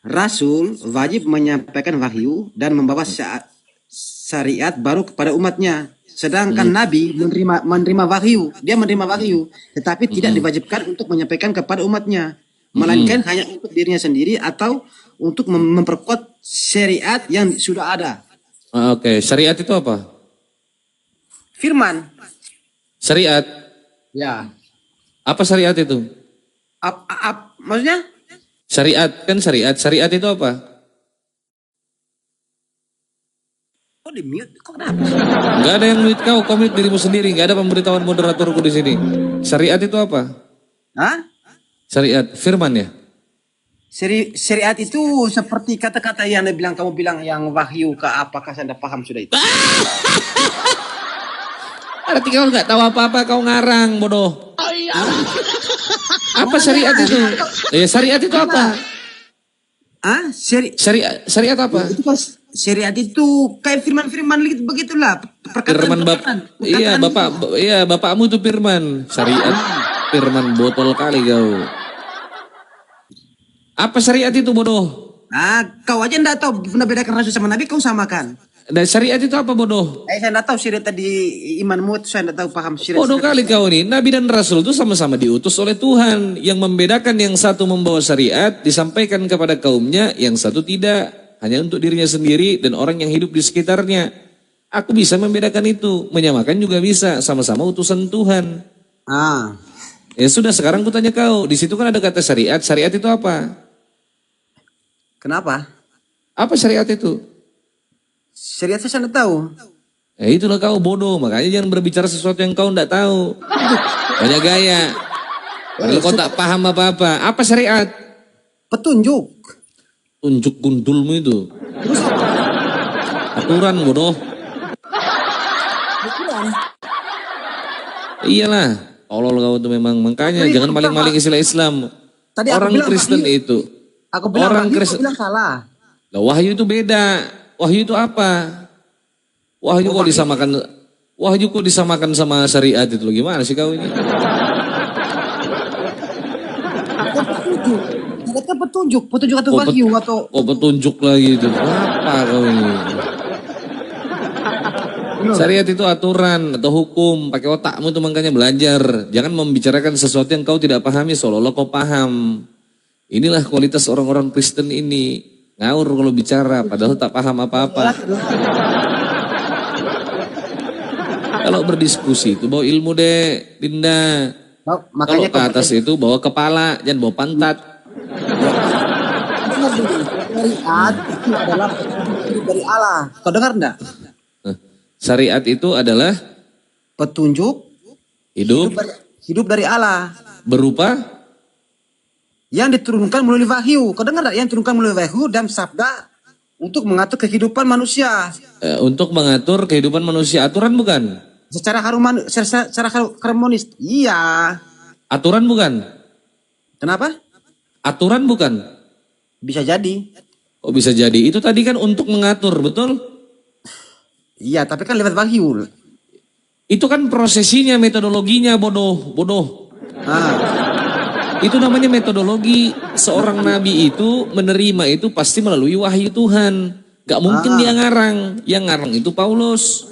Rasul wajib menyampaikan wahyu dan membawa syariat baru kepada umatnya. Sedangkan Nabi menerima wahyu, dia menerima wahyu, tetapi tidak diwajibkan untuk menyampaikan kepada umatnya, melainkan hanya untuk dirinya sendiri atau untuk memperkuat syariat yang sudah ada. Oke, syariat itu apa? Firman. Syariat. Ya. Apa syariat itu? Maksudnya? Syariat, kan syariat. Syariat itu apa? Kok di mute? Kok kenapa? Gak ada yang mute kau mute dirimu sendiri. Gak ada pemberitahuan moderatorku di sini. Syariat itu apa? Hah? Syariat, firman ya? Syariat itu seperti kata-kata yang kamu bilang yang wahyu ke apakah Anda paham sudah itu? Berarti kau nggak tahu apa-apa, kau ngarang, bodoh. Oh iya. Apa syariat itu? Ya syariat itu apa? Syariat apa? Itu kan syariat itu kayak firman-firman begitulah. Firman bapakmu itu firman. Syariat, firman botol kali kau. Apa syariat itu, bodoh? Kau aja enggak tahu membedakan Rasul sama Nabi, kau samakan. Dan syariat itu apa, bodoh? Saya enggak tahu syariat tadi imanmu itu, saya enggak tahu paham syariat. Bodoh kali kau nih. Nabi dan Rasul itu sama-sama diutus oleh Tuhan. Yang membedakan yang satu membawa syariat disampaikan kepada kaumnya, yang satu tidak. Hanya untuk dirinya sendiri dan orang yang hidup di sekitarnya. Aku bisa membedakan itu. Menyamakan juga bisa. Sama-sama utusan Tuhan. Ya sudah, sekarang aku tanya kau. Di situ kan ada kata syariat. Syariat itu apa? Kenapa? Apa syariat itu? Syariat saya tidak tahu. Ya itulah kau bodoh. Makanya jangan berbicara sesuatu yang kau tidak tahu. Banyak gaya. Padahal kau tak paham apa-apa. Apa syariat? Petunjuk. Tunjuk gundulmu itu. Terus apa? Aturan, bodoh. Aturan. Iyalah. Tolol kau itu memang. Makanya jangan maling-maling istilah Islam. Tadi orang Kristen wahyu, itu. Aku bilang orang Kristen bilang salah. Lah wahyu itu beda. Wahyu itu apa? Wahyu kok disamakan? Wahyu kok disamakan sama syariat itu? Gimana sih kau ini? Petunjuk atau wahyu atau? Oh petunjuk lagi itu. Apa kau ini? Syariat itu aturan atau hukum. Pakai otakmu itu makanya belajar. Jangan membicarakan sesuatu yang kau tidak pahami seolah-olah kau paham. Inilah kualitas orang-orang Kristen ini. Ngawur kalau bicara padahal tak paham apa-apa. Kalau berdiskusi itu bawa ilmu deh, Dinda. Kalau ke atas itu bawa kepala, jangan bawa pantat. Syariat itu adalah petunjuk dari Allah. Kau dengar enggak? Syariat itu adalah petunjuk hidup dari Allah. Berupa yang diturunkan melalui wahyu. Kau dengar enggak? Yang diturunkan melalui wahyu dan sabda untuk mengatur kehidupan manusia. Untuk mengatur kehidupan manusia. Aturan bukan? Secara harmonis. Iya. Aturan bukan? Kenapa? Aturan bukan? Bisa jadi. Oh bisa jadi. Itu tadi kan untuk mengatur, betul? Iya, tapi kan lewat wahyu. Itu kan prosesinya, metodologinya, bodoh. Itu namanya metodologi. Seorang nabi itu menerima itu pasti melalui wahyu Tuhan. Gak mungkin dia ngarang. Yang ngarang itu Paulus.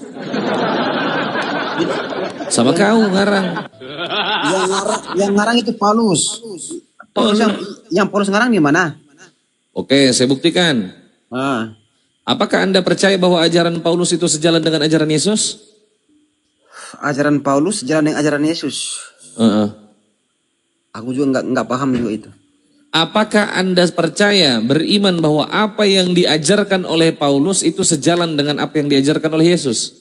Sama kau ngarang. Yang ngarang itu Paulus. Yang Paulus ngarang di mana? Oke, saya buktikan. Apakah Anda percaya bahwa ajaran Paulus itu sejalan dengan ajaran Yesus? Ajaran Paulus sejalan dengan ajaran Yesus. Aku juga nggak paham juga itu. Apakah Anda percaya, beriman bahwa apa yang diajarkan oleh Paulus itu sejalan dengan apa yang diajarkan oleh Yesus?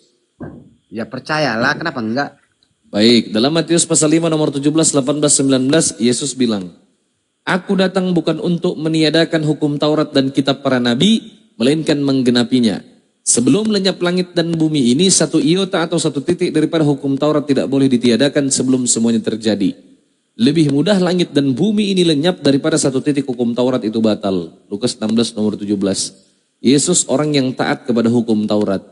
Ya percayalah, kenapa enggak? Baik, dalam Matius pasal 5 nomor 17, 18, 19, Yesus bilang, Aku datang bukan untuk meniadakan hukum Taurat dan kitab para nabi, melainkan menggenapinya. Sebelum lenyap langit dan bumi ini, satu iota atau satu titik daripada hukum Taurat tidak boleh ditiadakan sebelum semuanya terjadi. Lebih mudah langit dan bumi ini lenyap daripada satu titik hukum Taurat itu batal. Lukas 16 nomor 17. Yesus orang yang taat kepada hukum Taurat.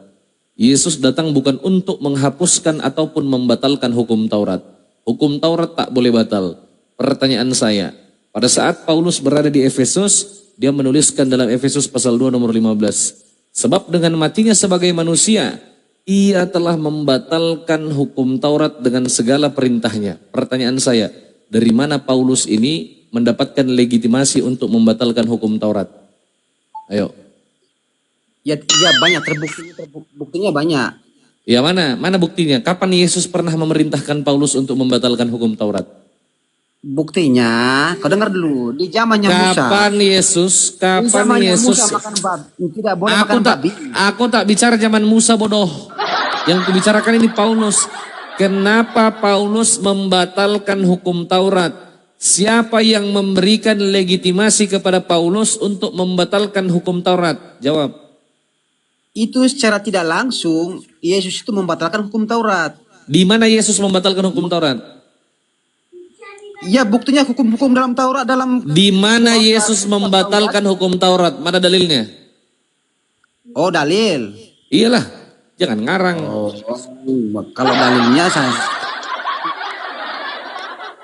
Yesus datang bukan untuk menghapuskan ataupun membatalkan hukum Taurat. Hukum Taurat tak boleh batal. Pertanyaan saya, pada saat Paulus berada di Efesus, dia menuliskan dalam Efesus pasal 2 nomor 15. Sebab dengan matinya sebagai manusia, ia telah membatalkan hukum Taurat dengan segala perintahnya. Pertanyaan saya, dari mana Paulus ini mendapatkan legitimasi untuk membatalkan hukum Taurat? Ayo. Ya, ya banyak buktinya banyak. Ya mana buktinya? Kapan Yesus pernah memerintahkan Paulus untuk membatalkan hukum Taurat? Buktinya, kau dengar dulu, di zamannya Musa. Kapan Yesus? Musa makan babi, tidak boleh makan babi. Aku tak bicara zaman Musa bodoh. Yang kubicarakan ini Paulus. Kenapa Paulus membatalkan hukum Taurat? Siapa yang memberikan legitimasi kepada Paulus untuk membatalkan hukum Taurat? Jawab. Itu secara tidak langsung, Yesus itu membatalkan hukum Taurat. Di mana Yesus membatalkan hukum Taurat? Ya buktinya hukum-hukum dalam Taurat Di mana Yesus membatalkan hukum Taurat? Mana dalilnya? Oh dalil. Iyalah, jangan ngarang. Kalau dalilnya saya.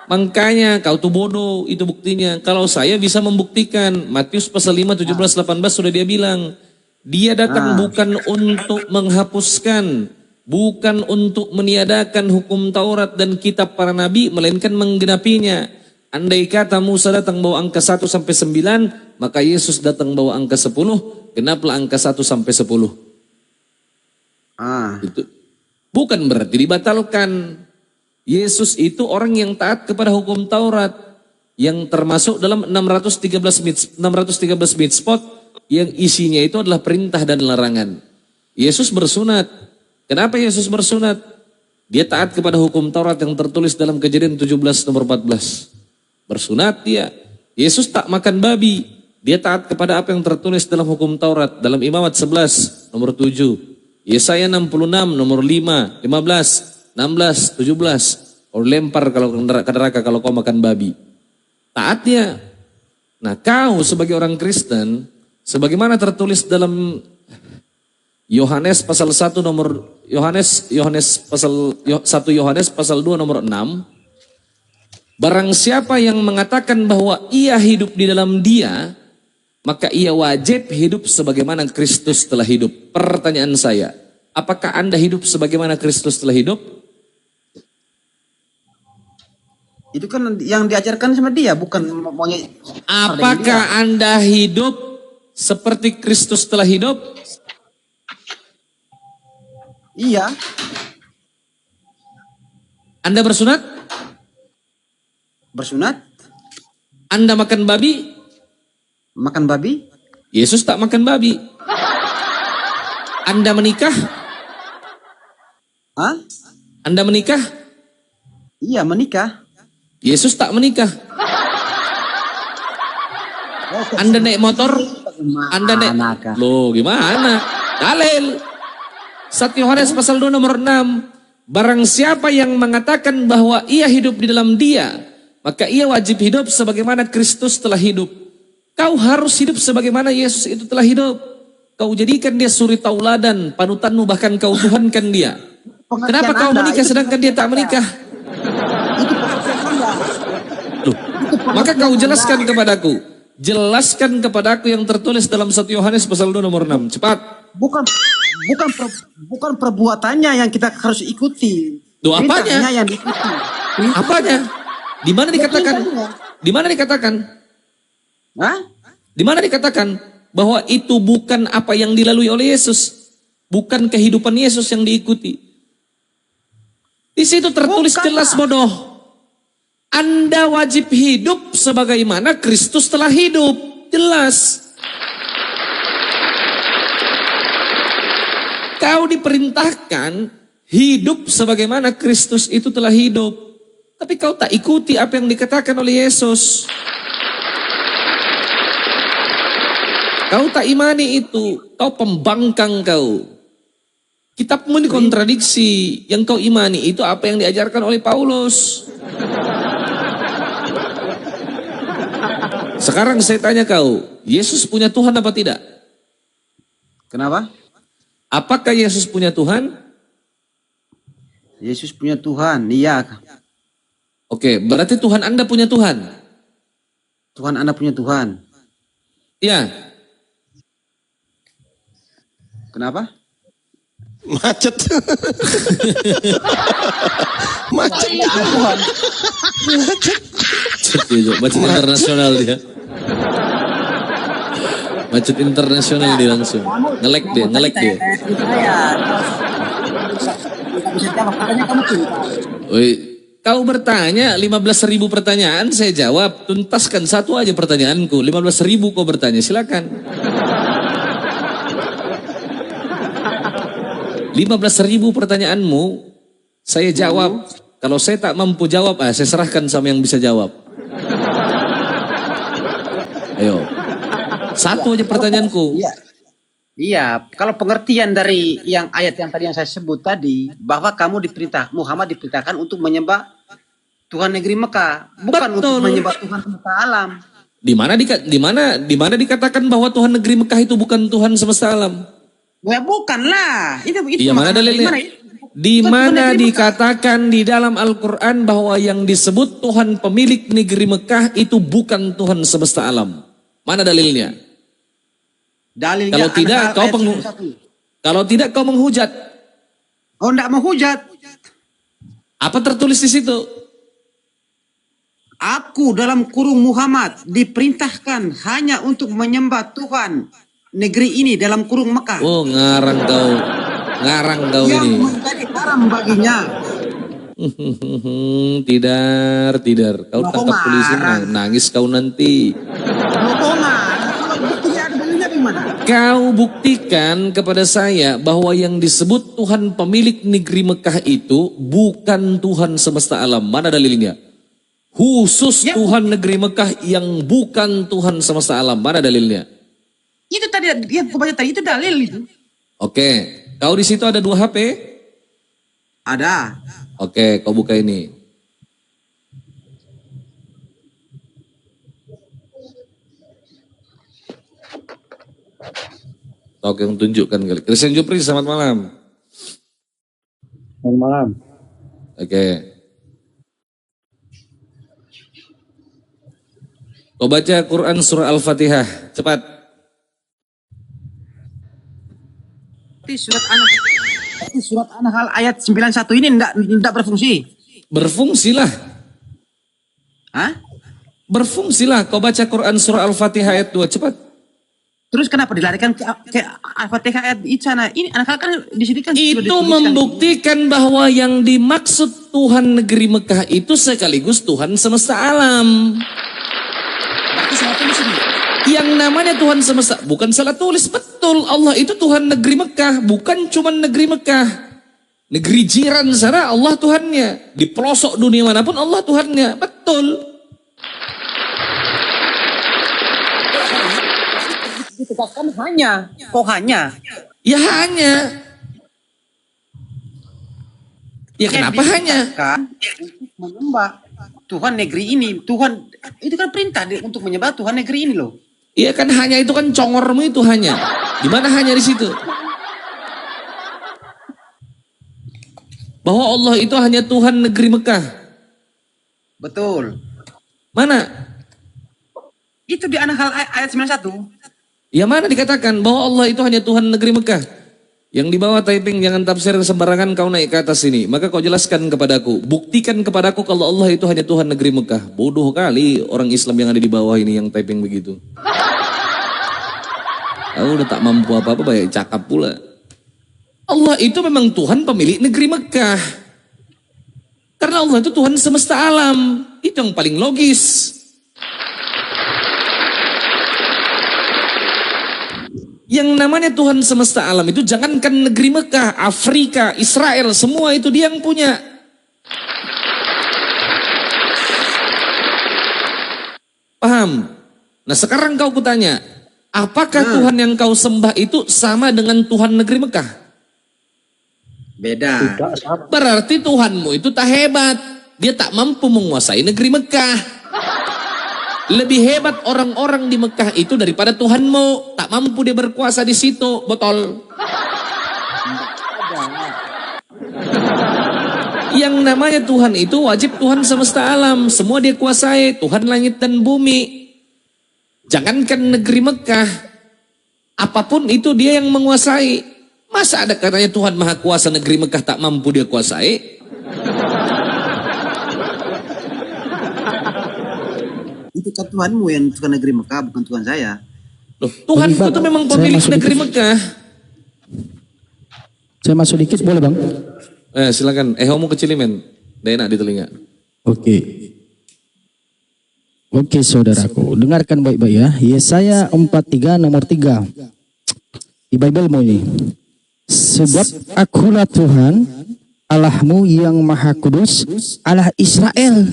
Makanya kau tuh bodoh, itu buktinya. Kalau saya bisa membuktikan, Matius pasal 5, 17, 18 sudah dia bilang. Dia datang bukan untuk menghapuskan, bukan untuk meniadakan hukum Taurat dan kitab para nabi, melainkan menggenapinya. Andai kata Musa datang bawa angka 1 sampai 9, maka Yesus datang bawa angka 10, genaplah angka 1 sampai 10. Itu bukan berarti dibatalkan. Yesus itu orang yang taat kepada hukum Taurat, yang termasuk dalam 613 mitzvot, yang isinya itu adalah perintah dan larangan. Yesus bersunat. Kenapa Yesus bersunat? Dia taat kepada hukum Taurat yang tertulis dalam Kejadian 17 nomor 14. Bersunat dia. Yesus tak makan babi. Dia taat kepada apa yang tertulis dalam hukum Taurat. Dalam Imamat 11 nomor 7. Yesaya 66 nomor 5, 15, 16, 17. Orang lempar kalau ke neraka kalau kau makan babi. Taat dia. Nah kau sebagai orang Kristen, sebagaimana tertulis dalam Yohanes pasal 1 nomor Yohanes pasal 1 Yohanes pasal 2 nomor 6, barang siapa yang mengatakan bahwa ia hidup di dalam dia, maka ia wajib hidup sebagaimana Kristus telah hidup. Pertanyaan saya, apakah Anda hidup sebagaimana Kristus telah hidup? Itu kan yang diajarkan sama dia, bukan maunya. Apakah Anda hidup seperti Kristus telah hidup? Iya. Anda bersunat? Bersunat? Anda makan babi? Makan babi? Yesus tak makan babi. Anda menikah? Hah? Anda menikah? Iya menikah. Yesus tak menikah. Anda naik motor? Anda naik? Loh gimana? Dalil. 1 Yohanes pasal 2 nomor 6. Barang siapa yang mengatakan bahwa ia hidup di dalam dia, maka ia wajib hidup sebagaimana Kristus telah hidup. Kau harus hidup sebagaimana Yesus itu telah hidup. Kau jadikan dia suri tauladan, panutanmu, bahkan kau tuhankan dia. Kenapa kau menikah sedangkan dia tak menikah? Loh, maka kau jelaskan kepadaku. Jelaskan kepadaku yang tertulis dalam 1 Yohanes pasal 2 nomor 6. Cepat. Bukan perbuatannya yang kita harus ikuti. Doa apanya? Yang diikuti. Apanya? Di mana dikatakan? Di mana dikatakan? Hah? Di mana dikatakan bahwa itu bukan apa yang dilalui oleh Yesus, bukan kehidupan Yesus yang diikuti. Di situ tertulis jelas bodoh. Anda wajib hidup sebagaimana Kristus telah hidup. Jelas. Kau diperintahkan hidup sebagaimana Kristus itu telah hidup. Tapi kau tak ikuti apa yang dikatakan oleh Yesus. Kau tak imani itu. Kau pembangkang kau. Kitabmu ini kontradiksi. Yang kau imani itu apa yang diajarkan oleh Paulus. Sekarang saya tanya kau, Yesus punya Tuhan apa tidak? Kenapa? Apakah Yesus punya Tuhan? Yesus punya Tuhan, iya. Oke, berarti Tuhan Anda punya Tuhan. Tuhan Anda punya Tuhan. Ya, Kenapa? Macet. Macet. macet internasional dia. Macet internasional dia langsung. Ngelek dia. Bisa jawab, katanya kamu pintar. Woi, kau bertanya 15.000 pertanyaan, saya jawab. Tuntaskan satu aja pertanyaanku. 15.000 kau bertanya, silakan. 15.000 pertanyaanmu, saya jawab. Kalau saya tak mampu jawab, saya serahkan sama yang bisa jawab. Ayo. Satu aja pertanyaanku. Iya, kalau pengertian dari yang ayat yang tadi yang saya sebut tadi, bahwa Muhammad diperintahkan untuk menyembah Tuhan negeri Mekah, bukan untuk menyembah Tuhan semesta alam. Di mana dikatakan bahwa Tuhan negeri Mekah itu bukan Tuhan semesta alam? Ya bukanlah. Itu Iya, mana dalilnya? Di mana dikatakan di dalam Al-Quran bahwa yang disebut Tuhan pemilik negeri Mekah itu bukan Tuhan semesta alam? Mana dalilnya? Dalilnya Kalau tidak kau menghujat. Oh, enggak menghujat. Apa tertulis di situ? Aku dalam kurung Muhammad diperintahkan hanya untuk menyembah Tuhan negeri ini dalam kurung Mekah. Oh, ngarang kau yang ini. menjadi haram baginya. Tidak. Kau tangkap polisi, nangis kau nanti. Kau buktikan kepada saya bahwa yang disebut Tuhan pemilik negeri Mekah itu bukan Tuhan semesta alam. Mana dalilnya? Khusus Tuhan negeri Mekah yang bukan Tuhan semesta alam. Mana dalilnya? Itu tadi dia kebaca tadi itu dalil itu. Oke, kau di situ ada 2 HP? Ada. Oke, kau buka ini. Oke, yang tunjukkan kali. Christian Jupri, selamat malam. Selamat malam. Oke. Kau baca Quran surah Al-Fatihah, cepat. Surat An-Nahl ayat 91 ini enggak berfungsi. Berfungsilah. Hah? Berfungsilah. Kau baca Quran surah Al-Fatihah ayat 2, cepat. Terus kenapa dilarikan ke Al-Fatihah ayat itu sana? Ini anak kan di sini kan itu membuktikan bahwa yang dimaksud Tuhan negeri Mekah itu sekaligus Tuhan semesta alam. Berarti salah tulis ini. Yang namanya Tuhan semesta, bukan salah tulis, betul. Allah itu Tuhan negeri Mekah, bukan cuma negeri Mekah. Negeri jiran sana Allah Tuhannya. Di pelosok dunia manapun Allah Tuhannya, betul. Ditegaskan hanya. Ya hanya. Ya kenapa hanya? Untuk menyembah Tuhan negeri ini. Tuhan itu kan perintah untuk menyembah Tuhan negeri ini loh. Iya kan, hanya itu kan congormu itu hanya. Di mana hanya di situ? Bahwa Allah itu hanya Tuhan negeri Mekah. Betul. Mana? Itu di An-Nahl ayat 91. Ya mana dikatakan bahwa Allah itu hanya Tuhan negeri Mekah. Yang di bawah typing jangan tafsir sembarangan, kau naik ke atas sini. Maka kau jelaskan kepadaku, buktikan kepadaku kalau Allah itu hanya Tuhan negeri Mekah. Bodoh kali orang Islam yang ada di bawah ini yang typing begitu. Kau udah tak mampu apa-apa, banyak cakap pula. Allah itu memang Tuhan pemilik negeri Mekah. Karena Allah itu Tuhan semesta alam. Itu yang paling logis. Yang namanya Tuhan semesta alam itu jangankan negeri Mekah, Afrika, Israel, semua itu dia yang punya. Paham? Nah sekarang kau kutanya, apakah Tuhan yang kau sembah itu sama dengan Tuhan negeri Mekah? Beda. Berarti Tuhanmu itu tak hebat. Dia tak mampu menguasai negeri Mekah. Lebih hebat orang-orang di Mekah itu daripada Tuhanmu. Tak mampu dia berkuasa di situ, botol. Yang namanya Tuhan itu wajib Tuhan semesta alam. Semua dia kuasai, Tuhan langit dan bumi. Jangankan negeri Mekah, apapun itu dia yang menguasai. Masa ada katanya Tuhan Maha Kuasa negeri Mekah tak mampu dia kuasai? Itu kan Tuhanmu yang Tuhan negeri Mekah, bukan Tuhan saya. Loh, Tuhan itu memang pemilik negeri Mekah. Saya masuk dikit boleh bang? Silakan. Kamu kecilin men. Nggak enak di telinga. Oke. Oke saudaraku, dengarkan baik-baik ya. Yesaya 43 nomor 3. Di Bible-mu ini. Sebab akulah Tuhan, Allahmu yang maha kudus, Allah Israel.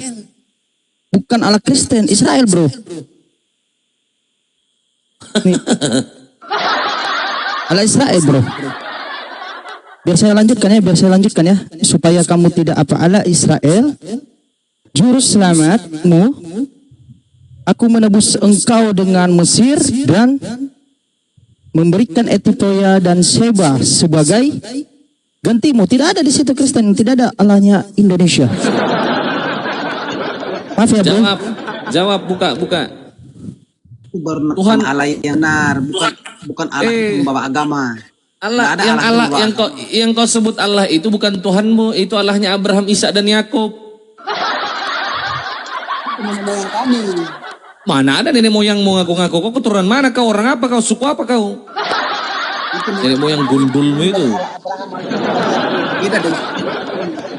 Bukan Allah Kristen, Israel bro. Nih. Allah Israel bro. Biar saya lanjutkan ya, supaya kamu tidak apa. Allah Israel, juru selamatmu. Aku menebus engkau dengan Mesir dan memberikan Ethiopia dan Sheba sebagai gantimu. Tidak ada di situ Kristen, tidak ada Allahnya Indonesia. Maaf ya bro. Jawab, buka. Itu baru Tuhan Allah yang benar, bukan Allah yang membawa agama. Allah Nggak ada yang Allah membawa yang kau sebut Allah itu bukan Tuhanmu, itu Allahnya Abraham, Ishak dan Yakub. Mana ada nenek moyangmu ngaku-ngaku? Kau keturunan mana kau? Orang apa kau? Suku apa kau? Nenek moyang gundulmu itu.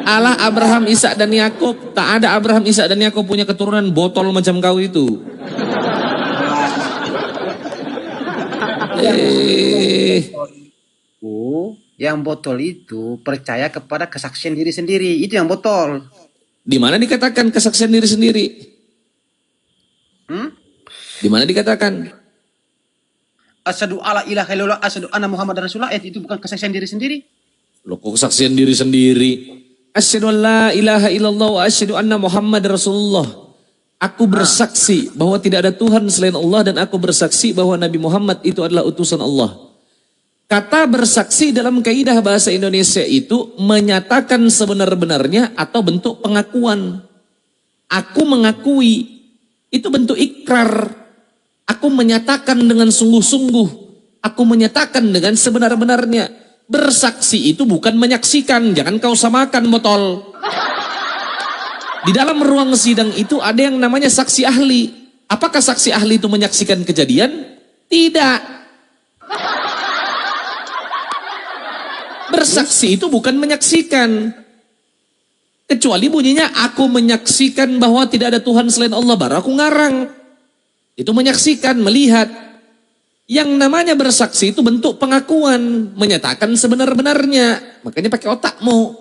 Allah Abraham, Ishak dan Yakub. Tak ada Abraham, Ishak dan Yakub punya keturunan botol macam kau itu. Yang botol itu percaya kepada kesaksian diri sendiri. Itu yang botol. Di mana dikatakan kesaksian diri sendiri? Di mana dikatakan? Asyhadu alla ilaha illallah, asyhadu anna Muhammadar Rasulullah. Itu bukan kesaksian diri sendiri. Loh, kok kesaksian diri sendiri? Asyhadu an la ilaha illallah wa asyhadu anna Muhammadar Rasulullah. Aku bersaksi bahwa tidak ada Tuhan selain Allah dan aku bersaksi bahwa Nabi Muhammad itu adalah utusan Allah. Kata bersaksi dalam kaidah bahasa Indonesia itu menyatakan sebenar-benarnya atau bentuk pengakuan. Aku mengakui. Itu bentuk ikrar. Aku menyatakan dengan sungguh-sungguh. Aku menyatakan dengan sebenar-benarnya. Bersaksi itu bukan menyaksikan. Jangan kau samakan botol. Di dalam ruang sidang itu ada yang namanya saksi ahli. Apakah saksi ahli itu menyaksikan kejadian? Tidak. Bersaksi itu bukan menyaksikan. Kecuali bunyinya aku menyaksikan bahwa tidak ada Tuhan selain Allah, baru aku ngarang. Itu menyaksikan, melihat. Yang namanya bersaksi itu bentuk pengakuan, menyatakan sebenar-benarnya. Makanya pakai otakmu.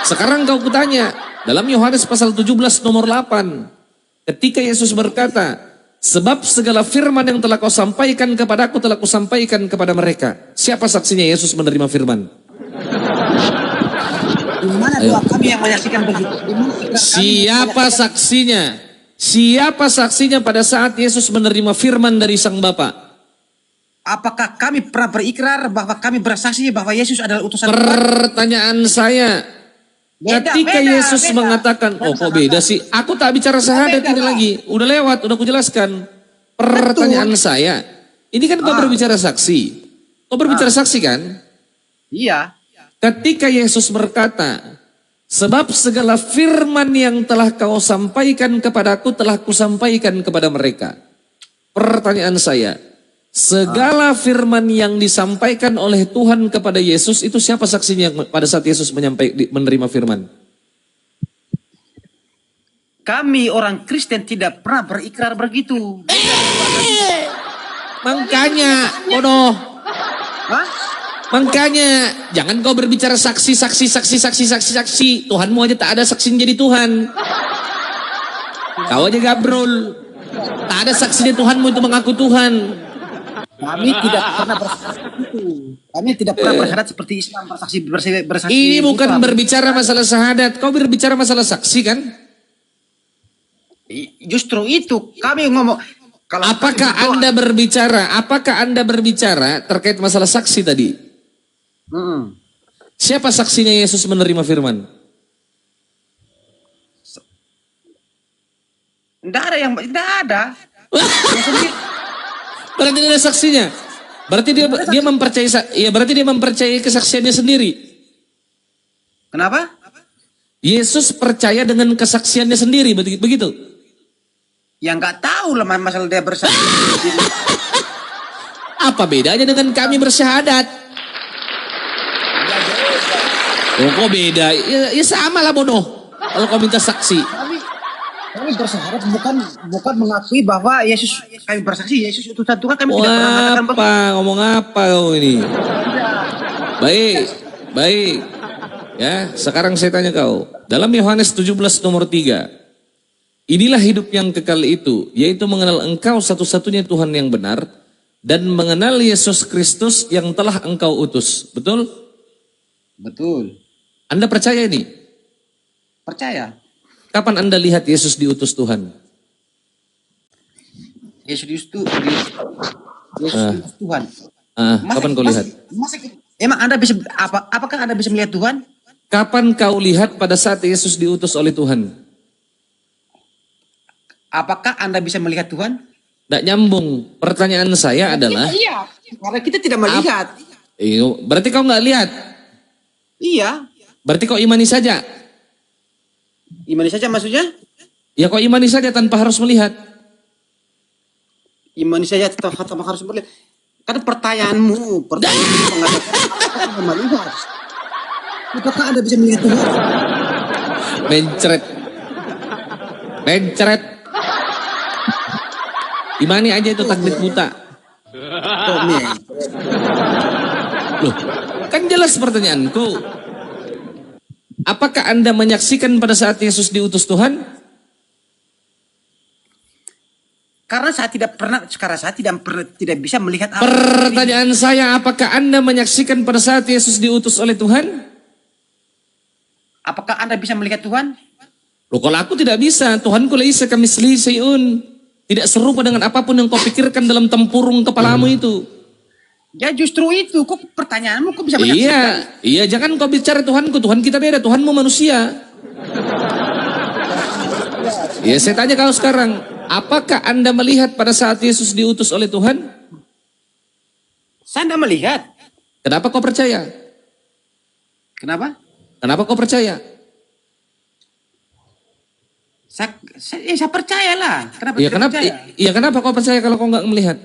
Sekarang kau kutanya, dalam Yohanes pasal 17 nomor 8, ketika Yesus berkata, sebab segala firman yang telah kau sampaikan kepadaku telah kau sampaikan kepada mereka. Siapa saksinya Yesus menerima firman? Di mana doa kami yang menyaksikan begitu? Siapa saksinya? Siapa saksinya pada saat Yesus menerima firman dari Sang Bapa? Apakah kami pernah berikrar bahwa kami bersaksi bahwa Yesus adalah utusan Tuhan? Pertanyaan saya, ketika Yesus mengatakan, oh kok beda sih? Aku tak bicara syahadat ini lagi. Udah lewat, udah aku jelaskan. Pertanyaan saya, ini kan kau berbicara saksi. Kau berbicara saksi kan? Iya. Ketika Yesus berkata, sebab segala firman yang telah kau sampaikan kepadaku telah kusampaikan kepada mereka. Pertanyaan saya, segala firman yang disampaikan oleh Tuhan kepada Yesus itu siapa saksinya pada saat Yesus menerima firman? Kami orang Kristen tidak pernah berikrar begitu. Makanya, bodoh. Hah? Makanya, jangan kau berbicara saksi. Tuhanmu aja tak ada saksi jadi Tuhan. Kau aja gabrol. Tak ada saksinya Tuhanmu itu mengaku Tuhan. Kami tidak pernah bersaksi itu. Kami tidak pernah bersyahadat seperti Islam bersaksi. Ini bukan berbicara masalah syahadat. Kau berbicara masalah saksi kan? Justru itu kami ngomong. Apakah Anda berbicara terkait masalah saksi tadi? Siapa saksinya Yesus menerima firman? Tidak ada. Dia sendiri. Berarti dia ada saksinya. Berarti dia mempercayai, ya berarti dia mempercayai kesaksiannya sendiri. Kenapa? Yesus percaya dengan kesaksiannya sendiri, begitu? Ya nggak tahu lah masalah dia bersaksi. Apa bedanya dengan kami bersyahadat? Oh, kok beda? Ya sama lah bodoh. Kalau kau minta saksi. Kami bersyahadat bukan mengakui bahwa Yesus, kami bersaksi Yesus utusan Tuhan, kami tidak pernah mengatakan begitu. Ngomong apa kau ini? Baik. Ya, sekarang saya tanya kau. Dalam Yohanes 17 nomor 3. Inilah hidup yang kekal itu, yaitu mengenal engkau satu-satunya Tuhan yang benar, dan mengenal Yesus Kristus yang telah engkau utus. Betul? Betul. Anda percaya ini? Percaya. Kapan Anda lihat Yesus diutus Tuhan? Yesus itu Tuhan. Kapan kau lihat? Emang Anda bisa apakah Anda bisa melihat Tuhan? Kapan kau lihat pada saat Yesus diutus oleh Tuhan? Apakah Anda bisa melihat Tuhan? Tidak nyambung. Pertanyaan saya adalah... Iya, karena kita tidak melihat. Berarti kau nggak lihat? Iya. Berarti kau imani saja? Imani saja maksudnya? Ya kau imani saja tanpa harus melihat. Imani saja tanpa harus melihat. Karena pertanyaanmu mengatakan apakah Anda melihat? Apakah Anda bisa melihat Tuhan? Mencret. Imani aja itu taklit buta. Loh, kan jelas pertanyaanku. Apakah Anda menyaksikan pada saat Yesus diutus Tuhan? Karena saya tidak bisa melihat apa. Pertanyaan saya, apakah Anda menyaksikan pada saat Yesus diutus oleh Tuhan? Apakah Anda bisa melihat Tuhan? Loh, kalau aku tidak bisa, Tuhanku laisa kamitslihi syai'un. Tidak serupa dengan apapun yang kau pikirkan dalam tempurung kepalamu itu. Ya justru itu, kok pertanyaanmu kok bisa menyaksikan? Iya, jangan kau bicara Tuhanku, Tuhan kita beda, Tuhanmu manusia. Ya, saya tanya kau sekarang, apakah Anda melihat pada saat Yesus diutus oleh Tuhan? Saya tidak melihat. Kenapa kau percaya? Kenapa? Kenapa kau percaya? Saya percayalah. Kenapa Iya, tidak percaya? Iya, kenapa kau percaya kalau kau nggak melihat?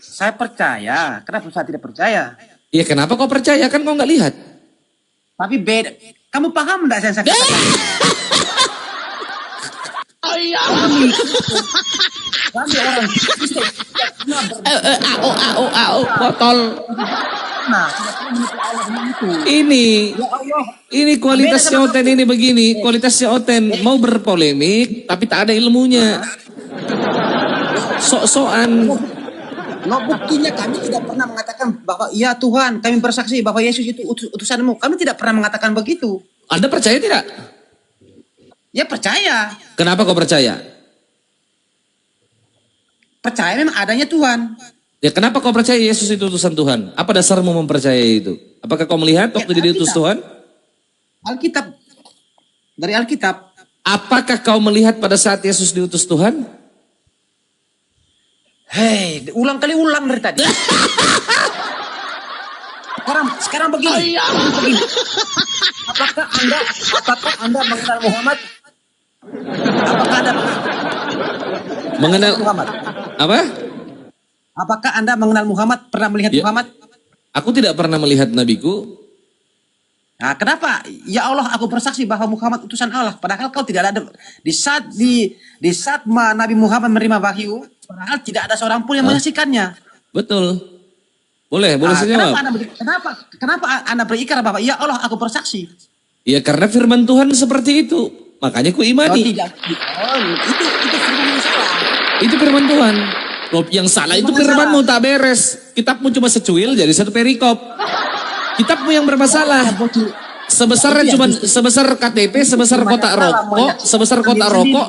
Saya percaya. Kenapa saya tidak percaya? Iya, kenapa kau percaya? Kan kau nggak lihat. Tapi beda. Kamu paham enggak saya katakan? Kami orang Kristen Botol. Ini kualitasnya Oten ini begini. Kualitasnya Oten mau berpolemik tapi tak ada ilmunya. Sok-sokan. No, buktinya kami tidak pernah mengatakan bahwa iya Tuhan, kami bersaksi bahwa Yesus itu utusanmu. Kami tidak pernah mengatakan begitu. Anda percaya tidak? Ya percaya. Kenapa kau percaya? Percaya memang adanya Tuhan. Ya kenapa kau percaya Yesus itu utusan Tuhan? Apa dasarmu mempercayai itu? Apakah kau melihat waktu dia diutus Tuhan? Alkitab. Dari Alkitab. Apakah kau melihat pada saat Yesus diutus Tuhan? Hei, ulang dari tadi. Sekarang begini. Apakah Anda mengenal Muhammad? Apakah Anda mengenal Muhammad? Apa? Apakah Anda mengenal Muhammad? Pernah melihat Muhammad? Aku tidak pernah melihat nabiku. Nah, kenapa? Ya Allah, aku bersaksi bahwa Muhammad utusan Allah. Padahal kau tidak ada di saat Nabi Muhammad menerima wahyu, padahal tidak ada seorang pun yang menyaksikannya. Betul. Boleh saya jawab. Kenapa Anda berikrar bahwa ya Allah, aku bersaksi? Ya karena firman Tuhan seperti itu. Makanya ku imani. Itu firman yang salah. Itu firman Tuhan. Loh, yang salah itu firmanmu tak beres. Kitabmu cuma secuil jadi satu perikop. Kitabmu yang bermasalah. Sebesar KTP, sebesar kotak rokok,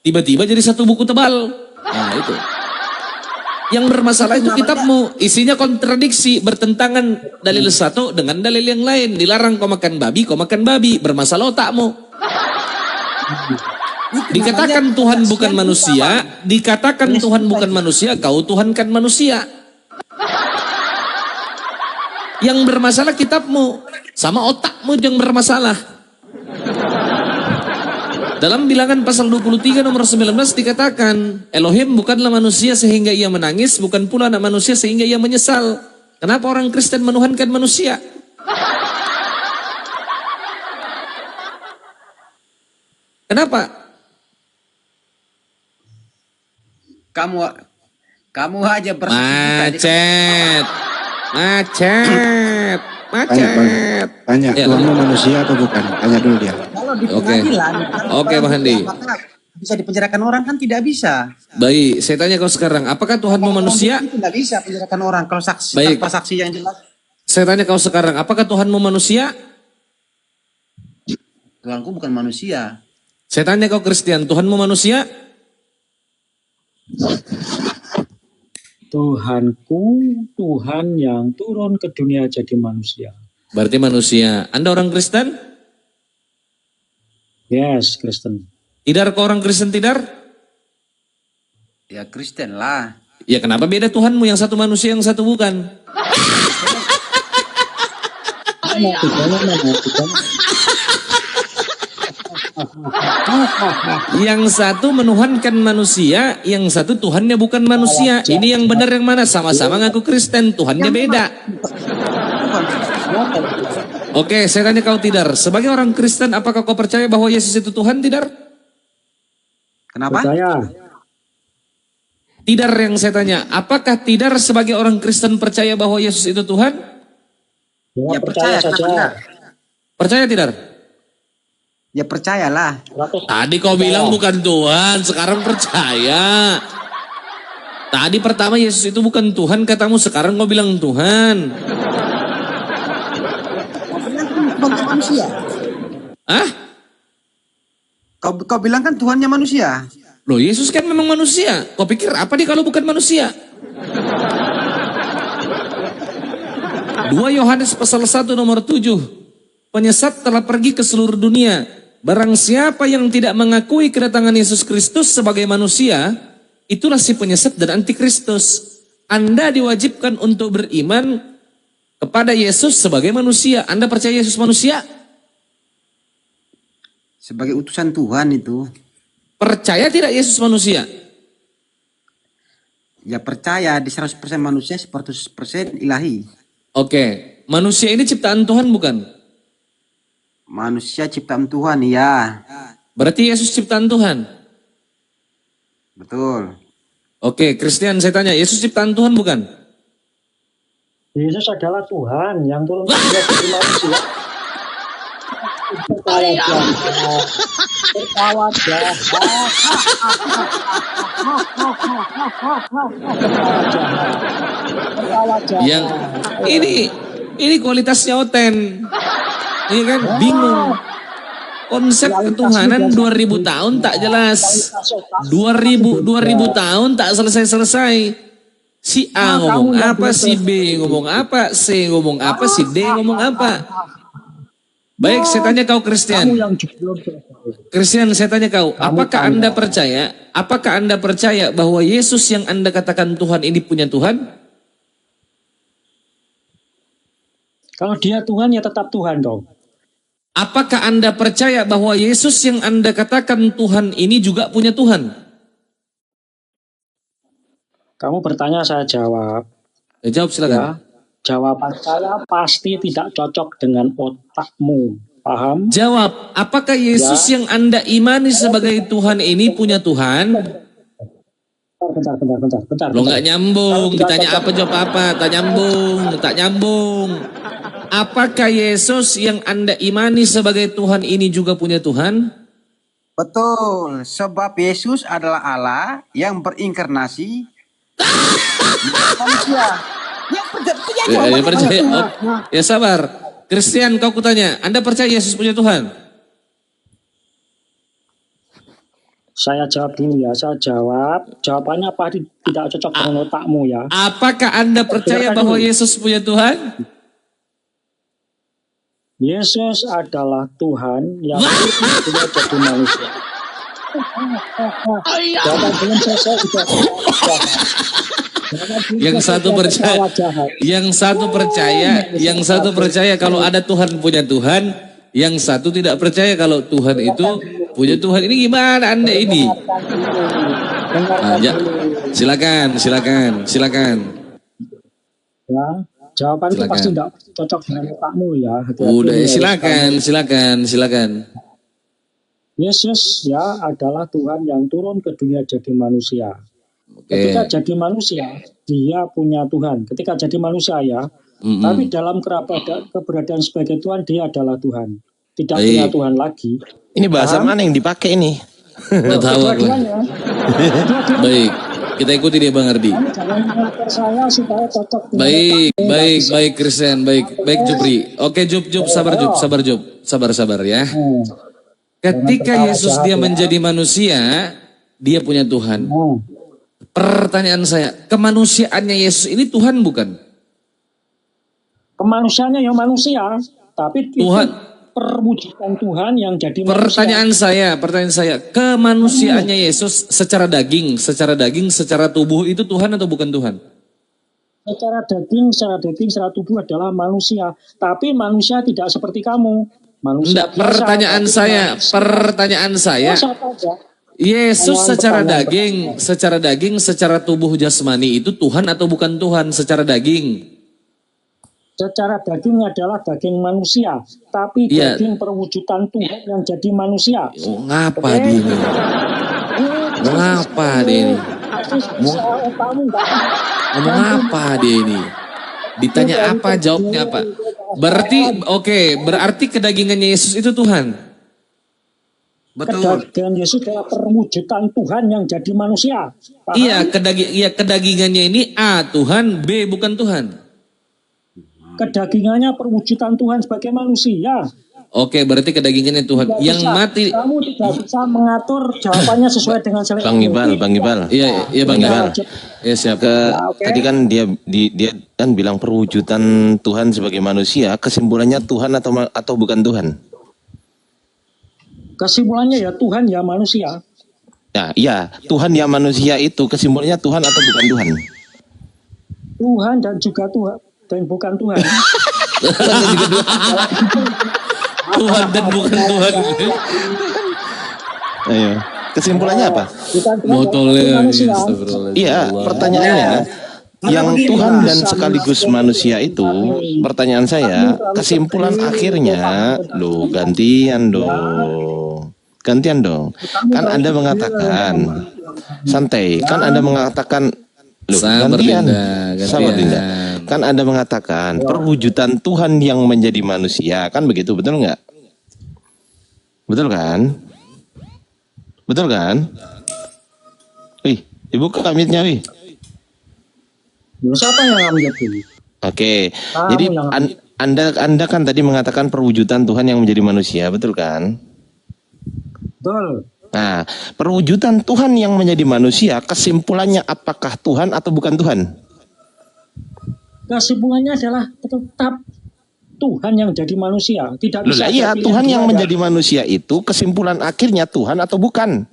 tiba-tiba jadi satu buku tebal. Nah, itu. Yang bermasalah itu kitabmu, isinya kontradiksi, bertentangan dalil satu dengan dalil yang lain. Dilarang kau makan babi, bermasalah otakmu. Dikatakan Tuhan bukan manusia, dikatakan Tuhan bukan manusia, kau Tuhankan manusia. Yang bermasalah kitabmu, sama otakmu yang bermasalah. Dalam Bilangan pasal 23 nomor 19 dikatakan, Elohim bukanlah manusia sehingga ia menangis, bukan pula anak manusia sehingga ia menyesal. Kenapa orang Kristen menuhankan manusia? Kenapa? Kamu aja Macet. Tanya, Ya, Tuhanmu manusia atau bukan? Tanya dulu dia. Kalau di Oke. pengadilan, Oke, Bang Handi. apakah bisa dipenjarakan orang? Kan tidak bisa. Baik, saya tanya kau sekarang, apakah Tuhanmu manusia? Itu tidak bisa penjarakan orang kalau saksi Baik. tanpa saksi yang jelas. Saya tanya kau sekarang, apakah Tuhanmu manusia? Tuhanku bukan manusia. Saya tanya kau Kristen, Tuhanmu manusia? Tuhanku, Tuhan yang turun ke dunia jadi manusia. Berarti manusia. Anda orang Kristen? Yes, Kristen. Tidar kau orang Kristen tidar? Ya Kristen lah. Ya kenapa beda Tuhanmu yang satu manusia yang satu bukan? Yang satu menuhankan manusia, yang satu Tuhannya bukan manusia. Ini yang benar yang mana? Sama-sama ngaku Kristen, Tuhannya beda. Oke, saya tanya kau Tidar. Sebagai orang Kristen, apakah kau percaya bahwa Yesus itu Tuhan, Tidar? Kenapa? Percaya. Tidar yang saya tanya, apakah Tidar sebagai orang Kristen percaya bahwa Yesus itu Tuhan? Ya percaya saja. Percaya Tidar? Ya percayalah. Tadi kau bilang bukan Tuhan, sekarang percaya. Tadi pertama Yesus itu bukan Tuhan, katamu sekarang kau bilang Tuhan. Tuhannya manusia. Hah? Kau bilang kan Tuhannya manusia. Loh Yesus kan memang manusia. Kau pikir apa dia kalau bukan manusia? 2 Yohanes pasal 1 nomor 7. Penyesat telah pergi ke seluruh dunia. Barang siapa yang tidak mengakui kedatangan Yesus Kristus sebagai manusia, itulah si penyesat dan antikristus. Anda diwajibkan untuk beriman kepada Yesus sebagai manusia. Anda percaya Yesus manusia? Sebagai utusan Tuhan itu. Percaya tidak Yesus manusia? Ya percaya di 100% manusia, 100% ilahi. Oke, manusia ini ciptaan Tuhan bukan? Manusia ciptaan Tuhan, ya. Berarti Yesus ciptaan Tuhan? Betul. Oke, Kristen saya tanya, Yesus ciptaan Tuhan bukan? Yesus adalah Tuhan yang turun ke dunia jadi manusia. Percaya jahat. Yang ini kualitasnya Oten. Iya kan? Bingung. Konsep ketuhanan 2000 tahun tak jelas. 2000 tahun tak selesai-selesai. Si A ngomong apa, si B ngomong apa, C ngomong apa, si D ngomong apa. Baik, saya tanya kau Kristen. Kristen, saya tanya kau, apakah Anda percaya bahwa Yesus yang Anda katakan Tuhan ini punya Tuhan? Kalau dia Tuhan ya tetap Tuhan dong. Apakah Anda percaya bahwa Yesus yang Anda katakan Tuhan ini juga punya Tuhan? Kamu bertanya saya jawab. Jawab silakan. Ya, jawaban saya pasti tidak cocok dengan otakmu. Paham? Jawab, apakah Yesus yang Anda imani sebagai Tuhan ini punya Tuhan? Bentar. Lo nggak nyambung, ditanya apa jawab apa, tak nyambung. Apakah Yesus yang Anda imani sebagai Tuhan ini juga punya Tuhan? Betul, sebab Yesus adalah Allah yang berinkarnasi manusia. Ya, percaya. Oh, ya sabar. Kristen, kau kutanya, Anda percaya Yesus punya Tuhan? Saya jawab dulu ya. Saya jawab. Jawabannya pasti tidak cocok dengan otakmu ya. Apakah Anda percaya bahwa Yesus punya Tuhan? Yesus adalah Tuhan yang turun jadi manusia. Jawaban belum selesai sudah. Yang satu percaya, yang satu percaya kalau ada Tuhan punya Tuhan, yang satu tidak percaya kalau Tuhan itu punya Tuhan. Ini gimana Anda ini? Silakan. Ya, jawaban itu Silakan. pasti tidak cocok dengan otakmu ya. Hati-hati Udah, ya. silakan. Yesus ya adalah Tuhan yang turun ke dunia jadi manusia. Oke. Ketika jadi manusia, dia punya Tuhan. Ketika jadi manusia ya, tapi dalam keberadaan sebagai Tuhan, dia adalah Tuhan. Tidak Baik. punya Tuhan lagi. Ini bahasa mana yang dipakai ini? Nggak tahu aku. Dua-duanya. Baik, kita ikuti dia Bang Ardi. Jangan mengatur saya supaya cocok dengan Baik Christian, baik Jupri. Oke Jup, sabar ya. Ketika Yesus dia menjadi manusia, dia punya Tuhan. Pertanyaan saya, kemanusiaannya Yesus ini Tuhan bukan? Kemanusiaannya yang manusia, tapi Tuhan. itu perwujudan Tuhan yang jadi manusia. Pertanyaan saya, kemanusiaannya Yesus secara daging, secara tubuh itu Tuhan atau bukan Tuhan? Secara daging, secara tubuh adalah manusia. Tapi manusia tidak seperti kamu. Manusia Enggak, pertanyaan saya, Yesus secara daging, secara tubuh jasmani itu Tuhan atau bukan Tuhan secara daging? Secara daging adalah daging manusia, tapi daging perwujudan Tuhan yang jadi manusia. Ngapa dia ini? Ngomong apa dia ini? Ditanya apa, jawabnya apa? Berarti kedagingannya Yesus itu Tuhan. Betul. Kedagingan Yesus adalah perwujudan Tuhan yang jadi manusia. Paham? Iya, kedagingannya ini A Tuhan, B bukan Tuhan. Kedagingannya perwujudan Tuhan sebagai manusia. Oke, berarti kedagingannya Tuhan. Yang mati. Kamu tidak bisa mengatur jawabannya sesuai dengan selera. Bang Ibal. Iya Bang Ibal. Ya siap. Tadi kan dia kan bilang perwujudan Tuhan sebagai manusia, kesimpulannya Tuhan atau bukan Tuhan? Kesimpulannya ya Tuhan ya manusia. Ya, iya, Tuhan ya manusia itu kesimpulannya Tuhan atau bukan Tuhan? Tuhan dan juga Tuhan dan bukan Tuhan. Tuhan dan bukan Tuhan. Ayo, kesimpulannya apa? Motolnya. Iya, pertanyaannya kan, yang Tuhan dan sekaligus manusia itu, pertanyaan saya, kesimpulan akhirnya, gantian dong. Kan Anda mengatakan, santai, kan Anda mengatakan, Sabar Dinda. Kan Anda mengatakan perwujudan Tuhan yang menjadi manusia, kan begitu, betul nggak? Betul kan? Wih, ibu kamitnya wih. Siapa yang ngambil ini? Oke, jadi Anda kan tadi mengatakan perwujudan Tuhan yang menjadi manusia, betul kan? Betul. Nah, perwujudan Tuhan yang menjadi manusia, kesimpulannya apakah Tuhan atau bukan Tuhan? Kesimpulannya adalah tetap Tuhan yang jadi manusia. Tidak bisa. Iya, Tuhan yang menjadi manusia itu kesimpulan akhirnya Tuhan atau bukan?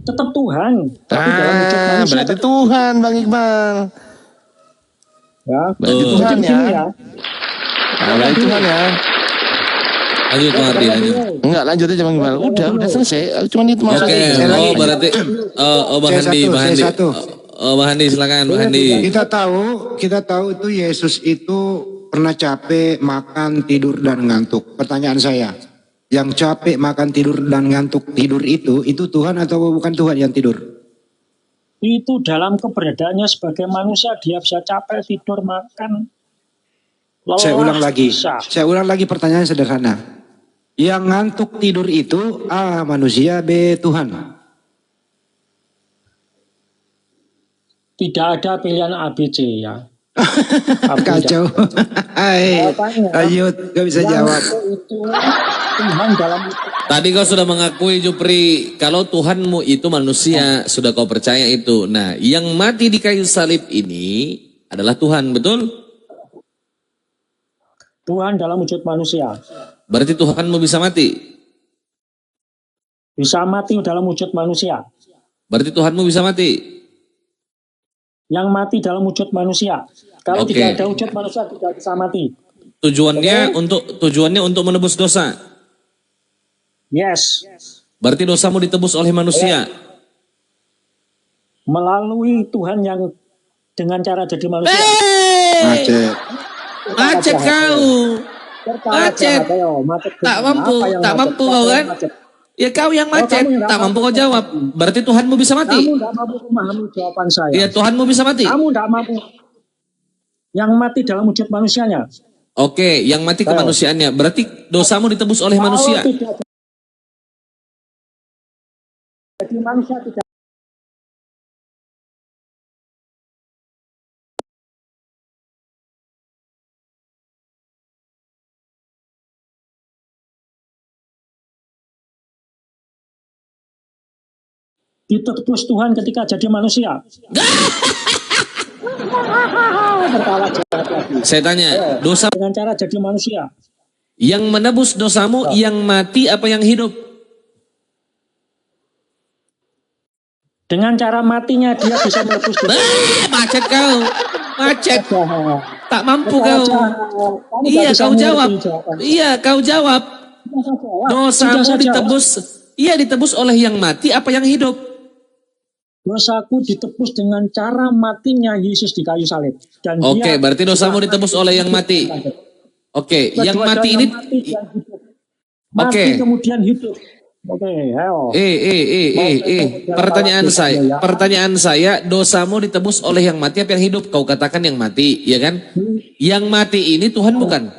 Tetap Tuhan. Tapi dalam wujud manusia. Berarti Tuhan, Bang Iqbal. Ya. Berarti Tuhan ya. Berarti Tuhan ya. Lanjut Bang Ardi, lanjut. Enggak, lanjut aja Bang Iqbal. Udah selesai. Cuma itu maksudnya. Berarti Bang Handi silakan Bang Handi. Kita tahu itu Yesus itu pernah capek, makan, tidur dan ngantuk. Pertanyaan saya, yang capek, makan, tidur dan ngantuk tidur itu Tuhan atau bukan Tuhan yang tidur? Itu dalam keberadaannya sebagai manusia dia bisa capek, tidur, makan. Saya ulang lagi pertanyaan sederhana. Yang ngantuk tidur itu A manusia, B Tuhan. Tidak ada pilihan ABC ya. Kacau. Ayo, gak bisa jawab. Itu Tuhan dalam Tadi kau sudah mengakui Jupri, kalau Tuhanmu itu manusia, sudah kau percaya itu. Nah, yang mati di kayu salib ini adalah Tuhan, betul? Tuhan dalam wujud manusia. Berarti Tuhanmu bisa mati? bisa mati dalam wujud manusia. Berarti Tuhanmu bisa mati. Yang mati dalam wujud manusia. Kalau Oke. tidak ada wujud manusia tidak bisa mati. Tujuannya untuk menebus dosa. Yes. Berarti dosamu ditebus oleh manusia. Melalui Tuhan yang dengan cara jadi manusia. Macet. Macet kau. Macet. Tak mampu kau kan? Ya kau yang macet, tak mampu kau jawab. Berarti Tuhanmu bisa mati. Kamu tidak mampu memahami jawaban saya. Ya Tuhanmu bisa mati. Kamu tidak mampu. Yang mati dalam wujud manusianya. Oke, yang mati kemanusiaannya. Berarti dosamu ditebus oleh manusia. Kalau tidak jadi manusia tidak. Ditebus Tuhan ketika jadi manusia. Tertawa jahat lagi. Saya tanya, dosa Dengan cara jadi manusia. yang menebus dosamu, yang mati apa yang hidup? Dengan cara matinya dia bisa menebus dosa. Macet kau. Macet. Jahat. Tak mampu Tertawa kau. jahat. Kamu Iya, tak bisa kau jawab. mengerti jawaban. Iya, kau jawab. Dosamu Sudah saja. ditebus. Iya, ditebus oleh yang mati apa yang hidup? Dosaku ditebus dengan cara matinya Yesus di kayu salib. Dan Oke, dia berarti dosamu ditebus oleh yang mati. Oke, yang mati ini. Mati dan hidup. Mati Oke. kemudian hidup. Oke, ayo. Pertanyaan saya, dosamu ditebus oleh yang mati apa yang hidup? Kau katakan yang mati, ya kan? Yang mati ini Tuhan bukan?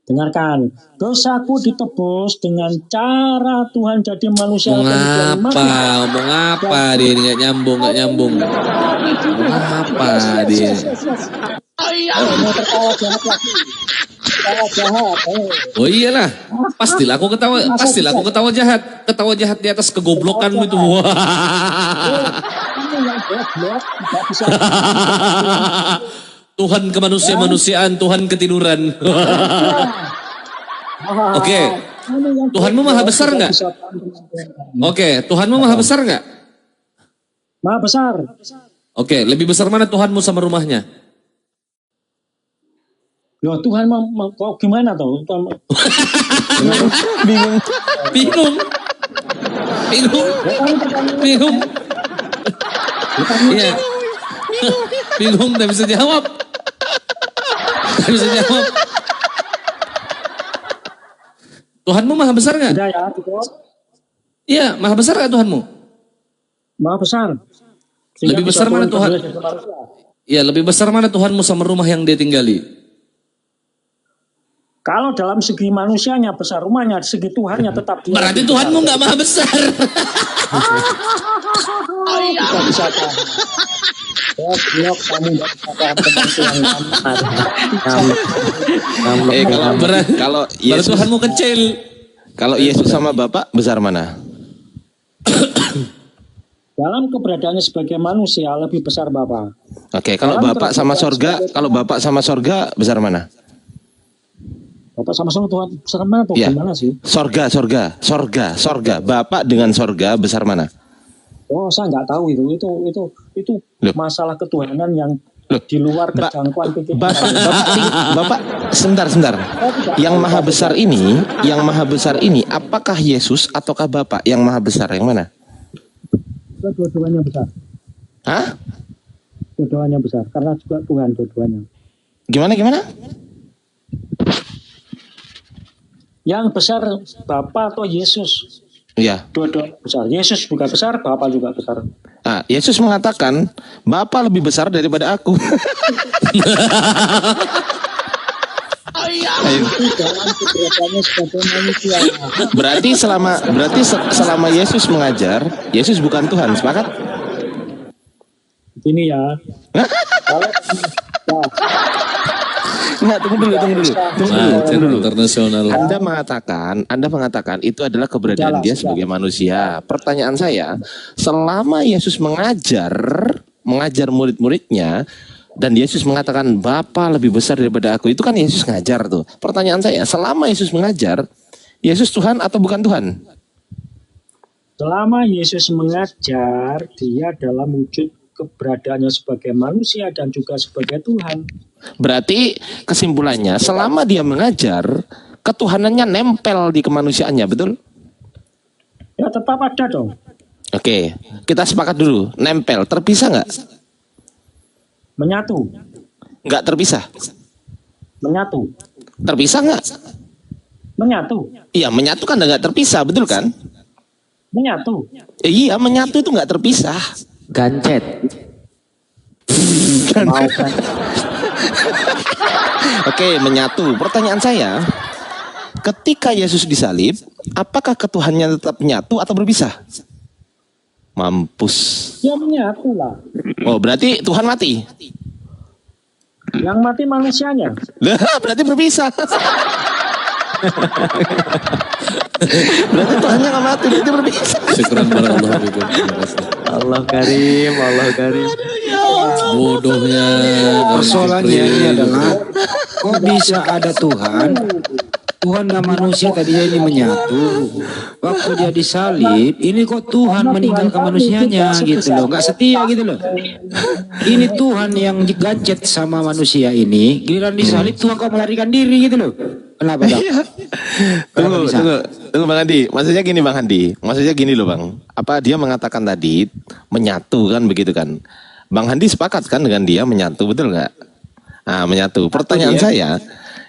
Dengarkan, dosaku ditebus dengan cara Tuhan jadi manusia. Ngomong apa dia ini nggak nyambung. Ngomong apa dia? Mau tertawa jahat lagi. Tertawa jahat. Oh iyalah, pastilah aku ketawa jahat. Ketawa jahat di atas kegoblokanmu itu. Wah. Ini yang goblok, tidak bisa. Tuhan kemanusiaan, Tuhan ketiduran. Oke. Tuhanmu maha besar nggak? Oke, Tuhanmu maha besar nggak? Maha besar. Oke, lebih besar mana Tuhanmu sama rumahnya? Loh, Tuhan kok gimana tuh? Bingung. Iya. Bingung, tak bisa jawab. Tuhanmu maha besar nggak? Sudah ya, cukup. Iya, maha besar nggak Tuhanmu? Maha besar. Lebih besar mana Tuhan? Iya, lebih besar mana Tuhanmu sama rumah yang dia tinggali? Kalau dalam segi manusianya besar rumahnya, segi Tuhannya tetap dia. Berarti Tuhanmu nggak maha besar. Tidak bisa kan. Goblok, kamu tidak bisa paham tentang Tuhan. Kalau Berarti Yesus Tuhanmu kecil. kalau Yesus sama Bapak besar mana? Dalam keberadaannya sebagai manusia lebih besar Bapa. Oke, kalau Bapak sama sorga besar mana? Bapak sama Tuhan besar mana tuh? Iya. Gimana sih? Sorga. Bapak dengan sorga besar mana? Oh, saya nggak tahu itu Loh. masalah ketuhanan yang Loh. di luar kejangkauan pikiran. Bapak, sebentar. Yang maha besar ini, apakah Yesus ataukah Bapak yang maha besar? Yang mana? Dua-duanya besar. Hah? Dua-duanya besar karena juga Tuhan dua-duanya. Gimana? Yang besar Bapa atau Yesus? Iya. Dua-duanya besar. Yesus juga besar, Bapa juga besar. Yesus mengatakan, Bapa lebih besar daripada aku. Itu dalam keberadaannya sebagai manusia. Berarti selama Yesus mengajar, Yesus bukan Tuhan, sepakat? Ini ya. Kalau Enggak, tunggu dulu. Macet internasional. Anda mengatakan itu adalah keberadaan dia sebagai manusia. Pertanyaan saya, selama Yesus mengajar murid-muridnya dan Yesus mengatakan Bapa lebih besar daripada aku, itu kan Yesus ngajar tuh. Pertanyaan saya, selama Yesus mengajar, Yesus Tuhan atau bukan Tuhan? Selama Yesus mengajar, dia dalam wujud keberadaannya sebagai manusia dan juga sebagai Tuhan. Berarti kesimpulannya, selama dia mengajar, ketuhanannya nempel di kemanusiaannya, betul? Ya tetap ada dong. Oke, kita sepakat dulu. Nempel, terpisah nggak? Menyatu. Nggak terpisah. Menyatu. Terpisah nggak? Menyatu. Iya, menyatu kan nggak terpisah, betul kan? Menyatu. Iya, menyatu itu nggak terpisah. Gancet. Mau kan? Oke, menyatu. Pertanyaan saya, ketika Yesus disalib, apakah ketuhanannya tetap menyatu atau berpisah? Mampus. Ya menyatu lah. Oh, berarti Tuhan mati. Yang mati manusianya. Lah, berarti berpisah. Berarti Tuhannya nggak mati, berarti berpisah. Syukuran barakallahu fikum. Terima kasih. Allah karim, Allah karim. Bodohnya. Persoalannya ini adalah kok bisa ada Tuhan, Tuhan dan manusia tadinya ini menyatu. Waktu dia disalib, ini kok Tuhan meninggalkan manusianya gitu loh, nggak setia gitu loh. Ini Tuhan yang digancet sama manusia ini, giliran disalib Tuhan kok melarikan diri gitu loh. Kenapa dok? Tunggu Bang Handi. Maksudnya gini Bang Handi. Maksudnya gini loh Bang. Apa dia mengatakan tadi menyatu kan begitu kan? Bang Handi sepakat kan dengan dia menyatu, betul nggak? Nah, menyatu. Pertanyaan saya,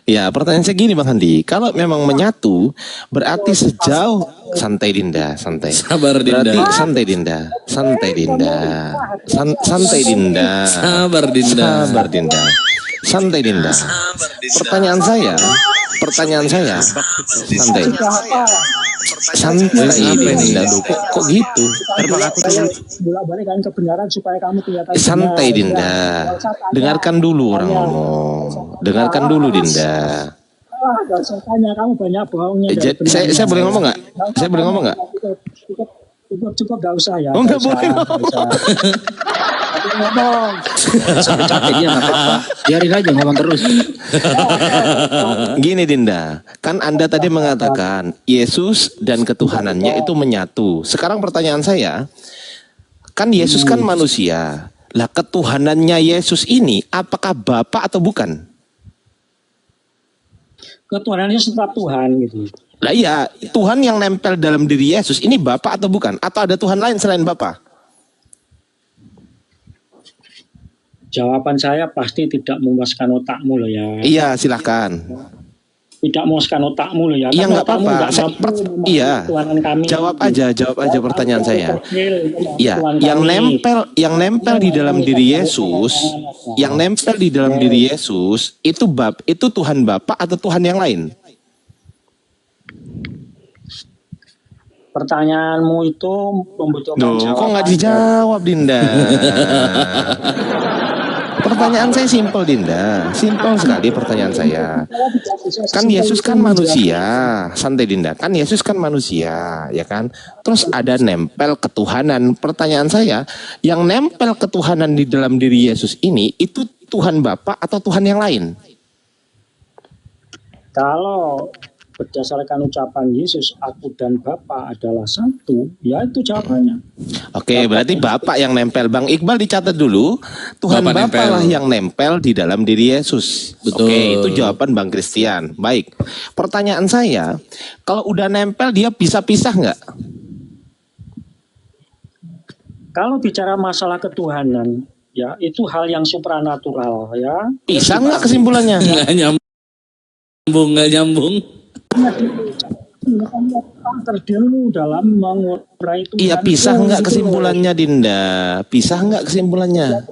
ya pertanyaan saya gini Bang Handi. Kalau memang menyatu, berarti sejauh santai Dinda, santai. Sabar, Dinda. Berarti santai Dinda, santai Dinda, santai Dinda. Sabar, Dinda. Sabar Dinda. Santai Dinda. Pertanyaan saya, santai. Santai Dinda. Kok gitu? Bolak-balik kan kebenaran supaya kamu kelihatan Santai benar. Dinda. Dengarkan dulu orang ngomong. Dengarkan dulu Dinda. Gak usah tanya, kamu banyak bohongnya. Saya boleh ngomong nggak? Saya boleh ngomong nggak? Cukup gak usah ya. Oh, nggak boleh ngomong. Sampai capek dia nggak apa-apa, biarin aja ngomong terus. Gini Dinda, kan Anda tadi mengatakan Yesus dan ketuhanannya itu menyatu. Sekarang pertanyaan saya, kan Yesus kan manusia. Lah ketuhanannya Yesus ini apakah Bapa atau bukan? Ketuhanannya tetap Tuhan gitu. Lah iya, Tuhan yang nempel dalam diri Yesus ini Bapa atau bukan? Atau ada Tuhan lain selain Bapa? Jawaban saya pasti tidak memuaskan otakmu loh ya. Iya, silahkan. Tidak memuaskan otakmu loh ya. Iya, Karena nggak otakmu apa-apa. nggak mampu memahami Iya. ketuhanan kami. Jawab aja pertanyaan saya. Ya, Tuhan yang kami. nempel di dalam diri Yesus, yang nempel di dalam diri Yesus itu Tuhan Bapa atau Tuhan yang lain? Pertanyaanmu itu membutuhkan Duh, jawaban. kok nggak dijawab Dinda? Pertanyaan saya simpel Dinda, simpel sekali pertanyaan saya. Kan Yesus kan manusia, santai Dinda. Kan Yesus kan manusia, ya kan? Terus ada nempel ketuhanan. Pertanyaan saya, yang nempel ketuhanan di dalam diri Yesus ini itu Tuhan Bapa atau Tuhan yang lain? Kalau berdasarkan ucapan Yesus, aku dan Bapa adalah satu, ya itu jawabannya. Oke, berarti Bapak yang nempel. Bang Iqbal dicatat dulu, Tuhan Bapak Bapa nempel. lah yang nempel di dalam diri Yesus. Betul. Oke, itu jawaban Bang Christian. Baik, pertanyaan saya, kalau udah nempel dia bisa pisah nggak? Kalau bicara masalah ketuhanan, ya itu hal yang supranatural ya. Pisah nggak kesimpulannya? Nggak nyambung. Terdilmu dalam mengurai Tuhan. Iya, pisah nggak kesimpulannya Dinda? Pisah nggak kesimpulannya?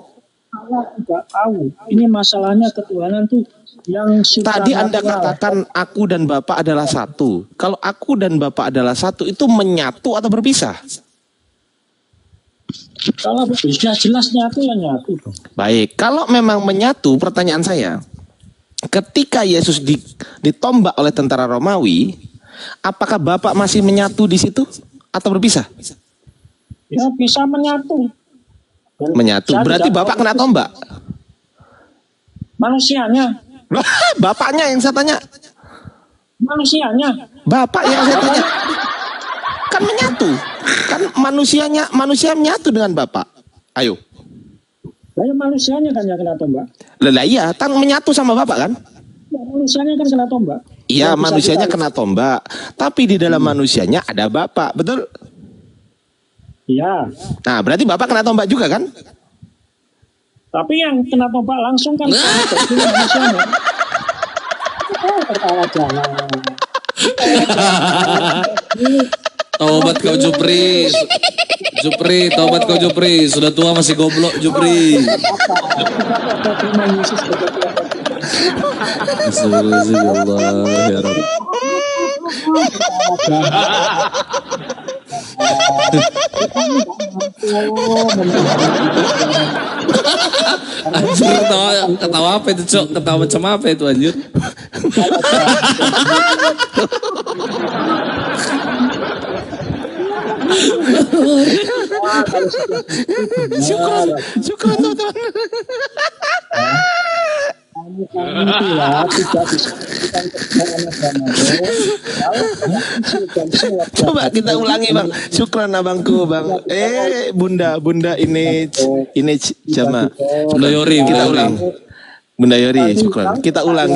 Saya tidak tahu. Ini masalahnya ketuhanan tuh yang Tadi Anda supranatural. katakan aku dan Bapak adalah satu. Kalau aku dan Bapak adalah satu, itu menyatu atau berpisah? Kalau sudah jelas nyatu ya nyatu dong. Baik, kalau memang menyatu, pertanyaan saya, ketika Yesus ditombak oleh tentara Romawi, apakah Bapak masih menyatu di situ atau berpisah? Ya bisa menyatu. Dan Menyatu, saya berarti tidak Bapak tahu kena tombak. Manusianya, Loh, Bapaknya yang saya tanya. manusianya. Bapak yang saya tanya. Kan menyatu. Kan manusia menyatu dengan Bapa. Ayo. Lah ya manusianya kan yang kena tombak. Lah iya, kan menyatu sama Bapa kan? Ya, manusianya kan kena tombak. Iya, Yang bisa manusianya kita- kena tombak. Tapi di dalam manusianya ada Bapa, betul? Iya. Nah, berarti Bapak kena tombak juga kan? Tapi yang kena tombak langsung kan itu manusianya. Oh, tertawa jangan. Taubat kau Jupri. Jupri, taubat kau Jupri. Sudah tua masih goblok Jupri. Terima Yesus sebagai Tuhan. Astagfirullah ya Rabb. Anjir, ketawa apa itu, Cok? Ketawa macam apa itu, anjir? Syukur teman-teman. Kami itu ya tidak bisa melakukan kerjaan agama. Kalau dan sholat Coba kita ulangi bang. Syukran abangku bang. Bunda ini jama. Bunda Yori, Kita Bunda Yori. ulang. Bunda Yori, syukran. Kita ulang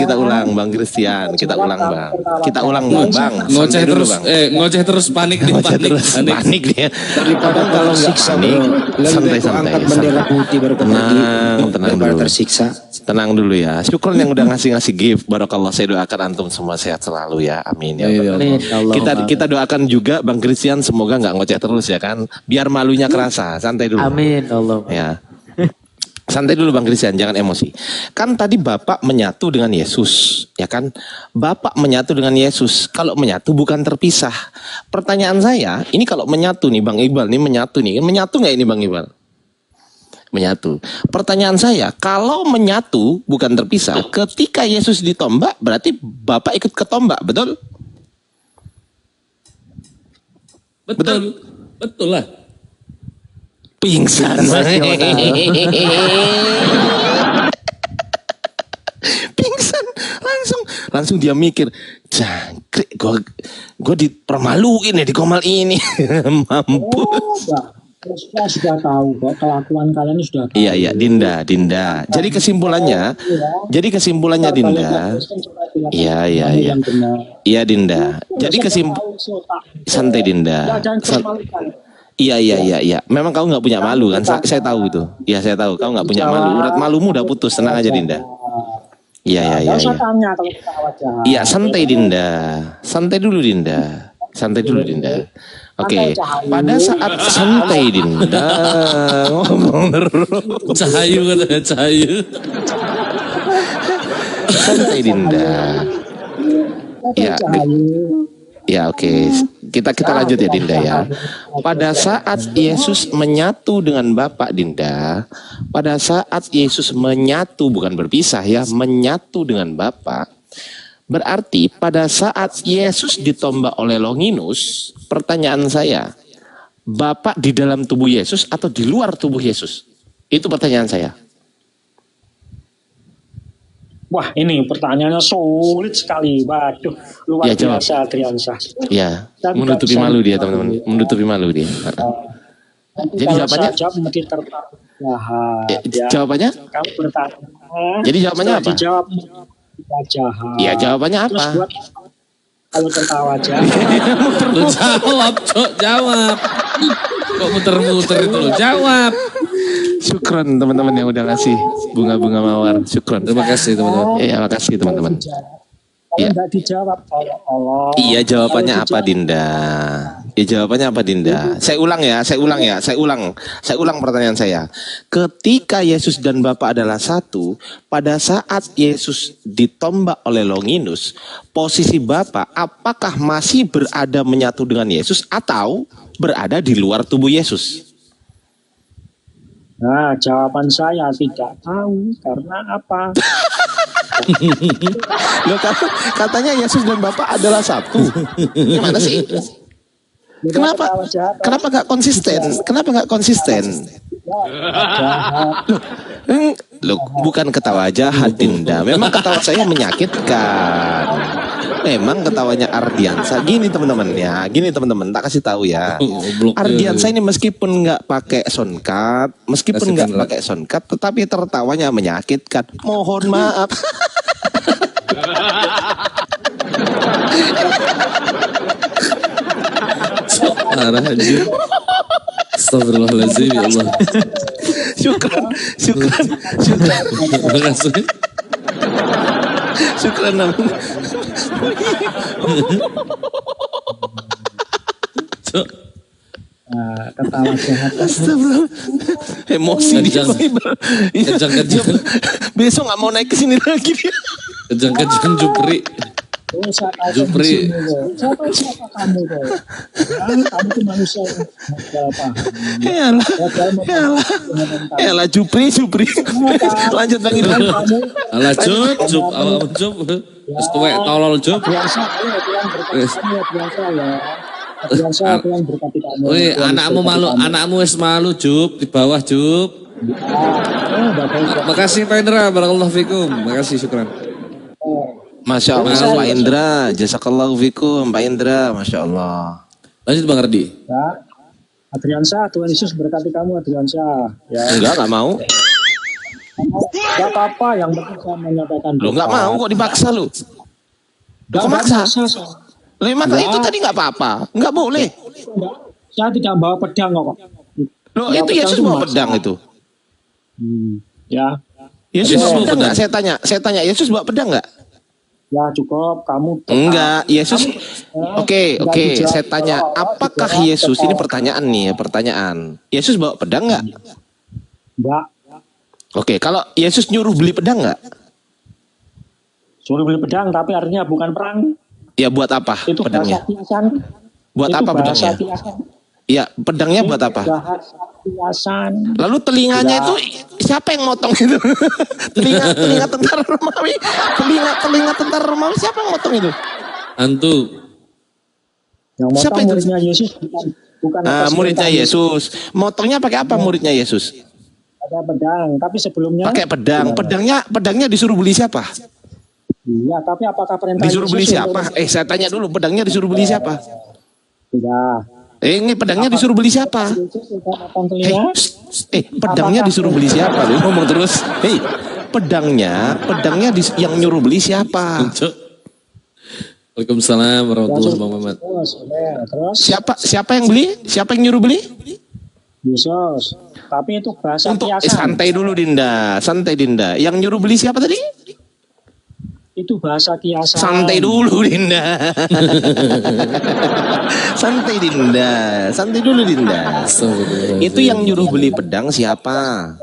bang Christian. Kita ulang bang. Kita ulang bang. Ngoceh Santai dulu, terus, bang. ngoceh terus panik nih, Ngoceh panik, terus panik. panik dia. Daripada Kalau nggak tersiksa panik, bro, lebih baik kau santai-santai. angkat bendera putih baru kau pergi Tenang daripada dulu. tersiksa. Tenang dulu ya. Syukur yang udah ngasih gift. Barakallah, saya doakan antum semua sehat selalu ya. Amin ya. Iya, Rabbal Amin. Allah. Kita doakan juga Bang Christian semoga nggak ngoceh terus ya kan. Biar malunya kerasa. Santai dulu. Amin Allah. Ya. Santai dulu Bang Christian, jangan emosi. Kan tadi Bapak menyatu dengan Yesus, ya kan? Bapak menyatu dengan Yesus. Kalau menyatu bukan terpisah. Pertanyaan saya, ini kalau menyatu nih Bang Iqbal, nih menyatu nih. Menyatu nggak ini Bang Iqbal? Menyatu. Pertanyaan saya, kalau menyatu bukan terpisah, ketika Yesus ditombak berarti Bapak ikut ketombak, betul? Betul, betul lah. Pingsan. Pingsan langsung dia mikir, jangkrik gue dipermaluin ya di komal ini. Mampus. Saya sudah tahu kok kelakuan kalian sudah tahu. Iya Dinda. Jadi kesimpulannya Dinda. Iya. Yang benar. Iya Dinda. Jadi santai Dinda. Iya. Memang kamu nggak punya malu kan? Saya tahu itu. Iya saya tahu. Kamu nggak punya malu. Urat malumu udah putus. Tenang aja Dinda. Iya. Nggak usah tanya kalau kita wajah. Iya santai Dinda. Santai dulu Dinda. Oke. Pada saat santai Dinda ngomong terus. Cahayu katanya, Cahayu. Santai Dinda. Iya. Ya oke. Kita lanjut ya Dinda ya. Pada saat Yesus menyatu dengan Bapa Dinda, pada saat Yesus menyatu bukan berpisah ya, menyatu dengan Bapa, berarti pada saat Yesus ditombak oleh Longinus, pertanyaan saya, Bapa di dalam tubuh Yesus atau di luar tubuh Yesus? Itu pertanyaan saya. Wah ini pertanyaannya sulit sekali. Waduh luar Ya, jawab. biasa Triansyah. Ya, Dan menutupi tidak malu bisa dia teman-teman, menutupi malu dia. Nanti Jadi kalau jawabannya? saya jawab nanti tertawa jahat. Ya. Jawabannya? Kamu bertanya. Jadi jawabannya setelah apa? Dijawab jahat. Ya jawabannya Terus apa? buat kalau tertawa jahat. Lu jawab, Cok, jawab. Kok muter-muter itu lu jawab. Syukron teman-teman yang udah ngasih bunga-bunga mawar. Syukron. Terima kasih teman-teman. Iya, makasih teman-teman. Kalau Iya. nggak dijawab Allah. Iya, jawabannya apa Dinda? Ya jawabannya apa Dinda? Saya ulang ya. Saya ulang pertanyaan saya. Ketika Yesus dan Bapa adalah satu, pada saat Yesus ditombak oleh Longinus, posisi Bapa apakah masih berada menyatu dengan Yesus atau berada di luar tubuh Yesus? Nah, jawaban saya tidak tahu karena apa? Loh, katanya Yesus dan Bapa adalah satu. Gimana sih? Kenapa? Kenapa nggak konsisten? Kenapa nggak konsisten? Loh, bukan ketawa jahat Dinda. Memang ketawa saya menyakitkan. memang ketawanya Ardiansa. Gini teman-teman ya, gini teman-teman, tak kasih tahu ya. Blok Ardiansa ini meskipun nggak pakai soundcard, meskipun nggak pakai soundcard, tetapi tertawanya menyakitkan. Mohon maaf. Parah anjir. Astagfirullahaladzim ya Allah. Syukran. Makasih. Syukran namun. Cok. Ketawa jahat. Astagfirullah. Emosi dia. Kejang-kejang. Besok nggak mau naik ke sini lagi dia. Kejang-kejang Jupri. Jupri. Siapa kamu kok? Kamu tuh manusia yang apa? Yalah Jupri. Lanjut Bang Irfan. Alah Jup, awak Jup. Wis tuwek tolol Jup. Biasa, Tuhan berkati kamu. Woi, anakmu wis malu Jup, di bawah Jup. Makasih Pak Indra, barakallahu fikum. Makasih, syukran. Masya Allah Pak Indra, jazakallahu fikum Pak Indra, Masya Allah. Lanjut Bang Ardi. Ya. Adriansa, Tuhan Yesus berkati kamu Adriansa. Ya. Enggak mau. Gak apa-apa, yang penting saya menyampaikan. Lu nggak mau kok dipaksa lu. Lu kok maksa? Lu maka itu tadi nggak apa-apa, nggak boleh. Saya tidak bawa pedang kok. Lu itu Yesus bawa pedang itu. Ya. Yesus bawa pedang nggak? Saya tanya, Yesus bawa pedang nggak? Ya cukup, kamu Enggak, Yesus. Oke, saya tanya, apakah Yesus, ini pertanyaan nih, pertanyaan. Yesus bawa pedang nggak? Enggak. Oke, kalau Yesus nyuruh beli pedang nggak? Suruh beli pedang, tapi artinya bukan perang. Ya buat apa Itu pedangnya? bahasa kiasan. Buat apa pedangnya? Iya, pedangnya buat apa? Bahasa kiasan. Lalu telinganya itu siapa yang motong itu? telinga tentara Romawi. Telinga tentara Romawi siapa yang motong itu? Hantu. Yang Siapa motong itu? muridnya Yesus bukan atas Muridnya perintah Yesus. Motongnya pakai apa muridnya Yesus? Ada pedang, tapi sebelumnya Pakai pedang. Pedangnya disuruh beli siapa? Iya, tapi apakah perintah Disuruh beli Yesus siapa? Saya tanya dulu, pedangnya disuruh beli siapa? Tidak. Ini pedangnya disuruh beli siapa? Yesus sudah motong telinga. Pedangnya disuruh beli siapa? Lu ngomong terus. Pedangnya yang nyuruh beli siapa? Waalaikumsalam warahmatullahi wabarakatuh. Terus Siapa yang beli? Siapa yang nyuruh beli? Yesus. Tapi itu bahasa Untuk kiasan. santai dulu Dinda. Yang nyuruh beli siapa tadi? Itu bahasa kiasan. Santai dulu Dinda. Santai dulu Dinda. Itu yang nyuruh beli pedang siapa?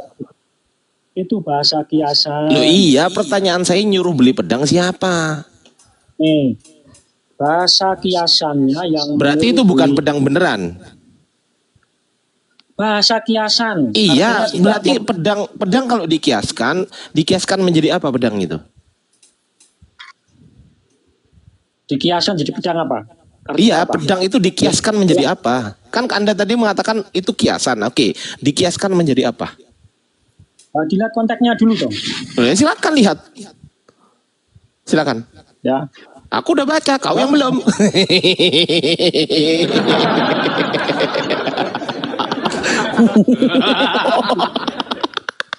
Itu bahasa kiasan. Loh iya, pertanyaan saya nyuruh beli pedang siapa? Nih, bahasa kiasannya yang Berarti itu bukan pedang beneran. bahasa kiasan. Iya, Artinya berarti pedang kalau dikiaskan menjadi apa pedang itu? di kiasan jadi pedang apa? Artinya Iya, apa? pedang itu dikiaskan menjadi apa? Kan Anda tadi mengatakan itu kiasan. Oke, dikiaskan menjadi apa? Dilihat konteksnya dulu dong. Silakan lihat. Silakan. Ya. Aku udah baca, kau yang belum.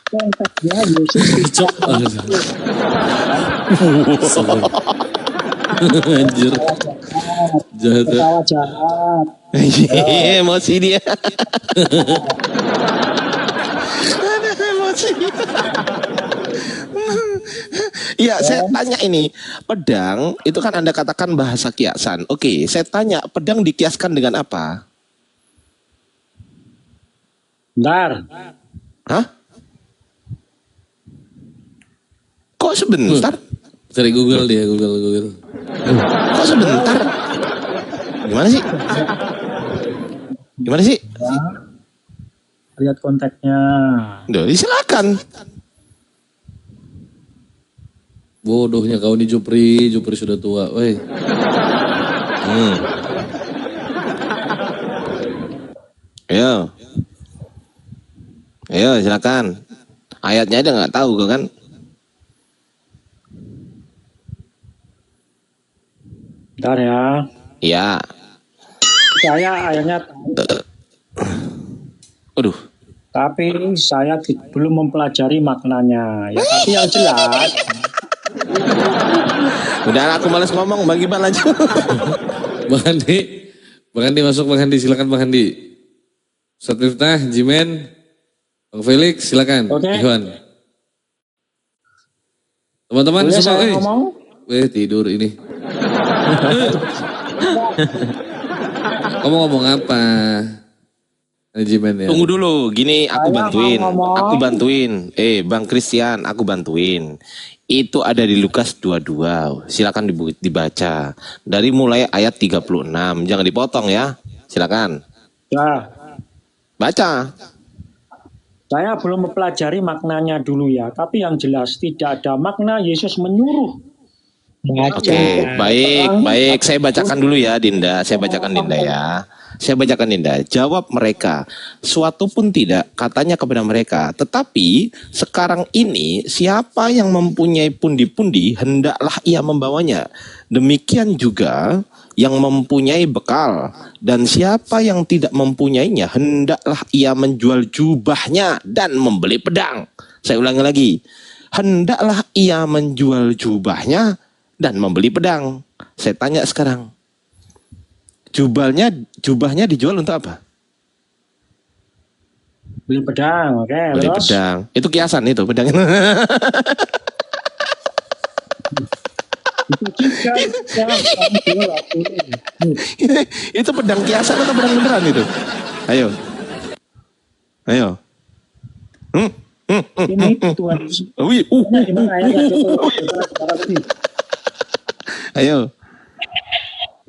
Konteksnya Yesus Anjir. Jahat. ketawa jahat. Emosi dia. Emosi. Iya, saya tanya ini, pedang itu kan Anda katakan bahasa kiasan. Oke, saya tanya, pedang dikiaskan dengan apa? Bentar. Hah? Kok sebentar? Cari Google dia, Google. Kok sebentar? Gimana sih? Lihat konteksnya. Duh, silakan. Bodohnya kau nih Jupri sudah tua, woi. Ayo, silakan. Ayatnya aja nggak tahu kan? Bentar ya. Ya. Saya akhirnya Aduh. tapi saya belum mempelajari maknanya. Ya, tapi yang jelas Udah aku males ngomong, Bang Iban lanjut. Bang Andi masuk, Bang Andi silakan Bang Andi. Ustaz Miftah, Jimen, Bang Felix silakan. Oke. Ikhwan. Teman-teman boleh semua, saya ngomong? tidur ini. Kamu ngomong apa? Jimen ya. Tunggu dulu, gini aku Saya bantuin. mau ngomong. Aku bantuin. Bang Christian, aku bantuin. Itu ada di Lukas 22. Silakan dibaca. Dari mulai ayat 36. Jangan dipotong ya. Silakan. Ya, Baca. saya belum mempelajari maknanya dulu ya. Tapi yang jelas tidak ada makna Yesus menyuruh. Oke, baik. Saya bacakan dulu ya, Dinda. Saya bacakan Dinda ya. Saya bacakan Dinda. Jawab mereka, suatu pun tidak, katanya kepada mereka. Tetapi sekarang ini siapa yang mempunyai pundi-pundi, hendaklah ia membawanya. Demikian juga yang mempunyai bekal. Dan siapa yang tidak mempunyainya, hendaklah ia menjual jubahnya dan membeli pedang. Saya ulangi lagi. Hendaklah ia menjual jubahnya dan membeli pedang. Saya tanya sekarang. Jubahnya dijual untuk apa? Beli pedang, oke. Beli Terus pedang. Itu kiasan itu pedang. Itu pedang kiasan atau pedang beneran itu? Ayo. ini Tuhan. Wih, Gimana ya? Ayo.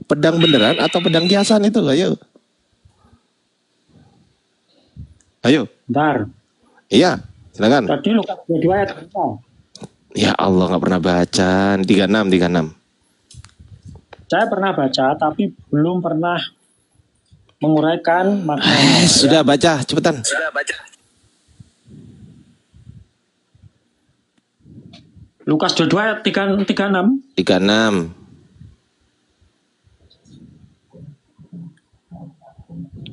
Pedang beneran atau pedang kiasan itu? Ayo. Bentar. Iya, silakan. Tadi Lukas 22 ayat berapa? Ya Allah, nggak pernah baca. 36. Saya pernah baca, tapi belum pernah menguraikan maknanya. Sudah baca, cepetan. Lukas 22 ayat 36. 36.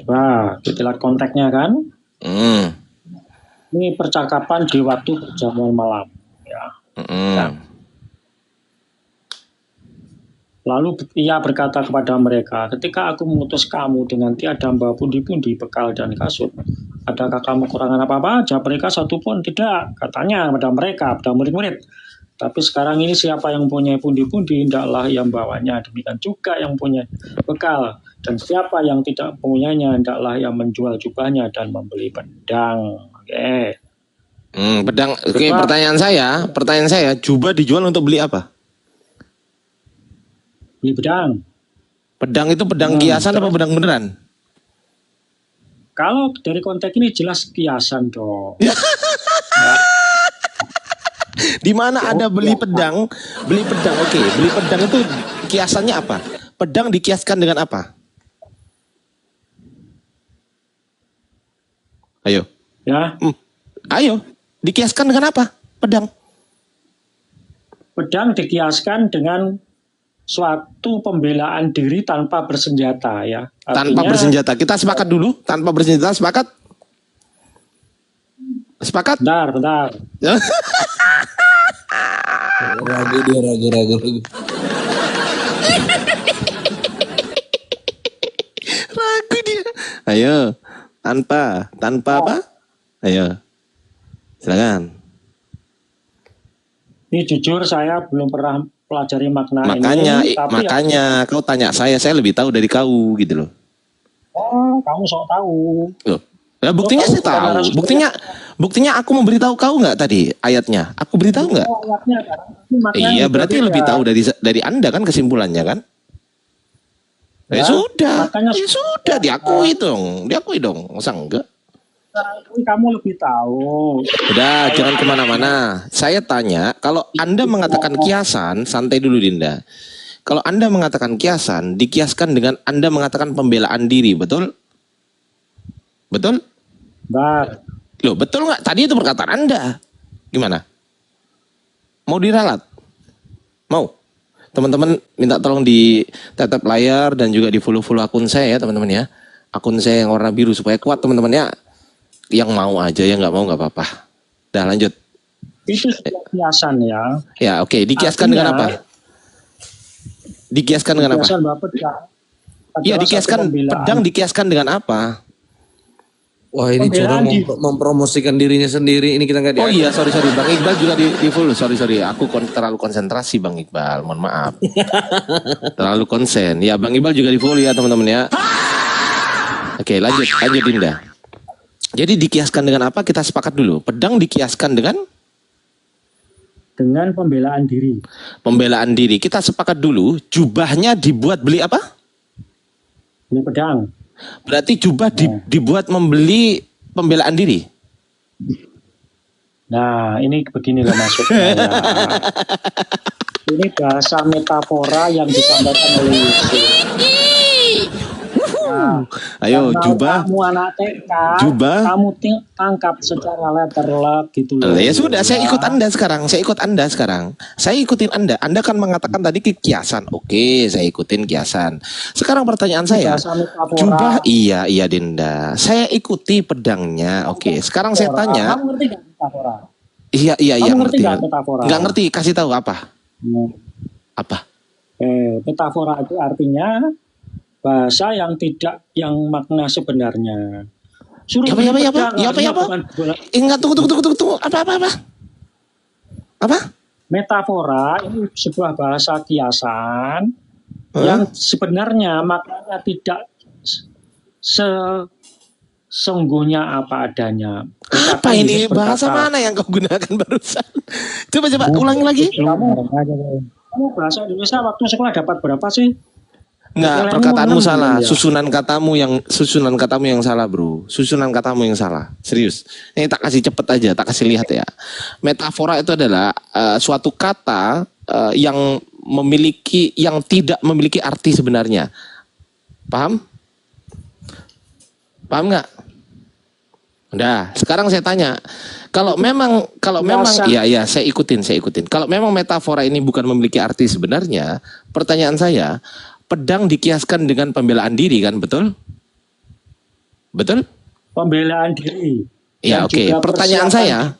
Wah, kita lihat konteksnya kan. Hmm. Ini percakapan di waktu perjamuan malam. Ya. Lalu ia berkata kepada mereka, ketika aku mengutus kamu dengan tiada membawa pundi-pundi, bekal dan kasut, adakah kamu kekurangan apa-apa? Jawab mereka, satu pun tidak. Katanya kepada mereka, pada murid-murid. Tapi sekarang ini siapa yang punya pundi-pundi, hendaklah yang bawanya. Demikian juga yang punya bekal. Dan siapa yang tidak mempunyainya, hendaklah yang menjual jubahnya dan membeli pedang. Oke. Pedang. Oke, pertanyaan saya, jubah dijual untuk beli apa? Beli pedang. Pedang itu pedang kiasan apa pedang beneran? Kalau dari konteks ini jelas kiasan dong. Di mana ada beli pedang? Beli pedang, oke. Beli pedang itu kiasannya apa? Pedang dikiaskan dengan apa? Ayo. Ya, Ayo. Dikiaskan dengan apa? Pedang. pedang dikiaskan dengan suatu pembelaan diri tanpa bersenjata ya. Tanpa bersenjata. Kita sepakat dulu. Tanpa bersenjata, sepakat? Sepakat? Bentar. Ragu dia, ragu. Ragu dia. Ayo. Tanpa apa? Ayo. Silakan. Ini jujur saya belum pernah pelajari makna ini. Makanya kau tanya saya lebih tahu dari kau gitu loh. Oh, kamu sok tahu. Loh. Ya, buktinya saya tahu. Buktinya aku memberitahu kau nggak tadi ayatnya? Aku beritahu nggak? Iya, berarti lebih tahu dari Anda kan kesimpulannya kan? Ya sudah, diakui dong, masa enggak? Kamu lebih tahu. Udah, jangan kemana-mana. Saya tanya, kalau Anda mengatakan kiasan, santai dulu Dinda. Kalau Anda mengatakan kiasan, dikiaskan dengan Anda mengatakan pembelaan diri, betul? Betul? Bentar. Loh, betul nggak? Tadi itu perkataan Anda. Gimana? Mau diralat? Mau? Teman-teman minta tolong di tap layar dan juga di follow akun saya ya teman-teman ya. Akun saya yang warna biru supaya kuat teman-teman ya. Yang mau aja, yang nggak mau nggak apa-apa. Dah lanjut. Itu sudah kiasan ya. Ya oke. Dikiaskan Artinya, dengan apa? Dikiaskan dengan apa? Kiasan bahwa pedang Iya adalah dikiaskan, satu pembelaan. pedang dikiaskan dengan apa? Wah ini Pembelaan curang mempromosikan dirinya sendiri. Ini kita nggak Oh iya, sorry. Bang Iqbal juga di follow. Sorry. Aku terlalu konsentrasi Bang Iqbal. Mohon maaf. Terlalu konsen. Ya, Bang Iqbal juga di follow ya teman-teman ya. Oke, lanjut Dinda. Jadi dikiaskan dengan apa? Kita sepakat dulu. Pedang dikiaskan dengan pembelaan diri. pembelaan diri. Kita sepakat dulu. Jubahnya dibuat beli apa? Ini pedang. Berarti jubah dibuat membeli pembelaan diri. Nah, ini begini loh maksudnya. Ya. Ini bahasa metafora yang disampaikan oleh Yesus. Nah, Ayo kalau jubah. kamu anak TK, Jubah. kamu tangkap secara letterlock gitu loh. Ya sudah, saya ikut Anda sekarang. Saya ikutin Anda. Anda kan mengatakan tadi kiasan. Oke, saya ikutin kiasan. Sekarang pertanyaan saya. Bahasa metafora. Jubah, iya Dinda. Saya ikuti pedangnya. Oke, sekarang saya tanya. Kamu ngerti nggak metafora? Iya, Kamu ngerti ngerti. nggak metafora? Nggak ngerti, kasih tahu apa? Apa? Metafora itu artinya bahasa yang tidak yang makna sebenarnya. Suruh Apa? Ingat, tunggu. Apa? Metafora ini sebuah bahasa kiasan yang sebenarnya maknanya tidak sesungguhnya apa adanya. Apa Misalkan ini? Yesus Bahasa berkata, mana yang kau gunakan barusan? Coba, ulangi lagi. Kamu bahasa Indonesia waktu sekolah dapat berapa sih? Enggak, Nilaimu perkataanmu 6 salah. ya. Susunan katamu yang salah, Bro. Susunan katamu yang salah. Serius. Ini tak kasih cepet aja, tak kasih lihat ya. Metafora itu adalah suatu kata yang tidak memiliki arti sebenarnya. Paham? Paham nggak? Udah, sekarang saya tanya. Kalau memang iya saya ikutin. Kalau memang metafora ini bukan memiliki arti sebenarnya, pertanyaan saya, pedang dikiaskan dengan pembelaan diri kan, betul? Betul? Pembelaan diri. Ya, Dan oke. juga Pertanyaan saya,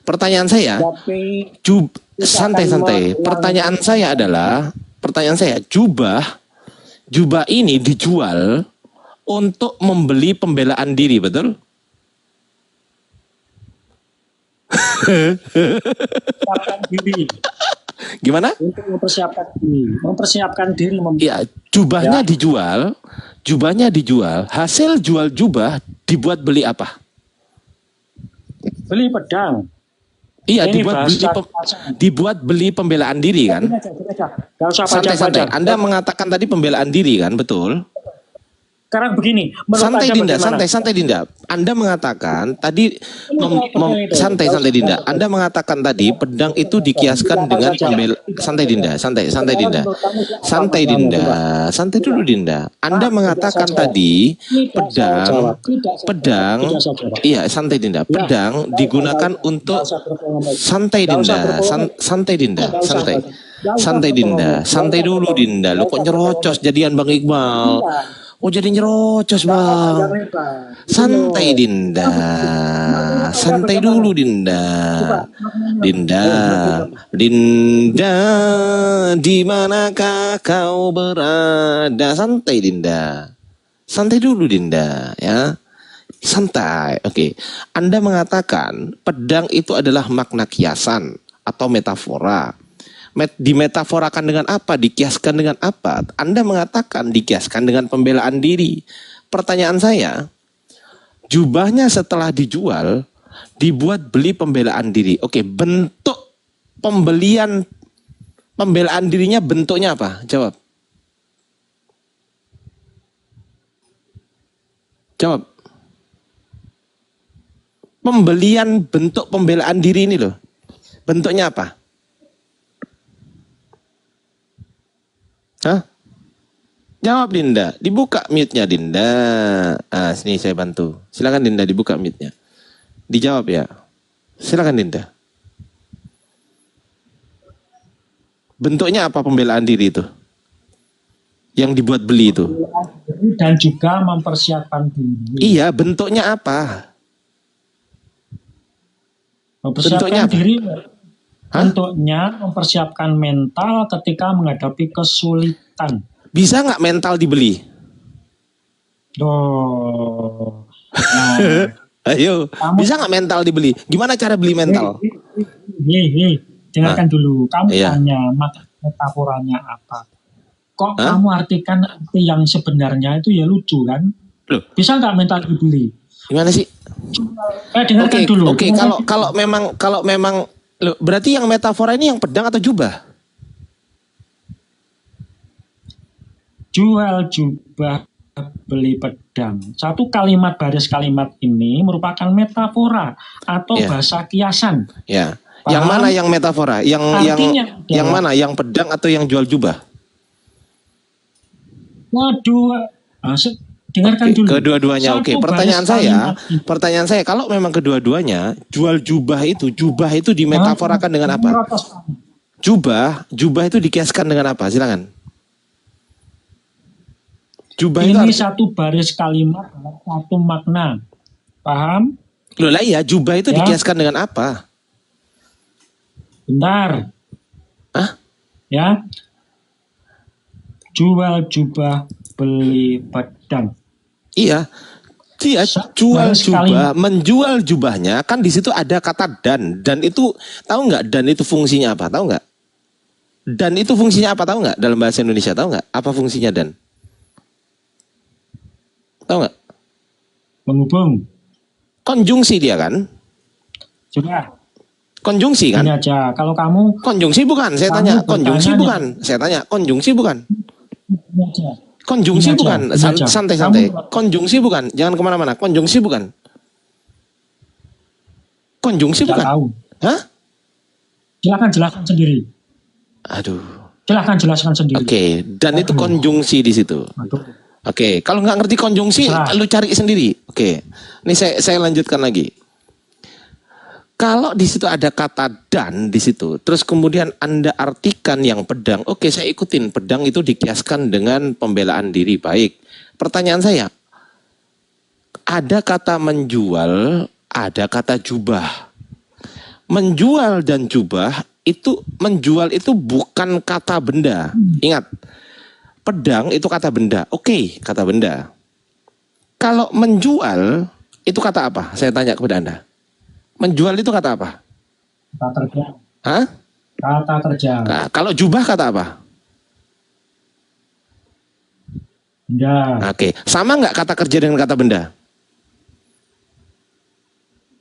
tapi santai. Pertanyaan saya, jubah ini dijual untuk membeli pembelaan diri, betul? mempersiapkan diri Gimana? untuk mempersiapkan diri Ya, jubahnya dijual, hasil jual jubah dibuat beli apa? beli pedang. Iya, Ini dibuat beli pembelaan diri kan? Gak usah Santai. baca-baca. Anda mengatakan tadi pembelaan diri kan, betul? Sekarang begini, menurut Santai Anda Dinda, bagaimana? santai Dinda. Anda mengatakan tadi santai Dinda. Anda mengatakan tadi pedang itu dikiaskan dengan santai Dinda. Santai dulu Dinda. Anda mengatakan tadi pedang iya santai Dinda. Pedang digunakan untuk santai Dinda. Santai dulu Dinda. Lo kok nyerocos jadian Bang Iqbal? Oh jadi nyerocos Bang. Santai Dinda. Santai dulu Dinda. Dinda, di manakah kau berada? Santai Dinda. Santai dulu Dinda ya. Santai. Oke. Anda mengatakan pedang itu adalah makna kiasan atau metafora. Dimetaforakan dengan apa? Dikiaskan dengan apa? Anda mengatakan dikiaskan dengan pembelaan diri. Pertanyaan saya, jubahnya setelah dijual, dibuat beli pembelaan diri. Oke, bentuk pembelaan dirinya bentuknya apa? Jawab. Bentuk pembelaan diri ini loh. Bentuknya apa? Hah? Jawab Dinda. Dibuka mute-nya Dinda. Ah, sini saya bantu. Silakan Dinda dibuka mute-nya. Dijawab ya. Silakan Dinda. Bentuknya apa pembelaan diri itu? Yang dibuat beli itu? Dan juga mempersiapkan diri. Iya, bentuknya apa? bentuknya Mempersiapkan apa? diri. Hah? Bentuknya mempersiapkan mental ketika menghadapi kesulitan. Bisa nggak mental dibeli? Oh. Nah, Ayo, bisa nggak mental dibeli? Gimana cara beli mental? dengarkan dulu. Kamu Iya. tanya metaforanya apa? Kok Hah? kamu artikan arti yang sebenarnya itu ya lucu kan? Loh. Bisa nggak mental dibeli? Gimana sih? Dengarkan Oke, dulu. oke. Kalau memang loh, berarti yang metafora ini yang pedang atau jubah? Jual jubah beli pedang. Satu kalimat baris kalimat ini merupakan metafora atau Ya. bahasa kiasan. Ya. Paham? Yang mana yang metafora? Artinya Yang adalah- mana? Yang pedang atau yang jual jubah? Waduh, dengarkan Oke, dulu. kedua-duanya. Oke, Satu pertanyaan baris saya, kalimat ini. kalau memang kedua-duanya jual jubah itu dimetaforakan dengan apa? Jubah itu dikiaskan dengan apa? Silakan. Jubah itu Ini satu baris kalimat dalam satu makna. Paham? loh lah iya, jubah itu Ya. dikiaskan dengan apa? Bentar. Hah? Ya. Jual jubah beli pedang. Iya. Iya, jual jubah, menjual jubahnya kan di situ ada kata dan itu tahu nggak dan itu fungsinya apa? Tahu nggak? Dan itu fungsinya apa? Tahu nggak dalam bahasa Indonesia? Tahu nggak apa fungsinya dan? Tahu nggak? Menghubung. Konjungsi dia kan? Sudah. Konjungsi kan? Ini aja. Kalau kamu Konjungsi bukan? Saya Kamu tanya. Konjungsi bertanya- bukan? Saya tanya. Konjungsi bukan? ini aja. Konjungsi Ini aja, bukan? ini aja. Santai-santai. Kamu- Konjungsi bukan? Jangan kemana-mana. Konjungsi bukan? Konjungsi Tidak bukan? tahu. Hah? Silakan jelaskan sendiri. Aduh. Silahkan jelaskan sendiri. Oke. Dan itu konjungsi di situ. Aduh. Oke, kalau nggak ngerti konjungsi, Terserah. lu cari sendiri. Oke, ini saya lanjutkan lagi. Kalau di situ ada kata dan di situ, terus kemudian Anda artikan yang pedang, oke saya ikutin. Pedang itu dikiaskan dengan pembelaan diri, baik. Pertanyaan saya, ada kata menjual, ada kata jubah. Menjual dan jubah itu, menjual itu bukan kata benda. Ingat, pedang itu kata benda. Oke, kata benda. Kalau menjual itu kata apa? Saya tanya kepada Anda. Menjual itu kata apa? Kata kerja. Hah? Kata kerja. Nah, kalau jubah kata apa? Ya, Oke, sama nggak kata kerja dengan kata benda?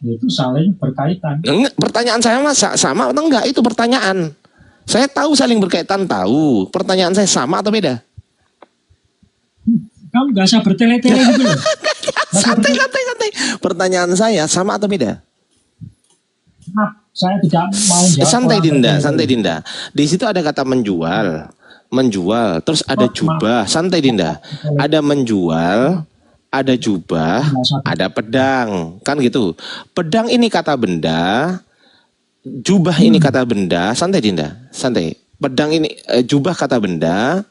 itu saling berkaitan. Enggak, pertanyaan saya mas sama atau enggak? Itu pertanyaan. Saya tahu saling berkaitan, tahu. Pertanyaan saya sama atau beda? Kamu gak usah bertele-tele gitu loh. Santai. Pertanyaan saya sama atau beda? Maaf, saya tidak mau jawab. Santai orang Dinda, bertele-tele. santai Dinda. Di situ ada kata menjual, terus ada jubah. Santai Dinda. Ada menjual, ada jubah, ada pedang, kan gitu. Pedang ini kata benda, jubah ini kata benda. Santai Dinda, santai. Pedang ini jubah kata benda.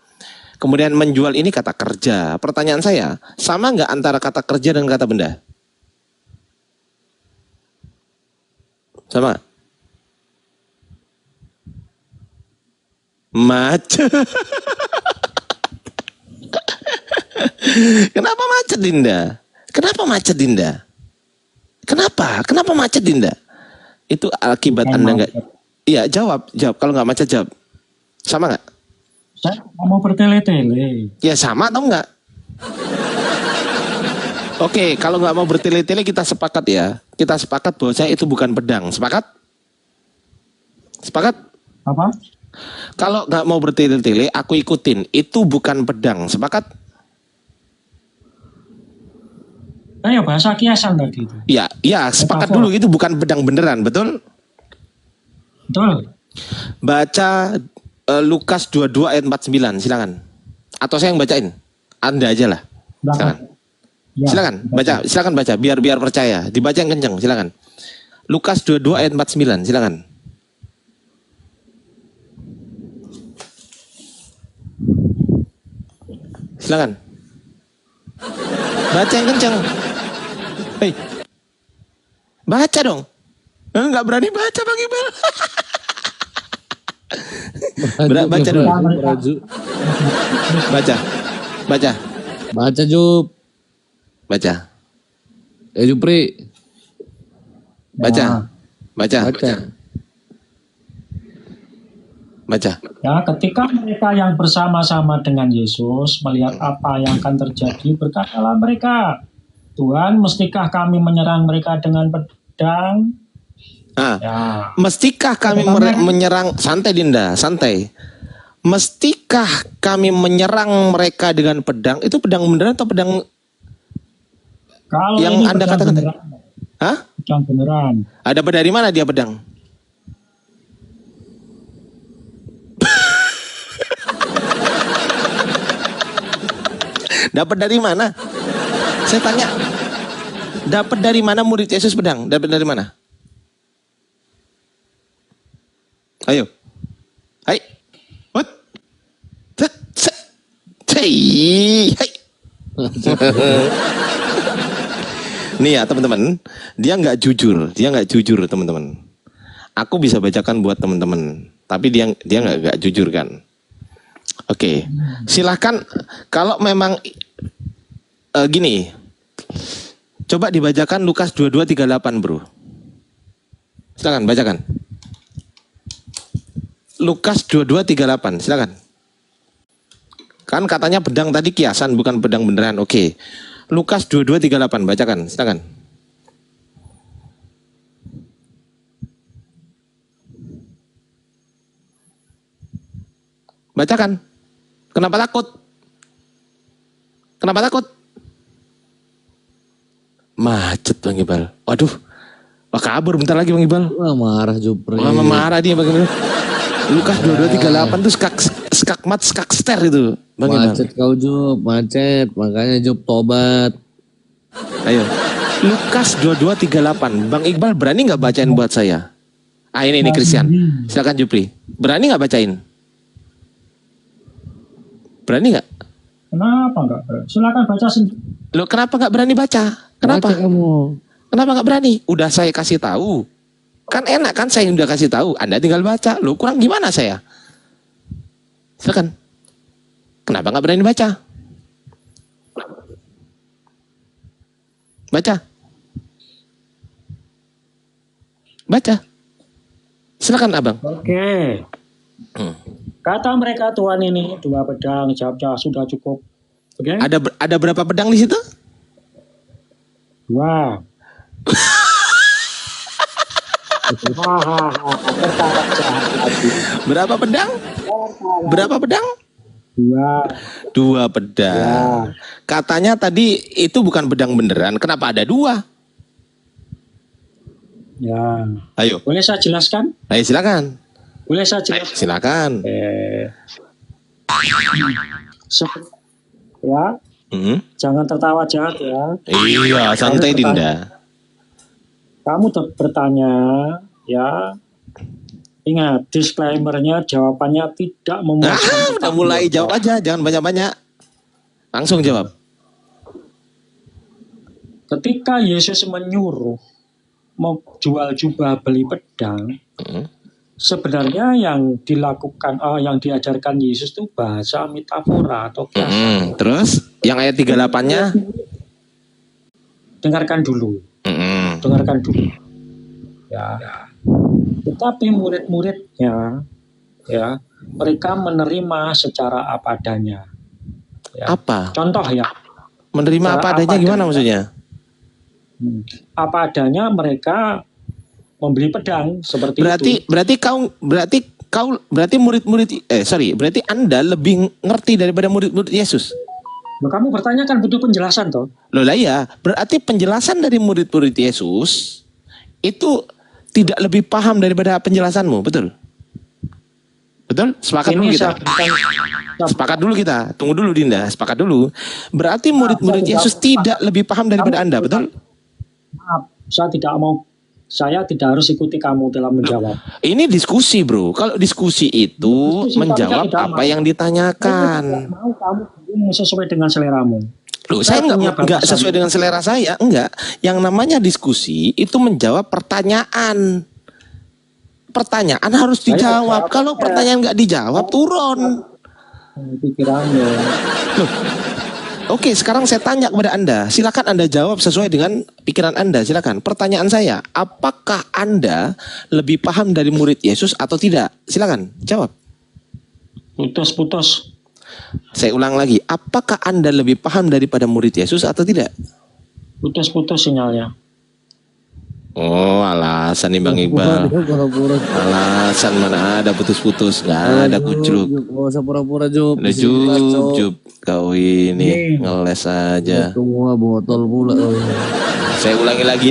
Kemudian menjual ini kata kerja. Pertanyaan saya, sama nggak antara kata kerja dan kata benda? Sama. Macet. Kenapa macet Dinda? Kenapa macet Dinda? Kenapa macet Dinda? Itu akibat Bukan Anda nggak? macet. Iya jawab. Kalau nggak macet jawab. Sama nggak? Saya nggak mau bertele-tele. Ya sama atau enggak? Oke, kalau nggak mau bertele-tele kita sepakat ya. Kita sepakat bahwa saya itu bukan pedang. Sepakat? Sepakat? Apa? Kalau nggak mau bertele-tele, aku ikutin. Itu bukan pedang. Sepakat? Saya bahasa kiasan tadi itu. Ya, sepakat dulu. Itu bukan pedang beneran, betul? Betul. Baca Lukas 22 ayat 49, silakan. Atau saya yang bacain? Anda aja lah. Silakan. Ya, Silakan baca, biar percaya. Dibaca yang kenceng, silakan. Lukas 22 ayat 49, silakan. Silakan. Baca yang kencang. Hei. Baca dong. Nggak berani baca Bang Iqbal. Baca dulu. Baca. Baca. Baca Jup. Baca. Jupri. Baca. Baca. Baca. Baca. Ya, ketika mereka yang bersama-sama dengan Yesus melihat apa yang akan terjadi, berkatalah mereka, Tuhan, mestikah kami menyerang mereka dengan pedang? Ah, Ya, mestikah kami menyerang, santai Dinda, santai. Mestikah kami menyerang mereka dengan pedang? Itu pedang beneran atau pedang kalau yang ini Anda pedang katakan? beneran, Hah? pedang beneran. Ada dari mana dia pedang? Dapat dari mana? Saya tanya. Dapat dari mana murid Yesus pedang? Dapat dari mana? Ayo. Hai. What? Hai. Nih ya teman-teman, dia nggak jujur teman-teman. Aku bisa bacakan buat teman-teman, tapi dia nggak jujur kan. Oke, silahkan kalau memang gini, coba dibacakan Lukas 22:38 bro. Silakan bacakan. Lukas 22:38, silakan. Kan katanya pedang tadi kiasan bukan pedang beneran. Oke. Lukas 22:38, bacakan, silakan. Bacakan. Kenapa takut? Kenapa takut? Macet Bang Iqbal. Waduh. Wah kabur bentar lagi Bang Iqbal. Wah marah Jupri. Wah marah dia Bang Iqbal. Lukas 22:38 tuh skakster itu Bang Iqbal. Macet kau Jup, macet. Makanya Jup tobat. Ayo. Lukas 22:38. Bang Iqbal berani nggak bacain buat saya? Ah ini Christian. Silakan Jupri. Berani nggak bacain? Berani nggak? Kenapa enggak? Silakan baca sendiri. Lo kenapa nggak berani baca? Kenapa? Baca kamu. Kenapa nggak berani? Udah saya kasih tahu. Kan enak kan saya udah kasih tahu. Anda tinggal baca. Lo kurang gimana saya? Silakan. Kenapa nggak berani baca? Baca. Baca. Silakan abang. Oke. Kata mereka, Tuhan ini 2 pedang, jawabnya sudah cukup. Oke? Ada berapa pedang di situ? 2. Berapa pedang? Berapa pedang? 2. 2 pedang. Katanya tadi itu bukan pedang beneran. Kenapa ada 2? Ya. Ayo. Boleh saya jelaskan? Ayo silakan. Boleh saya jelaskan? Silakan. Ya, jangan tertawa jahat ya. Iya, santai Dinda. Kamu bertanya, ya. Ingat, disclaimer-nya jawabannya tidak memuaskan. Udah mulai jawab aja, jangan banyak-banyak. Langsung jawab. Ketika Yesus menyuruh mau jual jubah beli pedang, sebenarnya yang dilakukan, yang diajarkan Yesus itu bahasa metafora atau kiasan. Terus yang ayat 38-nya? Dengarkan dulu. Dengarkan dulu. Ya. Tetapi murid-muridnya, ya, mereka menerima secara apa adanya. Ya. Apa? Contoh ya. Menerima Secara apa adanya gimana maksudnya? Apa adanya mereka membeli pedang seperti itu. Berarti berarti Anda lebih ngerti daripada murid-murid Yesus. Nah, kamu bertanya kan butuh penjelasan toh? Loh lah ya, berarti penjelasan dari murid-murid Yesus itu tidak lebih paham daripada penjelasanmu, betul? Betul? Sepakat dulu kita. Sepakat dulu kita. Tunggu dulu Dinda, sepakat dulu. Berarti murid-murid Yesus tidak lebih paham daripada Anda, betul? Maaf, saya tidak mau Saya tidak harus ikuti kamu dalam menjawab. Ini diskusi, bro. Kalau diskusi itu Diskusi, menjawab tapi saya tidak apa mau. yang Saya ditanyakan. tidak mau kamu bikin sesuai dengan seleramu. Loh, saya punya enggak batasan. sesuai dengan selera saya, enggak. Yang namanya diskusi itu menjawab pertanyaan. Pertanyaan harus dijawab. Kalau pertanyaan enggak dijawab, turun. Pikirannya. Oke, sekarang saya tanya kepada Anda. Silakan Anda jawab sesuai dengan pikiran Anda. Silakan. Pertanyaan saya, apakah Anda lebih paham dari murid Yesus atau tidak? Silakan, jawab. Putus-putus. Saya ulang lagi, apakah Anda lebih paham daripada murid Yesus atau tidak? Putus-putus sinyalnya. Oh, alasan nih Bang Iqbal. Alasan mana ada putus-putus, nggak ada kucluk. Gak usah pura-pura Jup. Udah Jup, kau ini ngeles aja. Semua botol pula. Saya ulangi lagi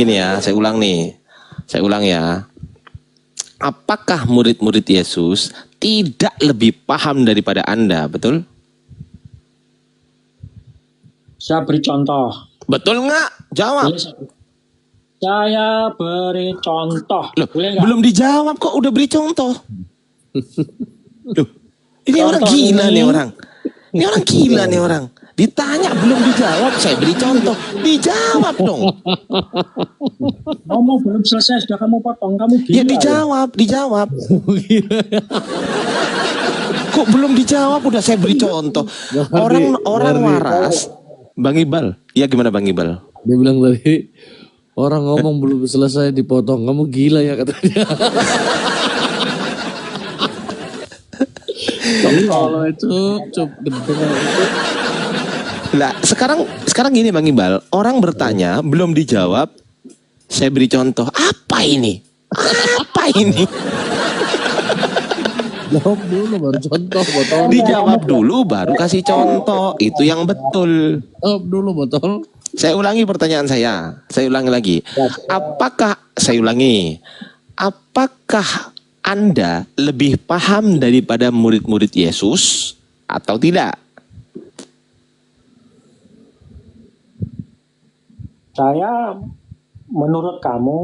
nih ya. Saya ulang ya. Apakah murid-murid Yesus tidak lebih paham daripada Anda, betul? Saya beri contoh. Betul nggak? Jawab. Boleh saya beri contoh. Loh, Boleh nggak? belum dijawab kok udah beri contoh. Loh, ini orang Contoh gila ini. nih orang. Ini orang gila nih orang. Ditanya belum dijawab, saya beri contoh. Dijawab dong. Ngomong belum selesai sudah kamu potong. Kamu gila. Ya dijawab. Kok belum dijawab udah saya beri contoh. Orang waras. Bang Iqbal. Ya gimana Bang Iqbal? Dia bilang tadi, orang ngomong belum selesai dipotong. Kamu gila ya katanya. Kalau cup gendeng. Lah, sekarang gini Bang Iqbal, orang bertanya belum dijawab, saya beri contoh. Apa ini? Apa ini? Jawab dulu baru contoh botol. Dijawab dulu baru kasih contoh. Itu yang betul. Jawab dulu botol. Saya ulangi pertanyaan saya. Saya ulangi lagi. Apakah Anda lebih paham daripada murid-murid Yesus atau tidak? Saya menurut kamu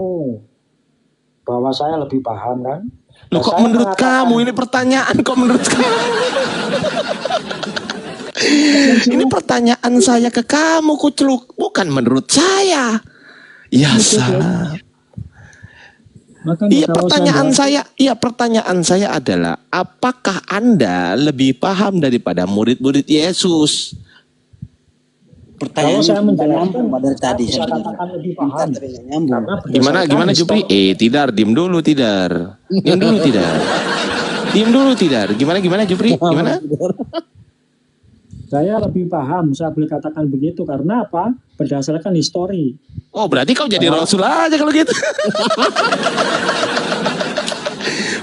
bahwa saya lebih paham kan? Loh, kok Saya menurut mengatakan- kamu? Ini pertanyaan kok menurut kamu? Ini pertanyaan saya ke kamu, Kucluk. Bukan menurut saya. Ya, Sab. Makanya Iya, kalau pertanyaan saya adalah apakah Anda lebih paham daripada murid-murid Yesus? Pertanyaan Kalau saya menjelaskan, nyambung pada tadi saya sebenarnya. katakan lebih Bentar, paham. tapi nggak nyambung. Karena berdasarkan Gimana Jupri? Tidar, diem dulu Tidar. Diem dulu Tidar. Gimana Jupri? Gimana? Saya lebih paham, saya boleh katakan begitu karena apa? Berdasarkan histori. Oh, berarti kau jadi rasul aja kalau gitu.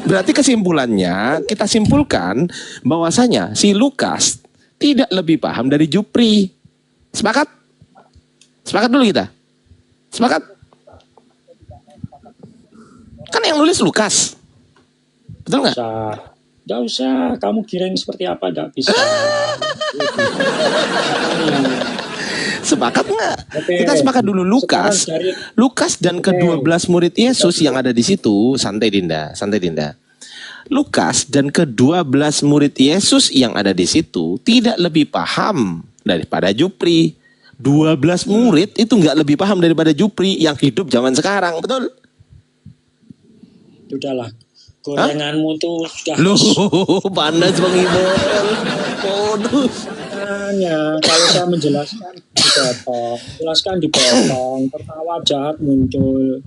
Berarti kesimpulannya kita simpulkan bahwasanya si Lukas tidak lebih paham dari Jupri. Sepakat? Sepakat dulu kita. Sepakat? Kan yang nulis Lukas. Betul nggak? Nggak usah, kamu giring seperti apa, nggak bisa. Sepakat nggak? Oke. Kita sepakat dulu Lukas. Sekarang dari- Lukas dan ke-12 murid Yesus yang ada di situ, santai Dinda. Lukas dan ke-12 murid Yesus yang ada di situ tidak lebih paham daripada Jupri. 12 murid itu nggak lebih paham daripada Jupri yang hidup zaman sekarang, betul? Sudahlah, gorenganmu tuh sudah Loh, panas Bang Iqbal. Bonus. Makanya, kalau saya menjelaskan dipotong, tertawa jahat muncul.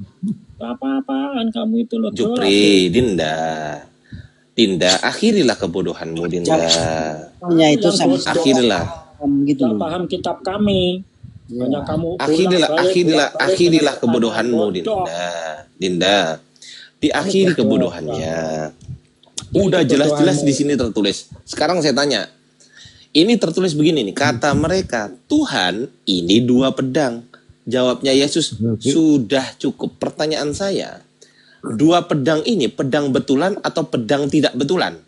Apa-apaan kamu itu loh. Jupri, Dinda, akhirilah kebodohanmu, Dinda. Hanya itu sama Akhirilah. gitu Tidak loh. paham kitab kami. Banyak kamu Akhirilah kebodohanmu, Dinda. Diakhiri kebodohannya. Udah jelas-jelas di sini tertulis. Sekarang saya tanya. Ini tertulis begini nih, kata mereka, Tuhan ini 2 pedang. Jawabnya Yesus, sudah cukup. Pertanyaan saya, 2 pedang ini pedang betulan atau pedang tidak betulan?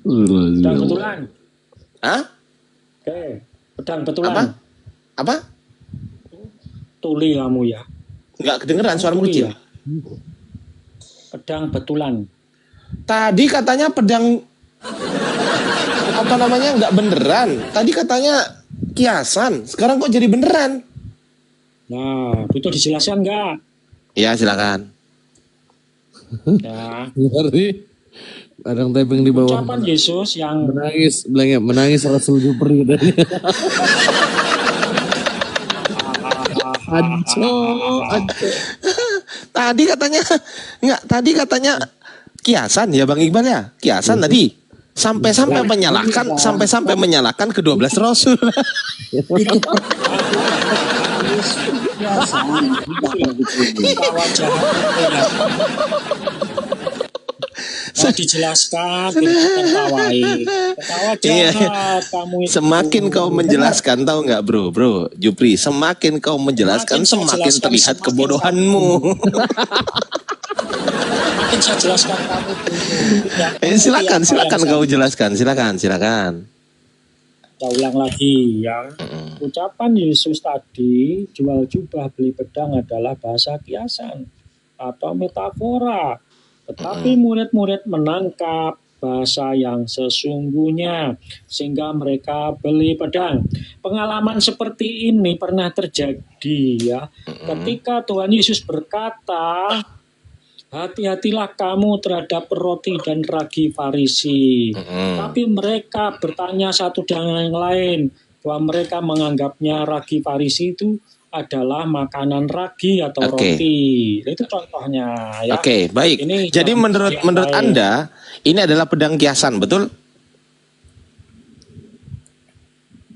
pedang betulan. Hah? Oke, pedang betulan. Apa? Tuli kamu ya. Nggak kedengeran suaramu kecil. Iya. Pedang betulan. Tadi katanya pedang apa namanya nggak beneran. Tadi katanya kiasan. Sekarang kok jadi beneran? Nah, butuh dijelaskan nggak? Ya silakan. Ya. Ngeri. Padang tebing di bawah. Ucapan Yesus yang Menangis, bilangnya menangis Rasul Jupri katanya. Anco. Tadi katanya nggak. Tadi katanya kiasan ya Bang Iqbal ya. Kiasan tadi. Sampai-sampai menyalahkan ke-12 Rasul. ketawa jahat. Mau dijelaskan, tertawai. Ketawa Iya. jahat kamu itu. Semakin kau menjelaskan, tahu nggak bro Jupri, semakin kau menjelaskan Semakin saya semakin jelaskan, terlihat semakin kebodohanmu. Mungkin saya jelaskan kamu dulu. Ya, Silakan apa yang kau saya- jelaskan, silakan. Kita ulang lagi ya. Ucapan Yesus tadi, jual jubah beli pedang adalah bahasa kiasan atau metafora. Tetapi murid-murid menangkap bahasa yang sesungguhnya sehingga mereka beli pedang. Pengalaman seperti ini pernah terjadi ya. Ketika Tuhan Yesus berkata, hati-hatilah kamu terhadap roti dan ragi Farisi. Tapi mereka bertanya satu dengan yang lain, bahwa mereka menganggapnya ragi Farisi itu adalah makanan ragi atau Oke. roti. Itu contohnya ya. Oke, baik. Ini Jadi contoh menurut yang menurut lain. Anda ini adalah pedang kiasan, betul?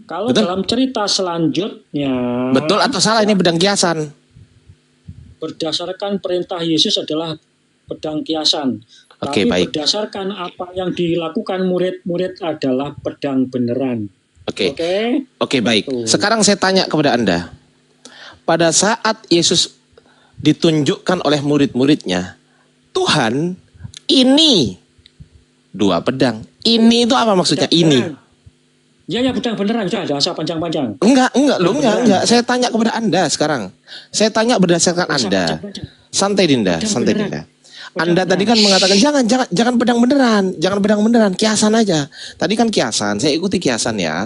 Kalau Betul? dalam cerita selanjutnya, Betul atau salah ini pedang kiasan? berdasarkan perintah Yesus adalah pedang kiasan. Oke, Tapi baik. berdasarkan apa yang dilakukan murid-murid adalah pedang beneran. Oke. Oke? Oke, baik. Betul. Sekarang saya tanya kepada Anda. Pada saat Yesus ditunjukkan oleh murid-muridnya, Tuhan, ini 2 pedang. Ini itu apa maksudnya? Pedang Ini. beneran. Ya, pedang beneran. Sudah, ada usah panjang-panjang. Enggak. Saya tanya kepada Anda sekarang. Saya tanya berdasarkan Anda. Panjang-panjang. Santai Dinda, Pedang santai beneran. Dinda. Pedang Anda tadi kan mengatakan jangan pedang beneran, kiasan aja. Tadi kan kiasan, saya ikuti kiasan ya,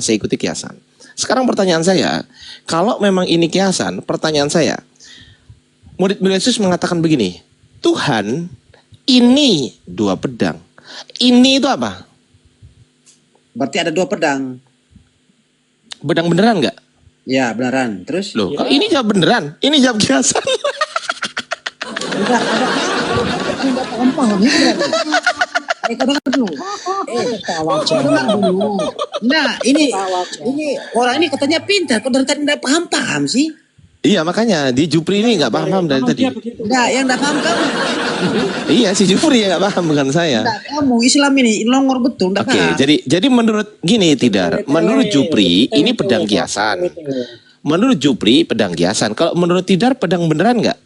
Sekarang pertanyaan saya, kalau memang ini kiasan, pertanyaan saya, murid-murid Yesus mengatakan begini, Tuhan, ini 2 pedang. Ini itu apa? Berarti ada 2 pedang. Pedang beneran nggak? Ya, beneran. Terus? Loh, kalau ini jawab beneran, ini jawab kiasan. Enggak, enggak paham ini beneran. Kadang dulu. Ketawa jangan. Dulu. Nah, ini orang ini katanya pintar, kok dari tadi enggak paham sih? Iya, makanya di Jupri ini nggak paham dari Memang tadi. dia begitu. Enggak, yang enggak paham kamu. Iya, si Jupri yang nggak paham, bukan saya. Enggak, kamu Islam ini longor betul, enggak Oke, paham. jadi menurut gini Tidar, menurut Jupri ini pedang kiasan. Menurut Jupri pedang kiasan. Kalau menurut Tidar pedang beneran nggak?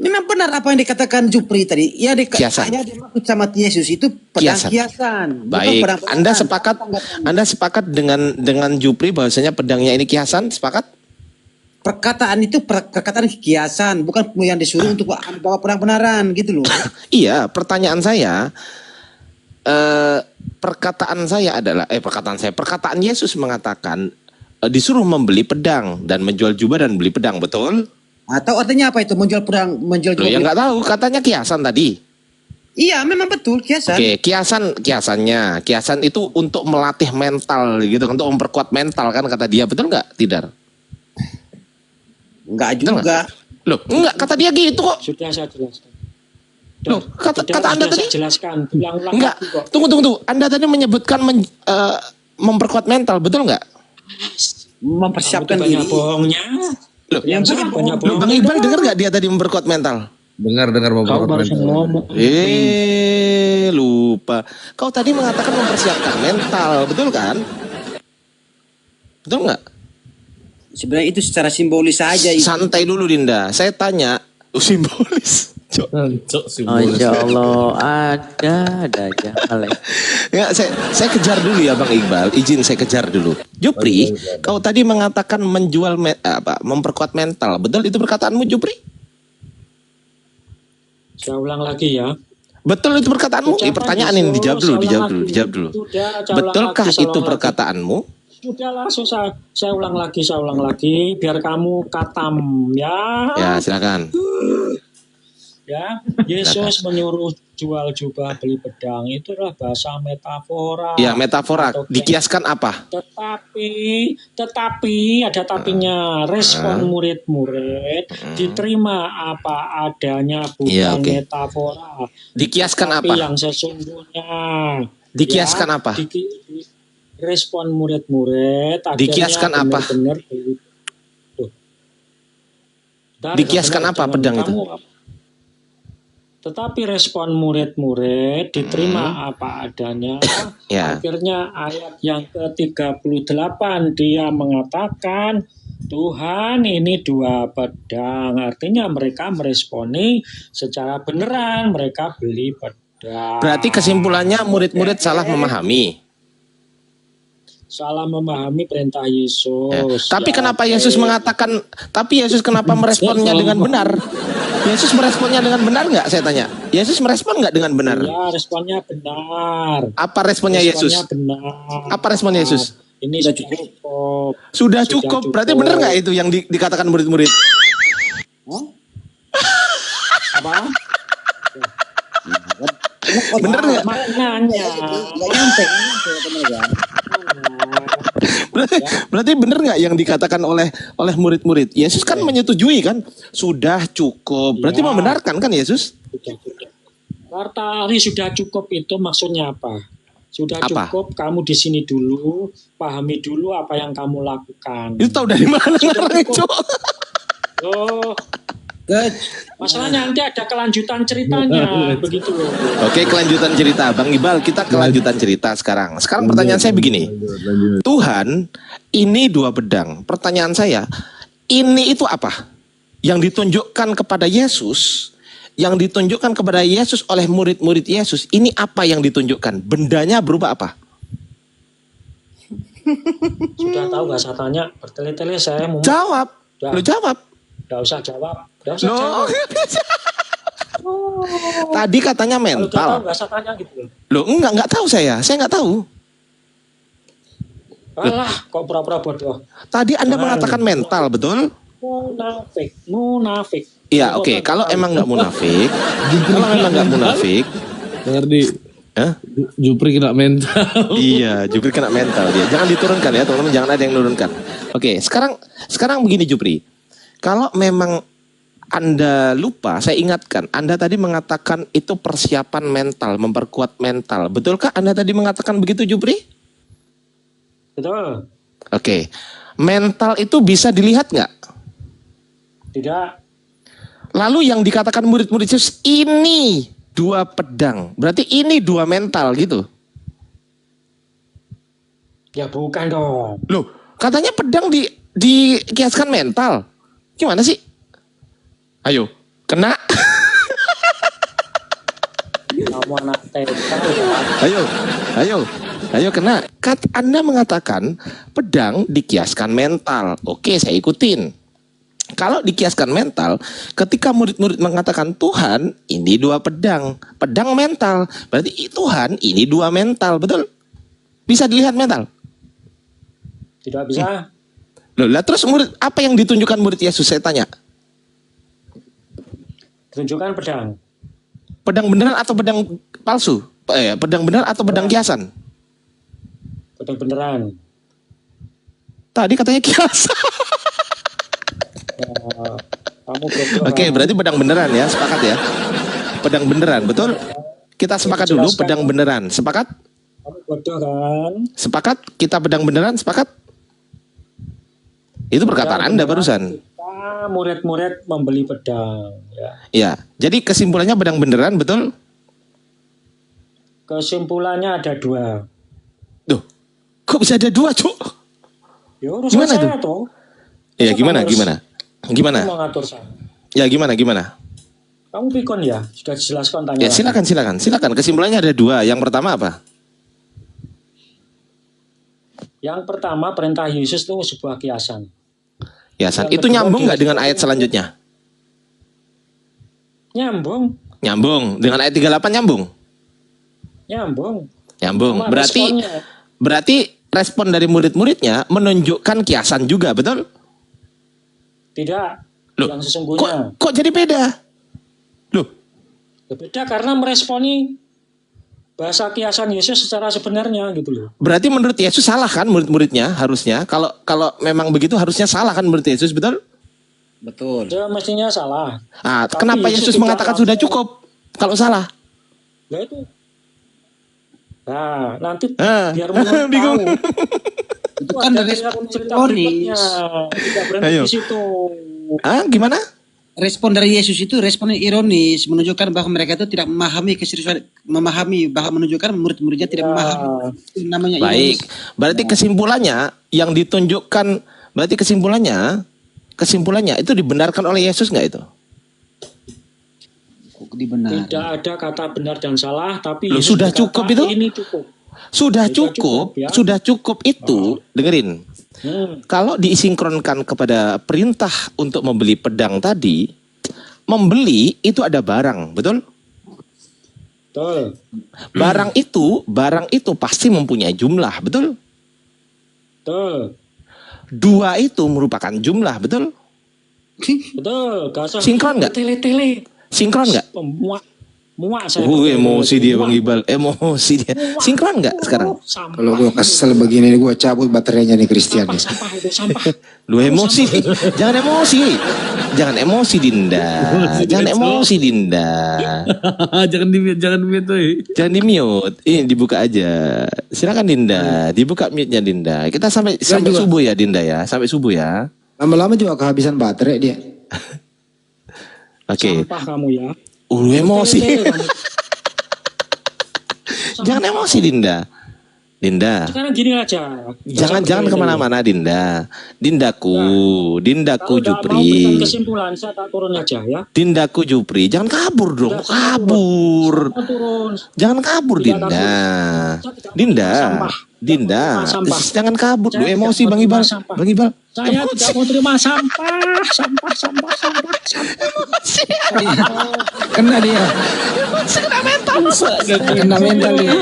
Memang benar apa yang dikatakan Jupri tadi. Ya, Kiasan. yang dimaksud sama Yesus itu pedang Kiasan. kiasan. bukan Baik, pedang Anda beneran. sepakat dengan Jupri bahwasanya pedangnya ini kiasan, sepakat? Perkataan itu perkataan kiasan, bukan yang disuruh untuk bawa pedang beneran gitu loh. Iya, pertanyaan saya perkataan Yesus mengatakan disuruh membeli pedang dan menjual jubah dan beli pedang, betul? Atau artinya apa itu menjual pedang, menjual Loh, ya nggak tahu, katanya kiasan tadi. Iya, memang betul kiasan. Oke, kiasan itu untuk melatih mental gitu, untuk memperkuat mental kan kata dia, betul nggak, Tidar? Enggak Betul juga. Loh, enggak, kata dia gitu kok. Sudah saya jelaskan. Loh, kata Anda Sudah tadi saya jelaskan. Ulang-ulang enggak. lagi kok. Tunggu. Anda tadi menyebutkan memperkuat mental, betul nggak? Mempersiapkan Kamu tuh banyak diri. bohongnya. Loh, Yang banyak Loh, Bang Iqbal dengar nggak dia tadi memperkuat mental? Dengar Kau beberapa barusan ngomong. Lupa. Kau tadi mengatakan mempersiapkan mental, betul kan? Betul nggak? Sebenarnya itu secara simbolis saja itu. Santai dulu Dinda. Saya tanya, simbolis. Cok Masya Allah, ada aja hal yang- Ya, saya kejar dulu ya Bang Iqbal. Izin saya kejar dulu. Jupri, kau tadi mengatakan menjual memperkuat mental. Betul itu perkataanmu, Jupri? Saya ulang lagi ya. Betul itu perkataanmu? Pertanyaan ini dijawab dulu. Sudah, saya Betulkah ulang lagi, itu perkataanmu? Sudah langsung saya ulang lagi, biar kamu katam ya. Ya, silakan. Ya, Yesus menyuruh jual jubah beli pedang itu adalah bahasa metafora. Ya, metafora. Atau Dikiaskan apa? tetapi ada tapinya. Respon murid-murid diterima apa adanya, bukan Iya, oke. metafora. Dikiaskan Tapi apa? yang sesungguhnya. Dikiaskan apa? Respon murid-murid akhirnya Dikiaskan apa? benar-benar beli. Tuh. Bentar, Dikiaskan bentar, apa jangan pedang itu? Tetapi respon murid-murid diterima apa adanya. Ya. Akhirnya ayat yang ke-38 dia mengatakan, Tuhan ini 2 pedang. Artinya mereka meresponi secara beneran, mereka beli pedang. Berarti kesimpulannya murid-murid salah memahami. Salah memahami perintah Yesus. Ya. Tapi Ya, kenapa Yesus mengatakan? Tapi Yesus kenapa meresponnya dengan benar? Yesus meresponnya dengan benar nggak? Saya tanya. Yesus merespon nggak dengan benar? Ya, responnya benar. Apa responnya Yesus? Responnya benar. Apa respon Yesus? Ini sudah cukup. Sudah cukup. Berarti benar nggak itu yang dikatakan murid-murid? Apa? Bener nggak? Maknanya. Nggak nyampe bener ya. Berarti benar nggak yang dikatakan oleh murid-murid? Yesus kan menyetujui kan? Sudah cukup. Berarti Ya. membenarkan kan Yesus? Kata hari sudah cukup itu maksudnya apa? Sudah Apa? cukup, kamu di sini dulu, pahami dulu apa yang kamu lakukan. Itu tahu dari mana ngarang itu? Oh, Good. masalahnya nanti ada kelanjutan ceritanya, begitu loh. Oke, kelanjutan cerita. Bang Iqbal, kita kelanjutan cerita sekarang. Sekarang pertanyaan saya begini. Tuhan, ini 2 pedang. Pertanyaan saya, ini itu apa? Yang ditunjukkan kepada Yesus, oleh murid-murid Yesus, ini apa yang ditunjukkan? Bendanya berupa apa? Sudah tahu nggak saya tanya, bertele-tele saya mau. Jawab. Udah. Lu jawab. Nggak usah jawab. Nggak usah Loh. jawab. Tadi katanya Kalau nggak tahu mental. nggak usah tanya gitu. Loh, enggak tahu saya. Saya enggak tahu. Alah, kok pura-pura bodoh. Tadi Anda mengatakan mental, betul? Munafik. Iya, oke. Kalau emang nggak munafik, Ngerti. Hah? Jupri kena mental. Iya, Jupri kena mental dia. Jangan diturunkan ya, teman-teman. Jangan ada yang menurunkan. Oke, sekarang begini Jupri. Kalau memang Anda lupa, saya ingatkan. Anda tadi mengatakan itu persiapan mental, memperkuat mental. Betulkah Anda tadi mengatakan begitu, Jupri? Betul. Oke. Mental itu bisa dilihat nggak? Tidak. Lalu yang dikatakan murid-murid Yesus, ini 2 pedang. Berarti ini 2 mental gitu. Ya bukan dong. Loh, katanya pedang dikiaskan mental. Gimana sih? Ayo, kena. Kamu anak TK. Ayo kena. Anda mengatakan pedang dikiaskan mental. Oke, saya ikutin. Kalau dikiaskan mental, ketika murid-murid mengatakan Tuhan, ini 2 pedang. Pedang mental. Berarti Tuhan, ini 2 mental. Betul? Bisa dilihat mental? Tidak bisa. Loh, lah terus apa yang ditunjukkan murid Yesus? Saya tanya. Tunjukkan pedang. Pedang beneran atau pedang palsu? Pedang beneran atau pedang kiasan? Pedang beneran. Tadi katanya kiasan. Kamu bodoh. Oke, berarti pedang beneran ya, sepakat ya. Pedang beneran, betul? Kita sepakat dulu, pedang beneran. Sepakat? Kamu bodoh kan? Sepakat? Kita pedang beneran, sepakat? Itu perkataan Anda barusan. Kita murid-murid membeli pedang. Ya. Ya, jadi kesimpulannya pedang beneran, betul? Kesimpulannya ada 2. Duh, kok bisa ada 2, Cuk? Ya urusan Gimana saya tuh? toh. Ya, gimana? Kamu mengatur saya. Ya, gimana? Kamu pikun ya? Sudah dijelaskan tanya. Ya silakan. Kesimpulannya ada dua. Yang pertama apa? Yang pertama perintah Yesus itu sebuah kiasan. Kiasan. Yang Itu kedua, nyambung nggak dengan Yesus ayat selanjutnya? Nyambung. Nyambung. Dengan ayat 38 nyambung? Nyambung. Nyambung. Cuma Berarti responnya. berarti respon dari murid-muridnya menunjukkan kiasan juga, betul? Tidak. Loh, Yang sesungguhnya. Kok jadi beda? Loh, Beda karena meresponi bahasa kiasan Yesus secara sebenarnya gitu loh. berarti menurut Yesus salah kan murid-muridnya harusnya? Kalau memang begitu harusnya salah kan menurut Yesus, betul? Betul. Ya mestinya salah. Ah, Tapi kenapa Yesus tidak mengatakan langsung- sudah cukup kalau salah? Nah itu. Nah, nanti Ah, biar menurut bingung. tahu. Itu Kan ada dari cerita Yohanes. berikutnya. Tidak berhenti Ayo. di situ. Ah, gimana? Respon dari Yesus itu respon yang ironis, menunjukkan bahwa mereka itu tidak memahami keseriusan, bahkan menunjukkan murid-muridnya tidak memahami. Itu namanya Baik. ironis. Berarti kesimpulannya yang ditunjukkan, berarti kesimpulannya itu dibenarkan oleh Yesus nggak itu? Kok dibenarkan? Tidak ada kata benar dan salah, tapi Loh, Yesus sudah berkata, cukup itu? Ini cukup. Sudah Sudah cukup, cukup, ya. sudah cukup itu. Dengerin. Hmm. Kalau disinkronkan kepada perintah untuk membeli pedang tadi, membeli itu ada barang, betul? Betul. Barang itu pasti mempunyai jumlah, betul? Betul. Dua itu merupakan jumlah, betul? Betul. Gak usah Sinkron nggak? Tele-tele. Sinkron nggak? Muak saya. Emosi dia Bang Muak. Iqbal, emosi dia. Sinkron nggak sekarang? Sampah. Kalau gue kesel begini gue cabut baterainya nih Christian nih. Sampah itu sampah. Lu emosi, jangan emosi, jangan emosi Dinda, jangan emosi Dinda, jangan di-mute tuh. jangan di mute, ini dibuka aja. Silakan Dinda, dibuka mute-nya Dinda. Kita sampai juga. subuh ya Dinda ya, sampai subuh ya. Lama-lama juga kehabisan baterai dia. Oke, Sampah kamu ya. emosi, Tele-tele kamu. jangan emosi Dinda. Dinda, Sekarang gini aja. jangan kemana-mana Dinda. Dindaku Kalau nggak mau berikan Jupri. kesimpulan, saya tak turun aja ya. Dindaku Jupri, jangan kabur dong, Tidak, kabur. Saya turun. Jangan kabur Tidak Dinda. Saya tidak Dinda. menerima sampah. Dinda. Tidak menerima sampah. Jangan kabur. Lu Saya emosi tidak Bang Iqbal. menerima sampah. Bang Iqbal. Saya tidak mau terima sampah. Sampah. Kena dia. Kena mental dia.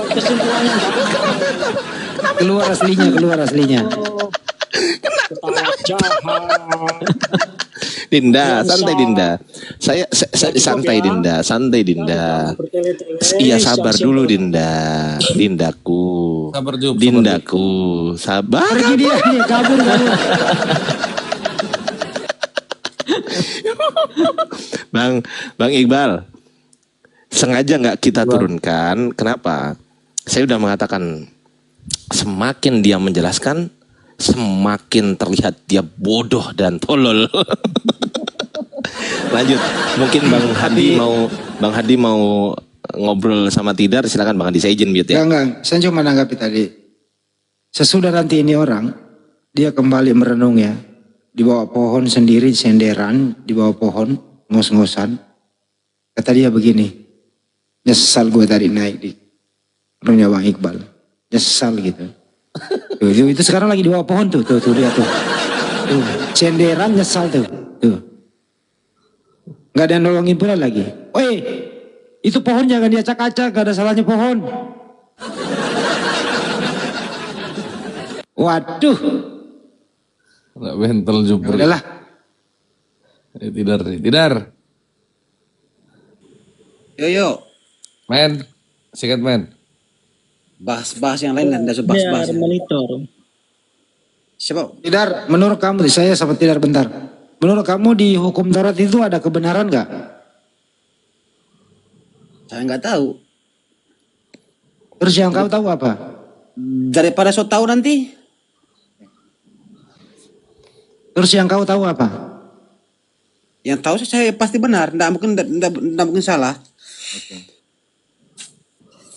Kesimpulannya nggak Keluar aslinya. ketawa jahat. Dinda, Yang santai salah. Dinda. Saya santai cukup ya. santai Dinda. Bertele-tele. Iya sabar Yang dulu simpel. Dinda. Dindaku. Sabar, Jup, sabar, Dindaku. Sabar. Pergi dia nih, kabur. Bang Iqbal. Sengaja nggak kita turunkan. Kenapa? Saya udah mengatakan semakin dia menjelaskan, semakin terlihat dia bodoh dan tolol. Lanjut, mungkin Bang Hadi mau ngobrol sama Tidar, silakan Bang Hadi, saya izin mute ya. Enggak. Saya cuma menanggapi tadi. Sesudah nanti ini orang, dia kembali merenung ya. Di bawah pohon sendiri, senderan, di bawah pohon, ngos-ngosan. Kata dia begini, nyesal gue tadi naik di rumahnya Bang Iqbal. Nyesal gitu. Tuh, itu sekarang lagi di bawah pohon tuh dia tuh. Tuh, senderan nyesal tuh. Nggak ada yang nolongin pula lagi. Woi, itu pohon jangan diacak-acak, gak ada salahnya pohon. Waduh, Nggak bentel ya Jupri. udahlah. Tidar. Yo, Men, sikat men. bahas yang lain dan bahas. Monitor. Siapa? Tidar, menurut kamu, saya sama Tidar bentar. Menurut kamu di hukum Taurat itu ada kebenaran nggak? Saya nggak tahu. Terus yang kau tahu apa? Daripada so tahu nanti. Terus yang kau tahu apa? Yang tahu saya pasti benar, nggak mungkin salah.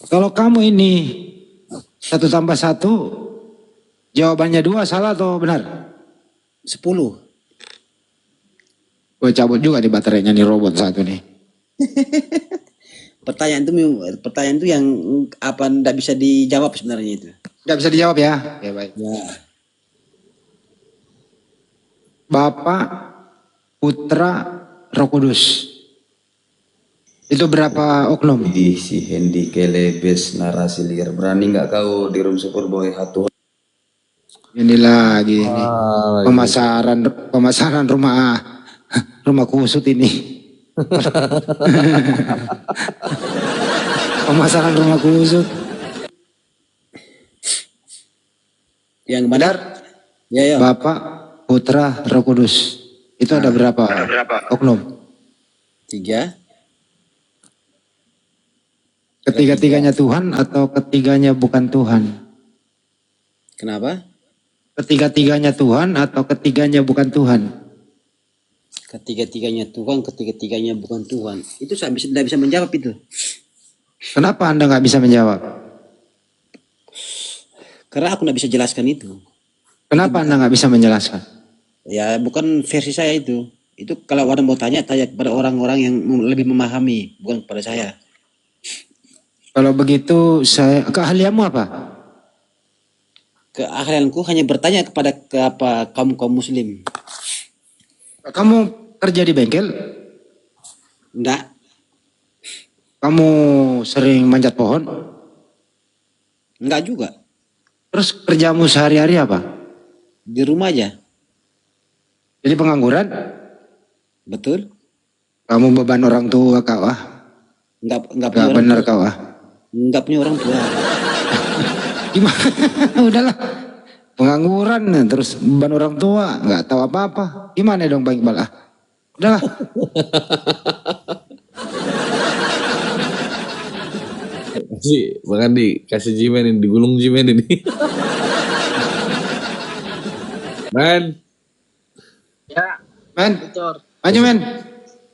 Kalau kamu ini 1 tambah 1, jawabannya 2, salah atau benar? 10. Gue cabut juga di baterainya nih robot satu nih. Pertanyaan itu yang apa ndak bisa dijawab sebenarnya itu. Nggak bisa dijawab ya? Ya baik. Ya. Bapa, Putra, Roh Kudus. Itu berapa oknum? Di si Hendi Kelebes narasi liar, berani nggak kau di room super boy hatu? Ini lagi ini. Pemasaran rumah kusut ini. Pemasaran rumah kusut. Yang benar? Ya. Bapa, Putra, Roh Kudus. Itu ada berapa oknum? 3. Ketiga-tiganya Tuhan atau ketiganya bukan Tuhan? Kenapa? Ketiga-tiganya Tuhan atau ketiganya bukan Tuhan? Ketiga-tiganya Tuhan, ketiga-tiganya bukan Tuhan. Itu saya tidak bisa menjawab itu. Kenapa Anda nggak bisa menjawab? Karena aku tidak bisa jelaskan itu. Kenapa Anda nggak bisa menjelaskan? Ya bukan versi saya itu. Itu kalau orang mau tanya kepada orang-orang yang lebih memahami, bukan kepada saya. Kalau begitu keahlianmu apa? Keahlianku hanya bertanya kepada kaum muslim. Kamu kerja di bengkel? Enggak. Kamu sering manjat pohon? Enggak juga. Terus kerjamu sehari-hari apa? Di rumah aja. Jadi pengangguran? Betul? Kamu beban orang tua kau ah? Enggak Gak benar kau ah? Enggak punya orang tua. Gimana? Udahlah. Pengangguran terus beban orang tua nggak tahu apa-apa. Gimana dong Bang Iqbal ah? Udahlah. Bang Andi, kasih Jimen ini, digulung Jimen ini. Men. Ya, Men, Victor. maju men.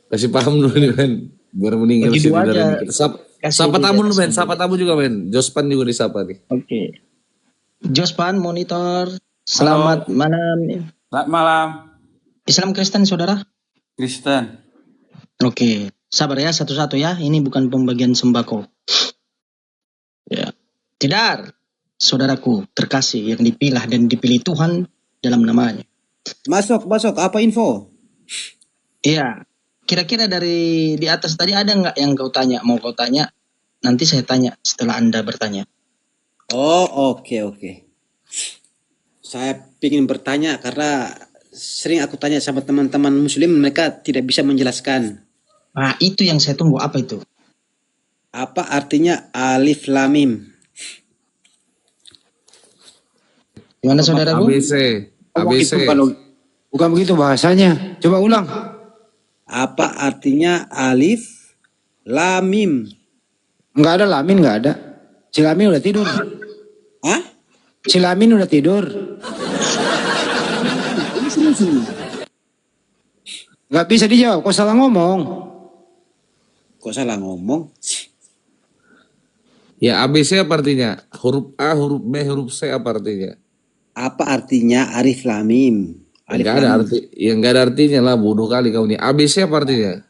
Kasih paham dulu nih men. Biar meninggal Begitu sini dari aja. ini. Kita Kasih sapa tamu dia dulu men, kasih sapa tamu juga men. Jospan juga disapa nih. Oke. Jospan monitor. Selamat malam. Selamat malam, Islam Kristen saudara? Kristen. Oke. Sabar ya satu-satu ya. Ini bukan pembagian sembako. Ya. Tidar. Saudaraku terkasih yang dipilah dan dipilih Tuhan dalam namanya. Masuk. Apa info? Iya. Kira-kira dari di atas tadi ada nggak yang kau tanya? Mau kau tanya? Nanti saya tanya setelah Anda bertanya. Oh, oke. Saya ingin bertanya karena sering aku tanya sama teman-teman muslim, mereka tidak bisa menjelaskan. Nah, itu yang saya tunggu. Apa itu? Apa artinya alif lam mim? Gimana saudaraku? ABC. Bukan begitu bahasanya. Coba ulang. Apa artinya alif lam mim? Nggak ada lamin, nggak ada. Si Lamin udah tidur. Hah? Si Lamin udah tidur. Nggak bisa dijawab. Kok salah ngomong? Kok salah ngomong? Ya ABC apa artinya? Huruf A, huruf B, huruf C apa artinya? Apa artinya alif lam mim? Enggak ada arti, ya enggak ada artinya lah, bodoh kali kau nih. ABC apa artinya?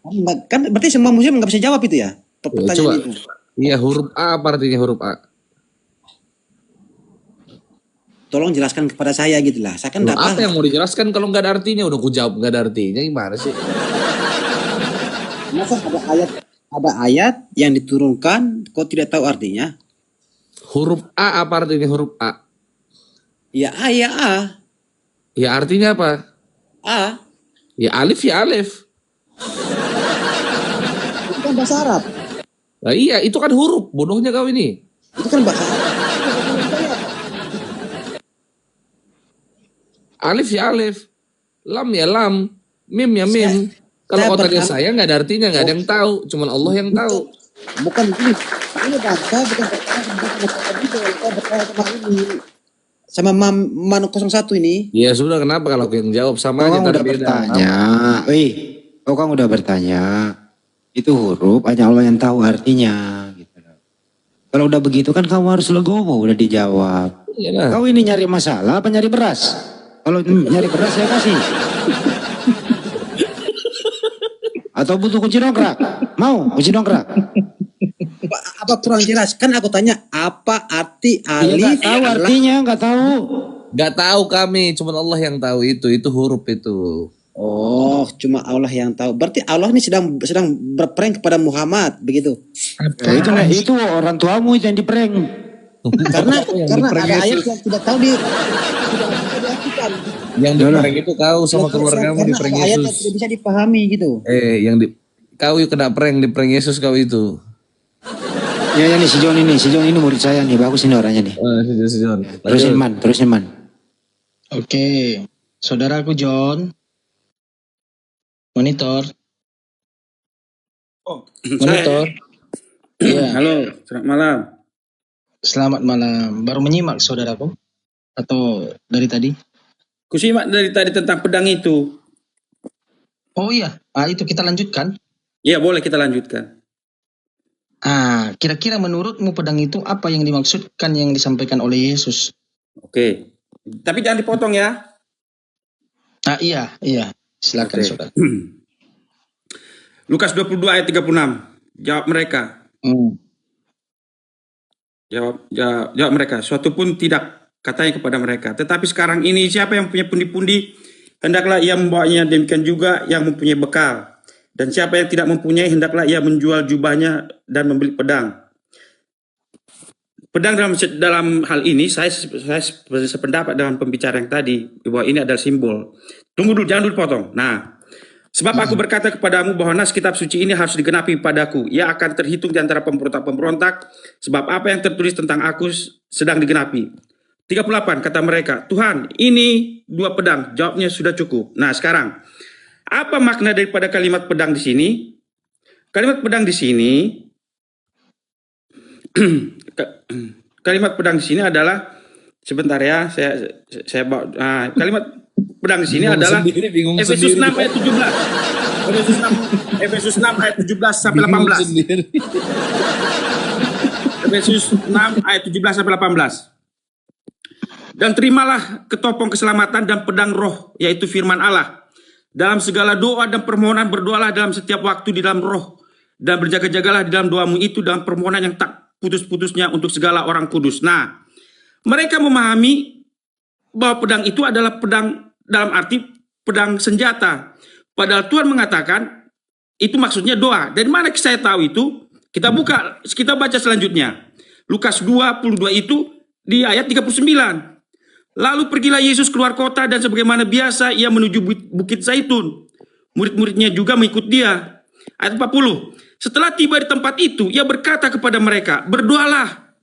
Kan berarti semua muslim nggak bisa jawab itu ya? Pertanyaan coba. itu. Iya, huruf A apa artinya huruf A? Tolong jelaskan kepada saya gitu lah. Saya kan Loh, enggak apa paham. yang mau dijelaskan kalau nggak ada artinya? Udah ku jawab nggak ada artinya, gimana sih? Masa ada ayat yang diturunkan kok tidak tahu artinya? Huruf A apa artinya huruf A? Ya A, ya A. Ya artinya apa? A. Ya alif ya alif. Itu kan bahasa Arab. Nah, iya, itu kan huruf. Bodohnya kau ini. Itu kan bahasa Arab. Alif ya alif. Lam ya lam. Mim ya mim. Kalau saya otaknya berharap- saya nggak ada artinya, nggak ada yang tahu. Cuman Allah yang tahu. Bukan begini. Ini bahasa bukan bertanya sama ini. Sama Manu 01 ini. Ya sudah, kenapa kalau yang jawab sama aja Kau kan udah tapi beda. bertanya. Kau kan udah bertanya. Itu huruf hanya Allah yang tahu artinya. Gitu. Kalau udah begitu kan kamu harus legowo, udah dijawab. Iyalah. Kau ini nyari masalah apa nyari beras? Kalau nyari beras saya kasih. Atau butuh kunci dongkrak? Mau kunci dongkrak? Apa kurang jelas? Kan aku tanya apa arti Iya alif? nggak tahu artinya, nggak tahu. Gak tahu kami, cuma Allah yang tahu itu huruf itu. Oh, cuma Allah yang tahu. Berarti Allah ini sedang berprank kepada Muhammad, begitu. Ya, itu orang tuamu yang diprank. Karena diprank ada ayat Yesus. yang tidak tahu diartikan. Yang diprank itu kau sama keluargamu Karena diprank ada ayat yang Yesus. tidak bisa dipahami gitu. Kau yang kena diprank Yesus kau itu. Ya nih si John ini murid saya nih, bagus ini orangnya nih. Terusin man. Oke, saudaraku John. Monitor. Monitor. Iya. Halo, selamat malam. Selamat malam. Baru menyimak saudaraku? Atau dari tadi? Kusimak dari tadi tentang pedang itu. Oh iya, itu kita lanjutkan. Iya, boleh kita lanjutkan. Kira-kira menurutmu pedang itu apa yang dimaksudkan yang disampaikan oleh Yesus? Oke. Tapi jangan dipotong ya. Iya. Silakan Oke. saudara. Lukas 22 ayat 36. Jawab mereka. Jawab mereka. Suatu pun tidak, katanya kepada mereka. Tetapi sekarang ini siapa yang punya pundi-pundi, hendaklah ia membawanya, demikian juga yang mempunyai bekal. Dan siapa yang tidak mempunyai, hendaklah ia menjual jubahnya dan membeli pedang. Pedang dalam hal ini, saya sependapat dengan pembicara yang tadi, bahwa ini adalah simbol. Tunggu dulu, jangan dulu potong. Nah, sebab aku berkata kepadamu bahwa nas kitab suci ini harus digenapi padaku. Ia akan terhitung di antara pemberontak-pemberontak, sebab apa yang tertulis tentang aku sedang digenapi. 38 kata mereka, Tuhan, ini 2 pedang. Jawabnya sudah cukup. Nah, sekarang apa makna daripada kalimat pedang di sini? Kalimat pedang di sini kalimat pedang di sini adalah, sebentar ya, saya bawa, kalimat pedang di sini adalah Efesus 6 ayat 17. Efesus 6 ayat 17 sampai 18. Efesus 6 ayat 17 sampai 18. Dan terimalah ketopong keselamatan dan pedang roh, yaitu firman Allah. Dalam segala doa dan permohonan berdoalah dalam setiap waktu di dalam roh, dan berjaga-jagalah di dalam doamu itu dalam permohonan yang tak putus-putusnya untuk segala orang kudus. Nah, mereka memahami bahwa pedang itu adalah pedang dalam arti pedang senjata. Padahal Tuhan mengatakan itu maksudnya doa. Dari mana saya tahu itu? Kita baca selanjutnya. Lukas 22 itu di ayat 39. Lalu pergilah Yesus keluar kota dan sebagaimana biasa ia menuju Bukit Zaitun. Murid-muridnya juga mengikut dia. Ayat 40. Setelah tiba di tempat itu, ia berkata kepada mereka, berdoalah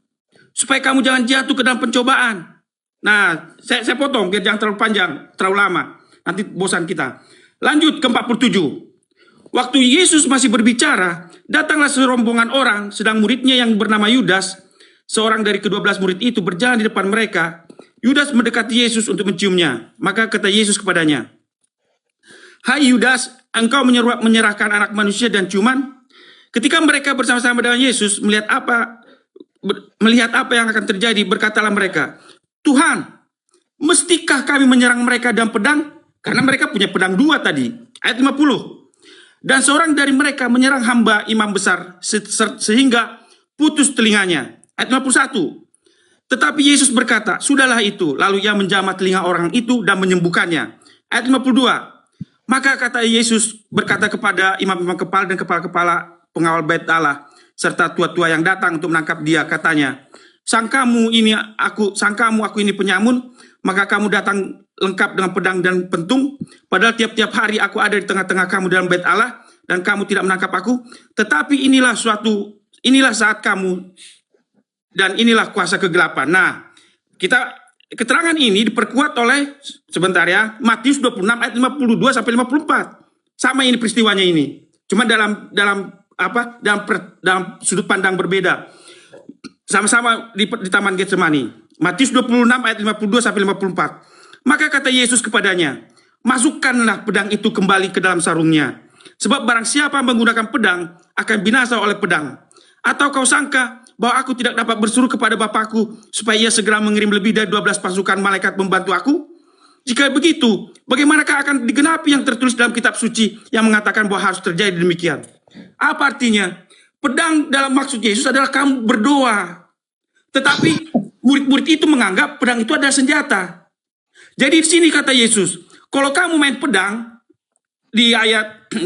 supaya kamu jangan jatuh ke dalam pencobaan. Nah, saya potong biar jangan terlalu panjang, terlalu lama. Nanti bosan kita. Lanjut ke 47. Waktu Yesus masih berbicara, datanglah serombongan orang, sedang muridnya yang bernama Yudas, seorang dari ke-12 murid itu berjalan di depan mereka. Yudas mendekati Yesus untuk menciumnya. Maka kata Yesus kepadanya, Hai Yudas, engkau menyerahkan anak manusia dan ciuman? Ketika mereka bersama-sama dengan Yesus melihat apa yang akan terjadi, berkatalah mereka, Tuhan, mestikah kami menyerang mereka dengan pedang? Karena mereka punya pedang 2 tadi. Ayat 50. Dan seorang dari mereka menyerang hamba imam besar sehingga putus telinganya. Ayat 51. Tetapi Yesus berkata, sudahlah itu. Lalu ia menjamah telinga orang itu dan menyembuhkannya. Ayat 52. Maka kata Yesus berkata kepada imam-imam kepala dan kepala-kepala pengawal bait Allah serta tua-tua yang datang untuk menangkap dia, katanya, sangkamu aku ini penyamun, maka kamu datang lengkap dengan pedang dan pentung, padahal tiap-tiap hari aku ada di tengah-tengah kamu dalam bait Allah dan kamu tidak menangkap aku. Tetapi inilah saat kamu dan inilah kuasa kegelapan. Nah, keterangan ini diperkuat oleh, sebentar ya, Matius 26 ayat 52 sampai 54. Sama ini peristiwanya ini. Cuma dalam sudut pandang berbeda. Sama-sama di Taman Getsemani. Matius 26 ayat 52 sampai 54. Maka kata Yesus kepadanya, masukkanlah pedang itu kembali ke dalam sarungnya. Sebab barang siapa menggunakan pedang akan binasa oleh pedang. Atau kau sangka bahwa aku tidak dapat bersuruh kepada Bapakku supaya ia segera mengirim lebih dari 12 pasukan malaikat membantu aku? Jika begitu, bagaimanakah akan digenapi yang tertulis dalam kitab suci yang mengatakan bahwa harus terjadi demikian? Apa artinya? Pedang dalam maksud Yesus adalah kamu berdoa. Tetapi murid-murid itu menganggap pedang itu adalah senjata. Jadi di sini kata Yesus, kalau kamu main pedang, di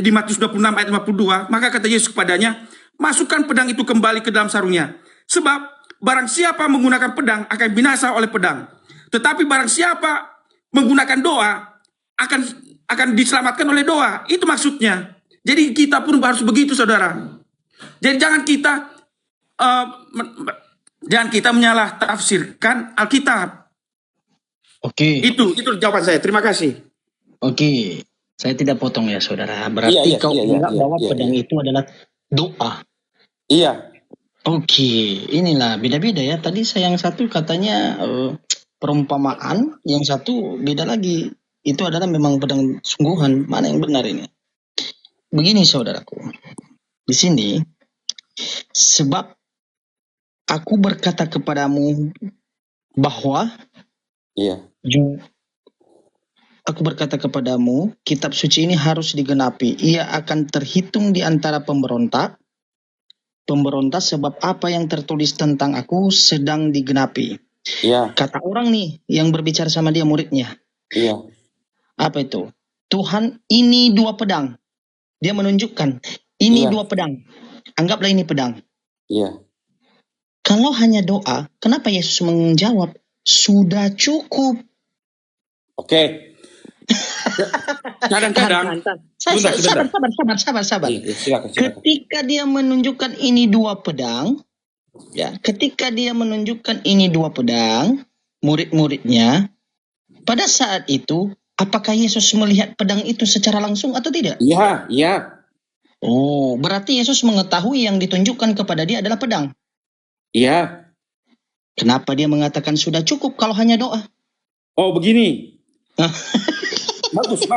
Matius 26 ayat 52, maka kata Yesus kepadanya, masukkan pedang itu kembali ke dalam sarungnya. Sebab barang siapa menggunakan pedang akan binasa oleh pedang. Tetapi barang siapa menggunakan doa akan diselamatkan oleh doa. Itu maksudnya. Jadi kita pun harus begitu, saudara. Jadi jangan kita menyalah tafsirkan Alkitab. Oke. Itu jawaban saya. Terima kasih. Oke. Saya tidak potong ya, saudara. Berarti kau anggap bahwa pedang itu adalah doa. Iya. Oke, inilah beda-beda ya. Tadi saya yang satu katanya perumpamaan, yang satu beda lagi. Itu adalah memang pedang sungguhan. Mana yang benar ini? Begini saudaraku. Di sini, sebab aku berkata kepadamu bahwa aku berkata kepadamu, kitab suci ini harus digenapi. Ia akan terhitung di antara pemberontak sebab apa yang tertulis tentang aku sedang digenapi. Iya. Kata orang nih yang berbicara sama dia muridnya. Iya. Apa itu? Tuhan, ini 2 pedang. Dia menunjukkan ini 2 pedang. Anggaplah ini pedang. Iya. Kalau hanya doa, kenapa Yesus menjawab sudah cukup? Oke. Kadang-kadang sabar. Silakan. Ketika dia menunjukkan ini 2 pedang, ya, ketika dia menunjukkan ini 2 pedang, murid-muridnya, pada saat itu, apakah Yesus melihat pedang itu secara langsung atau tidak? Iya. Oh, berarti Yesus mengetahui yang ditunjukkan kepada dia adalah pedang. Iya. Kenapa dia mengatakan sudah cukup kalau hanya doa? Oh, begini. Bagus.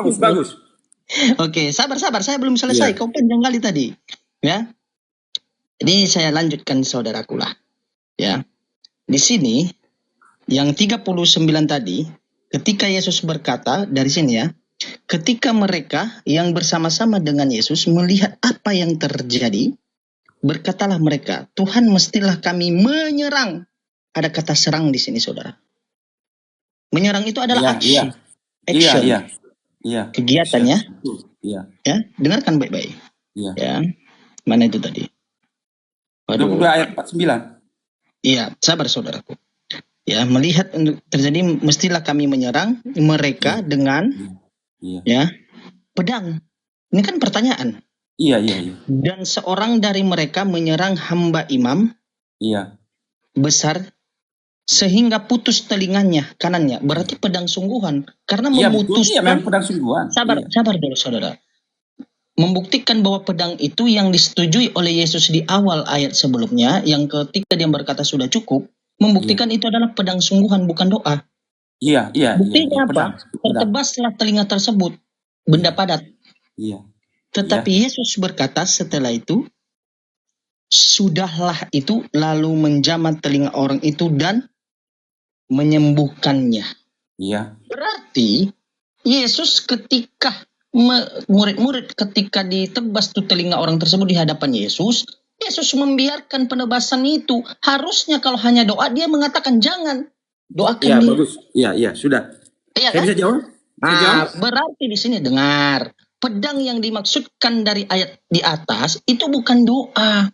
Oke, sabar. Saya belum selesai. Kau panjang kali tadi. Ya. Ini saya lanjutkan saudaraku lah. Ya. Di sini yang 39 tadi, ketika Yesus berkata dari sini ya, ketika mereka yang bersama-sama dengan Yesus melihat apa yang terjadi, berkatalah mereka, Tuhan mestilah kami menyerang. Ada kata serang di sini, saudara. Menyerang itu adalah action. Iya. Kegiatannya. Iya. Ya, dengarkan baik-baik. Iya. Ya. Mana itu tadi? 22 ayat 49. Iya, sabar saudaraku. Ya, melihat terjadi mestilah kami menyerang mereka dengan ya, pedang. Ini kan pertanyaan. Iya. Dan seorang dari mereka menyerang hamba imam besar sehingga putus telinganya kanannya. Berarti pedang sungguhan. Karena memutuskan. Memang pedang sungguhan. Sabar dulu saudara. Membuktikan bahwa pedang itu yang disetujui oleh Yesus di awal ayat sebelumnya, yang ketika dia berkata sudah cukup, membuktikan itu adalah pedang sungguhan, bukan doa. Iya. Buktinya apa? Tertebaslah telinga tersebut, benda padat. Iya. Tetapi Yesus berkata setelah itu, sudahlah itu, lalu menjamah telinga orang itu dan menyembuhkannya. Iya. Berarti Yesus ketika murid-murid ketika ditebas tuh telinga orang tersebut di hadapan Yesus membiarkan penebasan itu. Harusnya kalau hanya doa dia mengatakan jangan doakan Iya, dia. bagus. Iya, sudah. Iya Saya kan? bisa jawab? Berarti di sini dengar, pedang yang dimaksudkan dari ayat di atas itu bukan doa,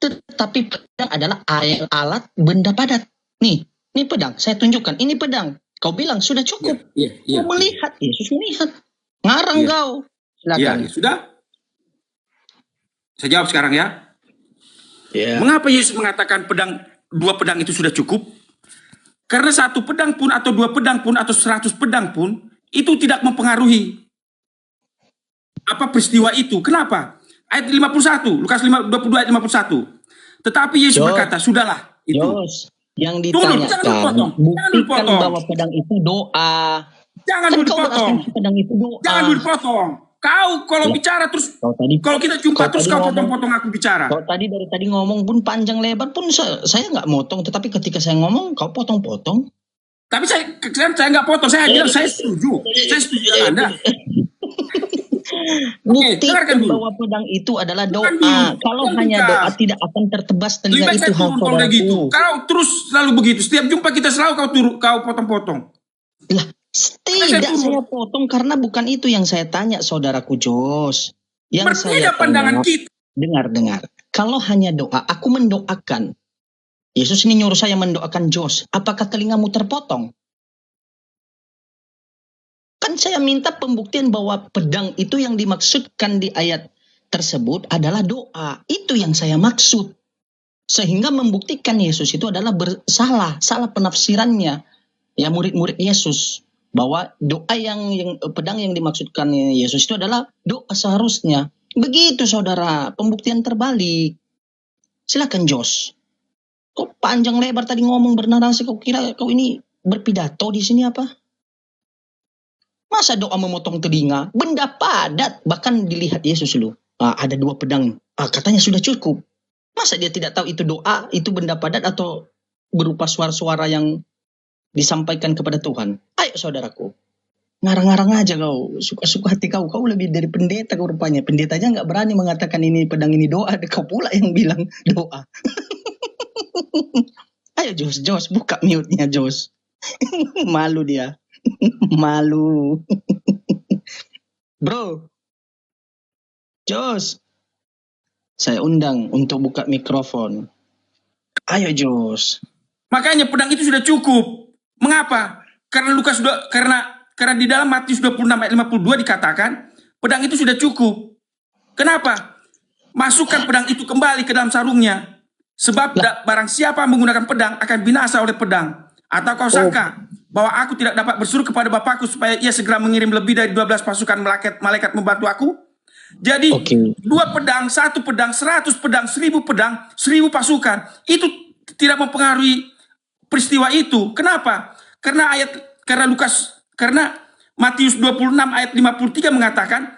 tetapi pedang adalah alat benda padat. Nih pedang, saya tunjukkan. Ini pedang. Kau bilang sudah cukup. Iya. Kau melihat, Yesus melihat. Ngarang kau. Silakan. Iya, sudah. Saya jawab sekarang ya. Yeah. Mengapa Yesus mengatakan 2 pedang itu sudah cukup? Karena 1 pedang pun atau 2 pedang pun atau 100 pedang pun itu tidak mempengaruhi apa peristiwa itu. Kenapa? Ayat 51, Lukas 22 ayat 51. Tetapi Yesus berkata, sudahlah itu. Yang ditanyakan, buktikan bahwa pedang itu doa. Jangan dulu dipotong. Pedang itu doa. Jangan dulu dipotong. Kau kalau bicara terus, kalau kita jumpa terus kau potong-potong aku bicara. Kau dari tadi ngomong pun panjang lebar pun saya nggak motong, tetapi ketika saya ngomong kau potong-potong. Tapi saya nggak potong, saya bilang saya setuju dengan Anda. Buktikan bahwa pedang itu adalah doa. Kalau hanya doa tidak akan tertebas telinga itu, gitu. Kalau terus selalu begitu, setiap jumpa kita selalu kau potong-potong. Lah, tidak saya potong karena bukan itu yang saya tanya, saudaraku Jos. Yang berbeda pandangan kita. Dengar. Kalau hanya doa, aku mendoakan. Yesus ini nyuruh saya mendoakan Jos. Apakah telingamu terpotong? Kan saya minta pembuktian bahwa pedang itu yang dimaksudkan di ayat tersebut adalah doa. Itu yang saya maksud. Sehingga membuktikan Yesus itu adalah salah penafsirannya. Ya, murid-murid Yesus. Bahwa doa pedang yang dimaksudkan Yesus itu adalah doa seharusnya. Begitu saudara, pembuktian terbalik. Silakan Jos. Kok panjang lebar tadi ngomong bernarasi, kau kira kau ini berpidato di sini apa? Masa doa memotong telinga? Benda padat. Bahkan dilihat Yesus dulu. Ada 2 pedang. Katanya sudah cukup. Masa dia tidak tahu itu doa, itu benda padat atau berupa suara-suara yang disampaikan kepada Tuhan? Ayo saudaraku. Ngarang-ngarang aja kau. Suka-suka hati kau. Kau lebih dari pendeta kau rupanya. Pendeta aja nggak berani mengatakan ini pedang ini doa. Kau pula yang bilang doa. Ayo Jos. Buka mute-nya Jos. Malu dia. Malu. Bro. Jos. Saya undang untuk buka mikrofon. Ayo Jos. Makanya pedang itu sudah cukup. Mengapa? Karena Lukas sudah karena di dalam Matius 26 ayat 52 dikatakan pedang itu sudah cukup. Kenapa? Masukkan pedang itu kembali ke dalam sarungnya. Sebab barang siapa menggunakan pedang akan binasa oleh pedang. Atau kau sangka bahwa aku tidak dapat bersuruh kepada Bapakku supaya ia segera mengirim lebih dari 12 pasukan malaikat membantu aku? Jadi 2 pedang, 1 pedang, 100 pedang, 1000 pedang, 1000 pasukan. Itu tidak mempengaruhi peristiwa itu. Kenapa? Karena Matius 26 ayat 53 mengatakan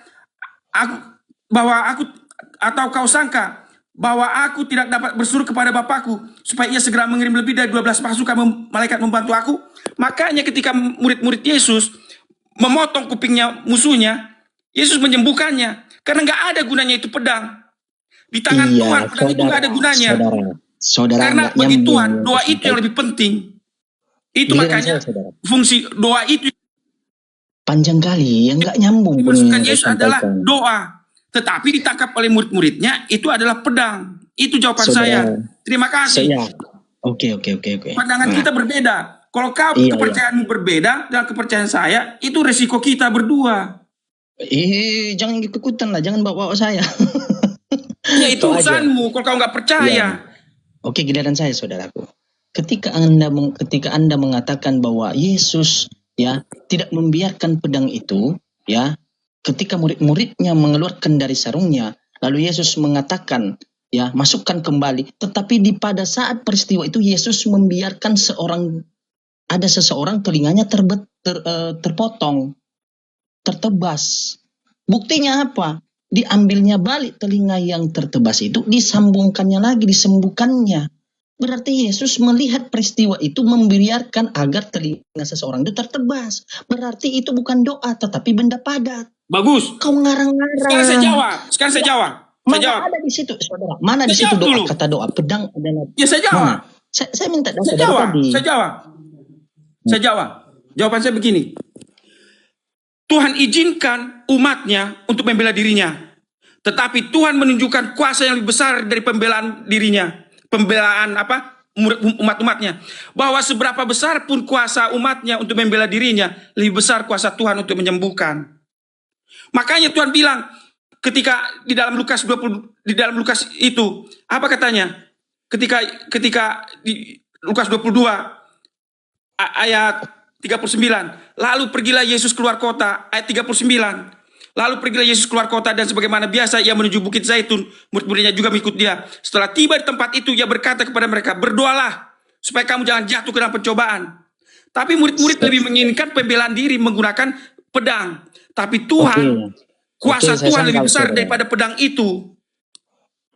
atau kau sangka bahwa aku tidak dapat bersuruh kepada Bapakku supaya ia segera mengirim lebih dari 12 pasukan malaikat membantu aku. Makanya ketika murid-murid Yesus memotong kupingnya musuhnya, Yesus menyembuhkannya karena nggak ada gunanya itu pedang di tangan Tuhan. Pedang itu nggak ada gunanya. Saudara, karena bagi Tuhan doa itu yang lebih penting. Itu makanya fungsi doa itu panjang kali yang nggak nyambung. Maksudkan Yesus adalah doa. Tetapi ditangkap oleh murid-muridnya itu adalah pedang. Itu jawaban saya. Terima kasih. Oke. Pandangan kita berbeda. Kalau kepercayaanmu berbeda dengan kepercayaan saya, itu resiko kita berdua. Jangan ikut-ikutan lah, jangan bawa saya. Ya itu urusanmu. Kalau kau nggak percaya. Oke, giliran saya, saudaraku. Ketika Anda mengatakan bahwa Yesus tidak membiarkan pedang itu, ketika murid-muridnya mengeluarkan dari sarungnya, lalu Yesus mengatakan, masukkan kembali. Tetapi pada saat peristiwa itu Yesus membiarkan ada seseorang telinganya terpotong, tertebas. Buktinya apa? Diambilnya balik telinga yang tertebas itu, disambungkannya lagi, disembuhkannya. Berarti Yesus melihat peristiwa itu membiarkan agar telinga seseorang itu tertebas. Berarti itu bukan doa, tetapi benda padat. Bagus. Kau ngarang-ngarang. Sekarang saya jawab. Mana ada di situ, saudara? Mana di situ doa, kata doa pedang adalah? Ya saya jawab. Saya minta data dari tadi. Saya jawab. Jawaban saya begini. Tuhan izinkan umatnya untuk membela dirinya. Tetapi Tuhan menunjukkan kuasa yang lebih besar dari pembelaan dirinya. Pembelaan umat-umatnya. Bahwa seberapa besar pun kuasa umatnya untuk membela dirinya, lebih besar kuasa Tuhan untuk menyembuhkan. Makanya Tuhan bilang ketika di dalam Lukas 20, di dalam Lukas itu apa katanya? Ketika di Lukas 22 ayat 39, lalu pergilah Yesus keluar kota, ayat 39. Lalu pergilah Yesus keluar kota dan sebagaimana biasa ia menuju Bukit Zaitun, murid-muridnya juga mengikut dia. Setelah tiba di tempat itu ia berkata kepada mereka, berdoalah supaya kamu jangan jatuh ke dalam pencobaan. Tapi murid-murid lebih menginginkan pembelaan diri menggunakan pedang. Tapi Tuhan, kuasa Tuhan lebih besar daripada pedang itu.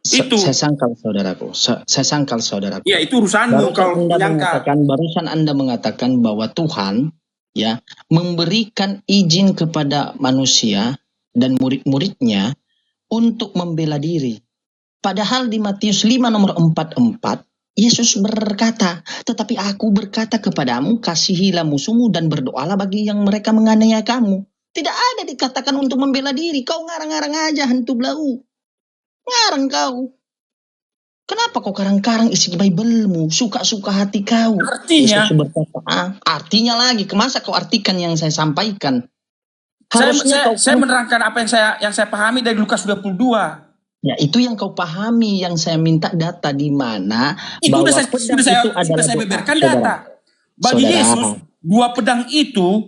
Itu. Saya sangkal saudaraku. Saya sangkal saudaraku. Ya, itu urusanmu kalau menyangkal. Barusan Anda mengatakan bahwa Tuhan ya memberikan izin kepada manusia dan murid-muridnya untuk membela diri. Padahal di Matius 5 nomor 44 Yesus berkata, tetapi aku berkata kepadamu, kasihilah musuhmu dan berdoalah bagi yang mereka menganiaya kamu. Tidak ada dikatakan untuk membela diri. Kau ngarang-ngarang aja hantu blau. Ngarang kau. Kenapa kau karang-karang isi Bible-mu? Suka-suka hati kau. Artinya? Yesus berkata, artinya lagi. Kemasa kau artikan yang saya sampaikan? Harusnya saya menerangkan apa yang saya pahami dari Lukas 22. Ya, itu yang kau pahami, yang saya minta data di mana Itu bahwa sudah saya beberkan data. Bagi Yesus, dua pedang itu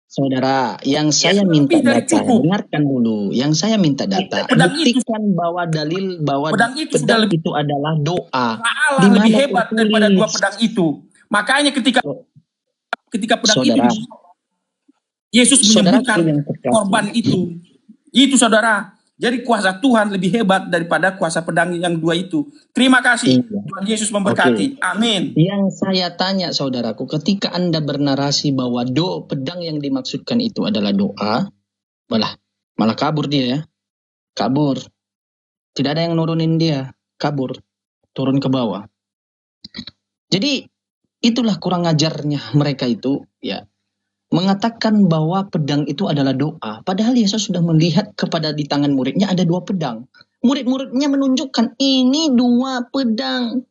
saudara, yang saya minta data, dengarkan dulu. Yang saya minta data, buktikan bahwa dalil bahwa pedang itu adalah doa. Allah lebih hebat daripada dua pedang itu. Makanya ketika pedang itu Yesus menyembuhkan korban itu. Itu saudara. Jadi kuasa Tuhan lebih hebat daripada kuasa pedang yang dua itu. Terima kasih. Tuhan Yesus memberkati. Amin. Yang saya tanya saudaraku, ketika Anda bernarasi bahwa pedang yang dimaksudkan itu adalah doa, malah kabur dia ya. Kabur. Tidak ada yang nurunin dia. Kabur. Turun ke bawah. Jadi itulah kurang ajarnya mereka itu ya. Mengatakan bahwa pedang itu adalah doa. Padahal Yesus sudah melihat kepada di tangan muridnya ada dua pedang. Murid-muridnya menunjukkan ini dua pedang.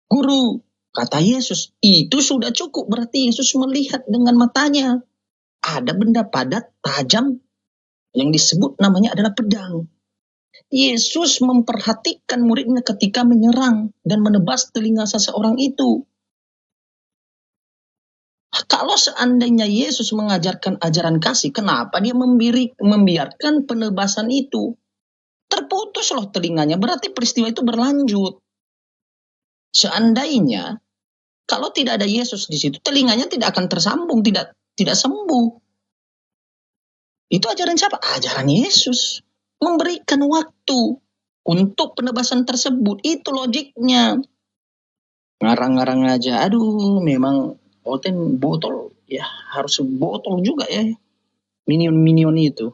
Guru, kata Yesus, itu sudah cukup. Berarti Yesus melihat dengan matanya. Ada benda padat, tajam, yang disebut namanya adalah pedang. Yesus memperhatikan muridnya ketika menyerang dan menebas telinga seseorang itu. Kalau seandainya Yesus mengajarkan ajaran kasih, kenapa dia membiarkan penebasan itu? Terputus loh telinganya, berarti peristiwa itu berlanjut. Seandainya, kalau tidak ada Yesus di situ, telinganya tidak akan tersambung, tidak sembuh. Itu ajaran siapa? Ajaran Yesus. Memberikan waktu untuk penebasan tersebut. Itu logiknya. Ngarang-ngarang aja, aduh memang botol ya harus botol juga ya minion itu.